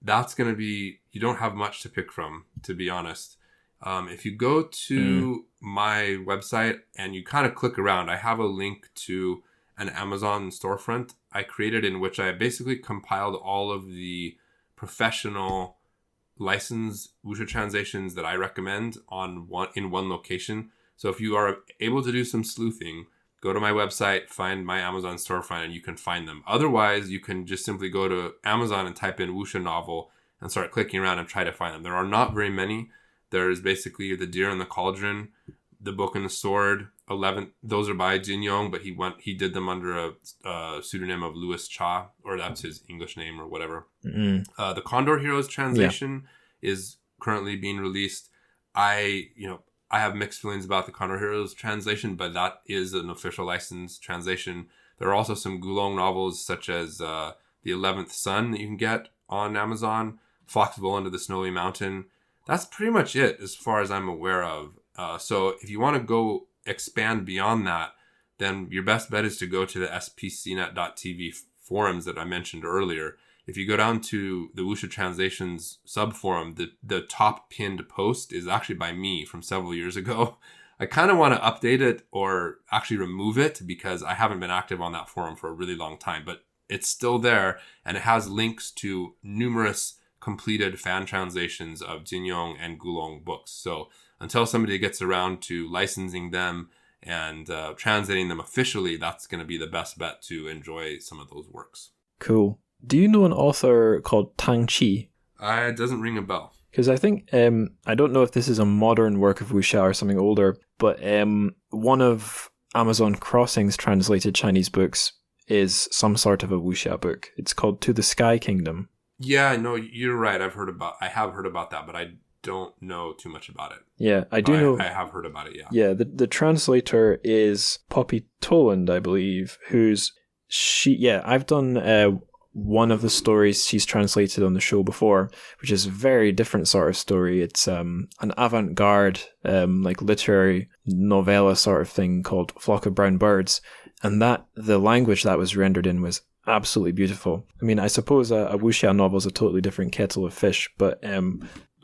That's going to be, you don't have much to pick from, to be honest. If you go to my website and you kind of click around, I have a link to an Amazon storefront I created in which I basically compiled all of the professional licensed Wuxia translations that I recommend in one location. So if you are able to do some sleuthing, go to my website, find my Amazon storefront, and you can find them. Otherwise, you can just simply go to Amazon and type in Wuxia novel and start clicking around and try to find them. There are not very many. There's basically The Deer and the Cauldron, The Book and the Sword, 11. Those are by Jin Yong, but he did them under a pseudonym of Louis Cha, or that's his English name or whatever. Mm-hmm. The Condor Heroes translation is currently being released. I have mixed feelings about the Condor Heroes translation, but that is an official licensed translation. There are also some Gulong novels such as The 11th Sun that you can get on Amazon, Foxville Under the Snowy Mountain. That's pretty much it as far as I'm aware of. So if you want to go expand beyond that, then your best bet is to go to the spcnet.tv forums that I mentioned earlier. If you go down to the Wuxia Translations subforum, the top pinned post is actually by me from several years ago. I kind of want to update it or actually remove it because I haven't been active on that forum for a really long time, but it's still there and it has links to numerous completed fan translations of Jin Yong and Gulong books. So until somebody gets around to licensing them and translating them officially, that's going to be the best bet to enjoy some of those works. Cool. Do you know an author called Tang Chi? It doesn't ring a bell. Because I think, I don't know if this is a modern work of Wuxia or something older, but one of Amazon Crossing's translated Chinese books is some sort of a Wuxia book. It's called To the Sky Kingdom. Yeah, no, you're right. I have heard about that, but I don't know too much about it. Yeah, I do know. I have heard about it, yeah. Yeah, the translator is Poppy Toland, I believe, I've done one of the stories she's translated on the show before, which is a very different sort of story. It's an avant-garde, like literary novella sort of thing called Flock of Brown Birds, and the language that was rendered in was absolutely beautiful. I mean, I suppose a Wuxia novel is a totally different kettle of fish, but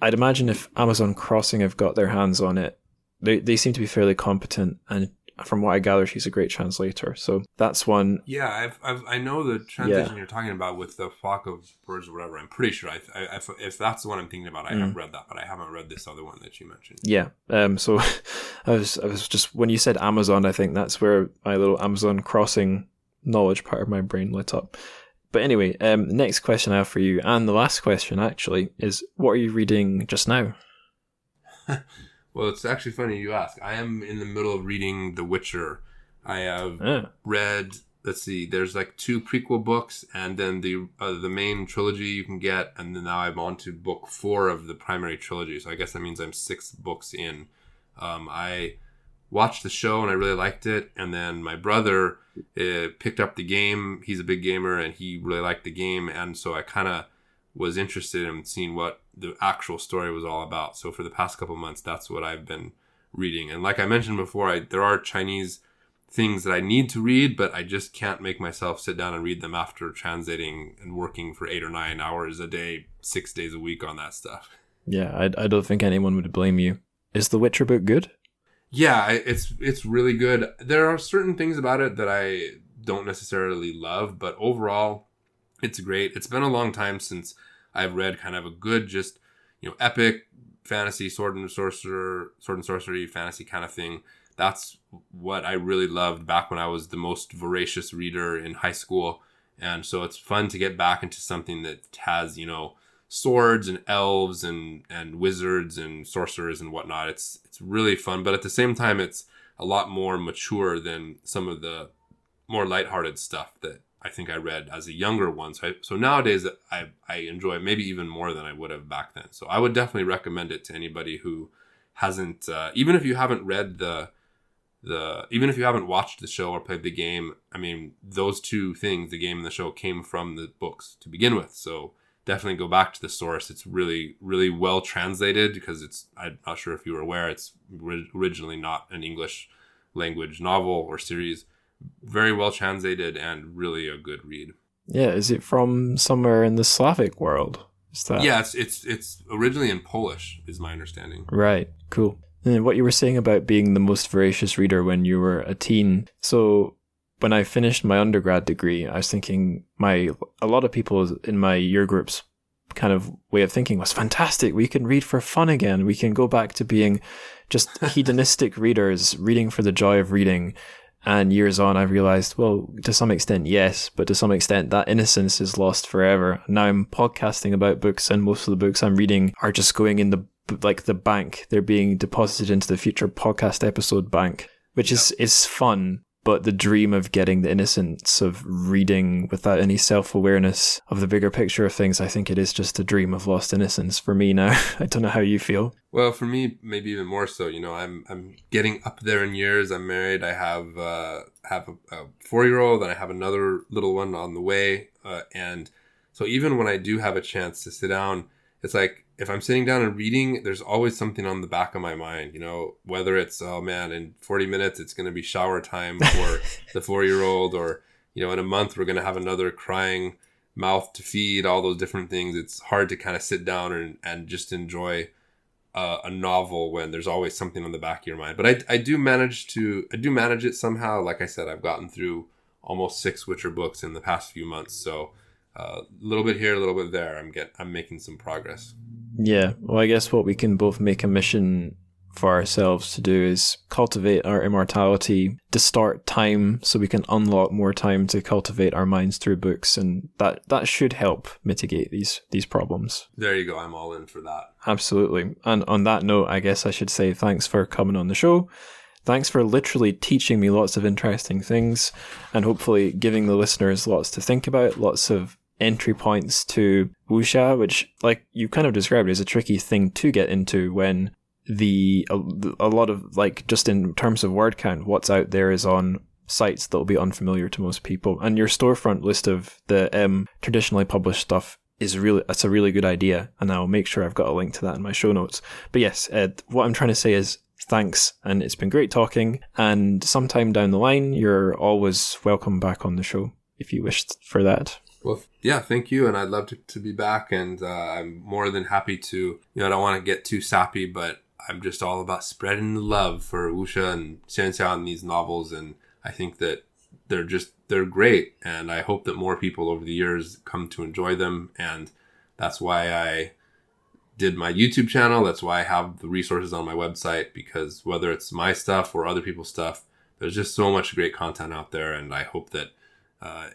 I'd imagine if Amazon Crossing have got their hands on it, they seem to be fairly competent, and from what I gather, she's a great translator. So that's one. Yeah, I know the translation you're talking about with the flock of birds or whatever. I'm pretty sure. If that's the one I'm thinking about, I have read that, but I haven't read this other one that you mentioned. Yeah. So I was just, when you said Amazon, I think that's where my little Amazon Crossing knowledge part of my brain lit up. But anyway, next question I have for you, and the last question actually, is what are you reading just now? Well, it's actually funny you ask. I am in the middle of reading The Witcher. I have read, let's see, there's like 2 prequel books and then the main trilogy you can get. And then now I'm on to book 4 of the primary trilogy. So I guess that means I'm 6 books in. I watched the show and I really liked it. And then my brother picked up the game. He's a big gamer and he really liked the game. And so I kind of was interested in seeing what the actual story was all about. So for the past couple months, that's what I've been reading. And like I mentioned before, there are Chinese things that I need to read, but I just can't make myself sit down and read them after translating and working for 8 or 9 hours a day, 6 days a week on that stuff. Yeah, I don't think anyone would blame you. Is the Witcher book good? Yeah, it's really good. There are certain things about it that I don't necessarily love, but overall, it's great. It's been a long time since I've read kind of a good, just, epic fantasy, sword and sorcery fantasy kind of thing. that's what I really loved back when I was the most voracious reader in high school. And so it's fun to get back into something that has, swords and elves and wizards and sorcerers and whatnot. It's really fun, but at the same time, it's a lot more mature than some of the more lighthearted stuff that I think I read as a younger one. So nowadays I enjoy maybe even more than I would have back then. So I would definitely recommend it to anybody who hasn't, even if you haven't read even if you haven't watched the show or played the game. I mean, those two things, the game and the show, came from the books to begin with. So definitely go back to the source. It's really, really well translated because I'm not sure if you were aware, it's originally not an English language novel or series. Very well translated and really a good read. Yeah, is it from somewhere in the Slavic world? Yeah, it's originally in Polish, is my understanding. Right, cool. And what you were saying about being the most voracious reader when you were a teen. So when I finished my undergrad degree, I was thinking a lot of people in my year groups kind of way of thinking was fantastic. We can read for fun again. We can go back to being just hedonistic readers, reading for the joy of reading. And years on, I realized, well, to some extent, yes, but to some extent, that innocence is lost forever. Now I'm podcasting about books, and most of the books I'm reading are just going in the bank. They're being deposited into the future podcast episode bank, which is fun. But the dream of getting the innocence of reading without any self-awareness of the bigger picture of things, I think it is just a dream of lost innocence for me now. I don't know how you feel. Well, for me, maybe even more so. I'm getting up there in years. I'm married. I have a 4-year-old, and I have another little one on the way. And so even when I do have a chance to sit down, it's like, if I'm sitting down and reading, there's always something on the back of my mind, whether it's, oh man, in 40 minutes, it's going to be shower time for the 4-year-old, or, in a month, we're going to have another crying mouth to feed, all those different things. It's hard to kind of sit down and just enjoy a novel when there's always something on the back of your mind. But I do manage it somehow. Like I said, I've gotten through almost 6 Witcher books in the past few months. So a little bit here, a little bit there. I'm making some progress. Yeah, well, I guess what we can both make a mission for ourselves to do is cultivate our immortality, distort time so we can unlock more time to cultivate our minds through books, and that should help mitigate these problems. There you go. I'm all in for that. Absolutely. And on that note, I guess I should say thanks for coming on the show. Thanks for literally teaching me lots of interesting things, and hopefully giving the listeners lots to think about, lots of entry points to Wuxia, which, like you kind of described, is a tricky thing to get into when a lot of, like, just in terms of word count, what's out there is on sites that will be unfamiliar to most people. And your storefront list of the traditionally published stuff that's a really good idea, and I'll make sure I've got a link to that in my show notes. But yes, what I'm trying to say is thanks, and it's been great talking, and sometime down the line you're always welcome back on the show if you wished for that. Well, yeah, thank you. And I'd love to be back. And I'm more than happy to, I don't want to get too sappy, but I'm just all about spreading the love for Wuxia and xianxia and these novels. And I think that they're great. And I hope that more people over the years come to enjoy them. And that's why I did my YouTube channel. That's why I have the resources on my website, because whether it's my stuff or other people's stuff, there's just so much great content out there. And I hope that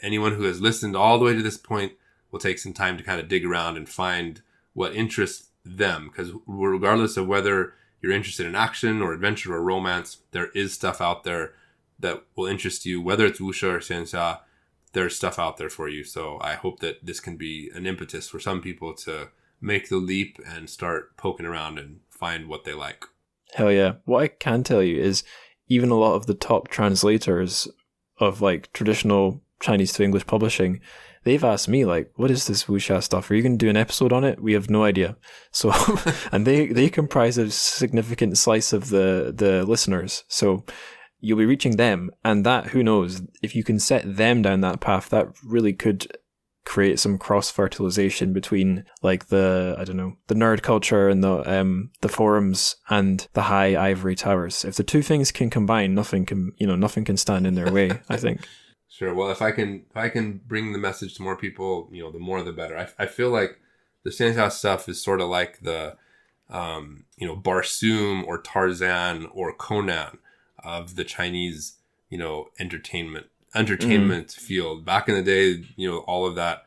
anyone who has listened all the way to this point will take some time to kind of dig around and find what interests them. Because regardless of whether you're interested in action or adventure or romance, there is stuff out there that will interest you. Whether it's Wuxia or xianxia, there's stuff out there for you. So I hope that this can be an impetus for some people to make the leap and start poking around and find what they like. Hell yeah. What I can tell you is even a lot of the top translators of, like, traditional Chinese to English publishing, they've asked me, like, what is this Wuxia stuff? Are you going to do an episode on it? We have no idea. So, and they comprise a significant slice of the listeners. So you'll be reaching them, and that, who knows, if you can set them down that path, that really could create some cross-fertilization between, like, the nerd culture and the forums and the high ivory towers. If the two things can combine, nothing can stand in their way, I think. Sure. Well, if I can bring the message to more people, the more the better. I feel like the xianxia stuff is sort of like the, Barsoom or Tarzan or Conan. of the Chinese, entertainment field. Back in the day, all of that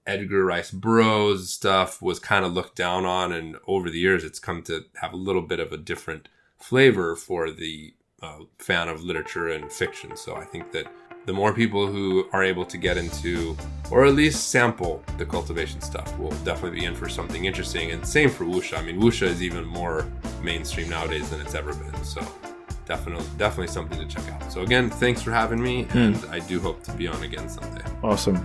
Edgar Rice Burroughs stuff was kind of looked down on, and over the years it's come to have a little bit of a different flavor for the fan of literature and fiction. So I think that the more people who are able to get into, or at least sample, the cultivation stuff will definitely be in for something interesting. And same for Wuxia. I mean, Wuxia is even more mainstream nowadays than it's ever been. So definitely something to check out. So again, thanks for having me, and I do hope to be on again someday. Awesome.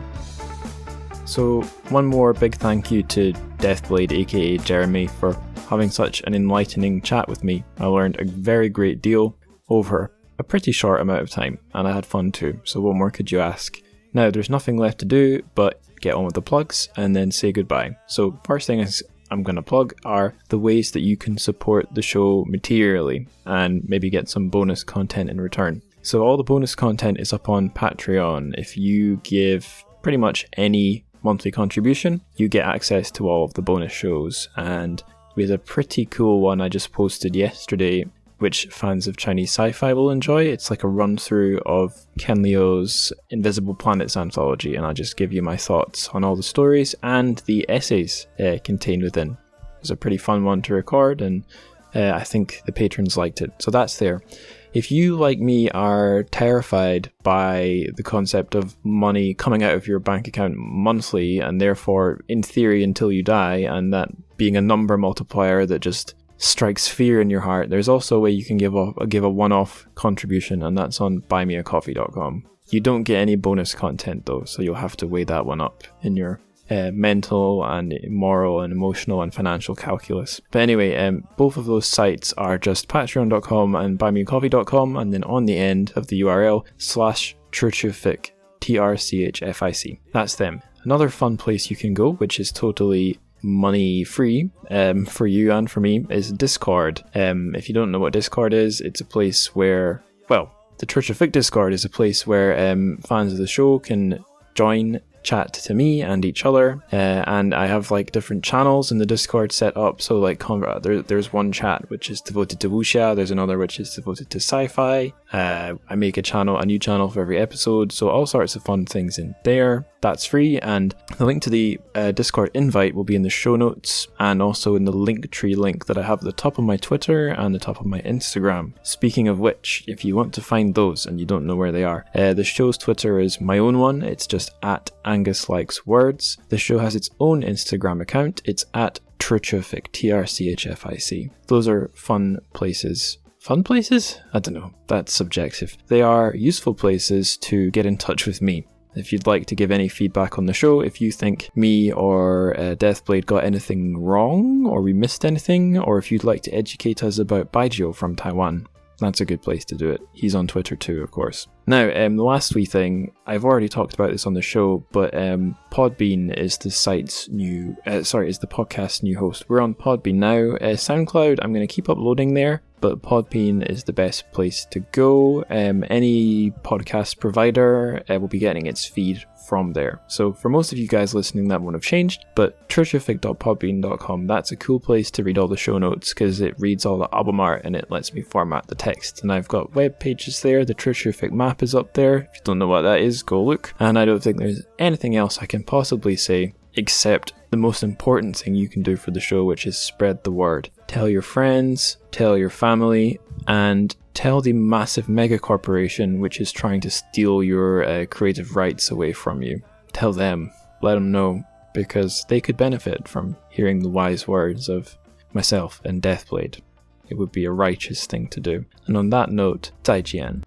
So one more big thank you to Deathblade, aka Jeremy, for having such an enlightening chat with me. I learned a very great deal over a pretty short amount of time, and I had fun too, so what more could you ask? Now, there's nothing left to do but get on with the plugs and then say goodbye. So first thing is I'm going to plug are the ways that you can support the show materially and maybe get some bonus content in return. So all the bonus content is up on Patreon. If you give pretty much any monthly contribution, you get access to all of the bonus shows, and we had a pretty cool one I just posted yesterday which fans of Chinese sci-fi will enjoy. It's like a run-through of Ken Liu's Invisible Planets anthology, and I'll just give you my thoughts on all the stories and the essays contained within. It was a pretty fun one to record, and I think the patrons liked it, so that's there. If you, like me, are terrified by the concept of money coming out of your bank account monthly, and therefore, in theory, until you die, and that being a number multiplier that just strikes fear in your heart, there's also a way you can give a one-off contribution, and that's on buymeacoffee.com. You don't get any bonus content though, so you'll have to weigh that one up in your mental and moral and emotional and financial calculus. But anyway, both of those sites are just patreon.com and buymeacoffee.com, and then on the end of the URL /TrChFic, TrChFic. That's them. Another fun place you can go, which is totally money free for you and for me, is Discord. If you don't know what Discord is, it's a place where, well, the TrChFic Discord is a place where fans of the show can join, chat to me and each other, and I have like different channels in the Discord set up. So like there's one chat which is devoted to Wuxia, there's another which is devoted to sci-fi. I make a new channel for every episode, so all sorts of fun things in there. That's free, and the link to the Discord invite will be in the show notes and also in the Linktree link that I have at the top of my Twitter and the top of my Instagram. Speaking of which, if you want to find those and you don't know where they are, the show's Twitter is my own one. It's just at Angus Likes Words. The show has its own Instagram account. It's at TrChFic, TrChFic. Those are fun places. Fun places? I don't know. That's subjective. They are useful places to get in touch with me. If you'd like to give any feedback on the show, if you think me or Deathblade got anything wrong, or we missed anything, or if you'd like to educate us about Baijiu from Taiwan, that's a good place to do it. He's on Twitter too, of course. Now, the last wee thing, I've already talked about this on the show, but Podbean is the podcast's new host. We're on Podbean now. SoundCloud, I'm going to keep uploading there, but Podbean is the best place to go. Any podcast provider will be getting its feed from there. So for most of you guys listening, that won't have changed, but TrChFic.podbean.com, that's a cool place to read all the show notes because it reads all the album art and it lets me format the text. And I've got web pages there. The TrChFic map is up there. If you don't know what that is, go look. And I don't think there's anything else I can possibly say except the most important thing you can do for the show, which is spread the word. Tell your friends, tell your family, and tell the massive mega corporation which is trying to steal your creative rights away from you. Tell them, let them know, because they could benefit from hearing the wise words of myself and Deathblade. It would be a righteous thing to do. And on that note, 再见.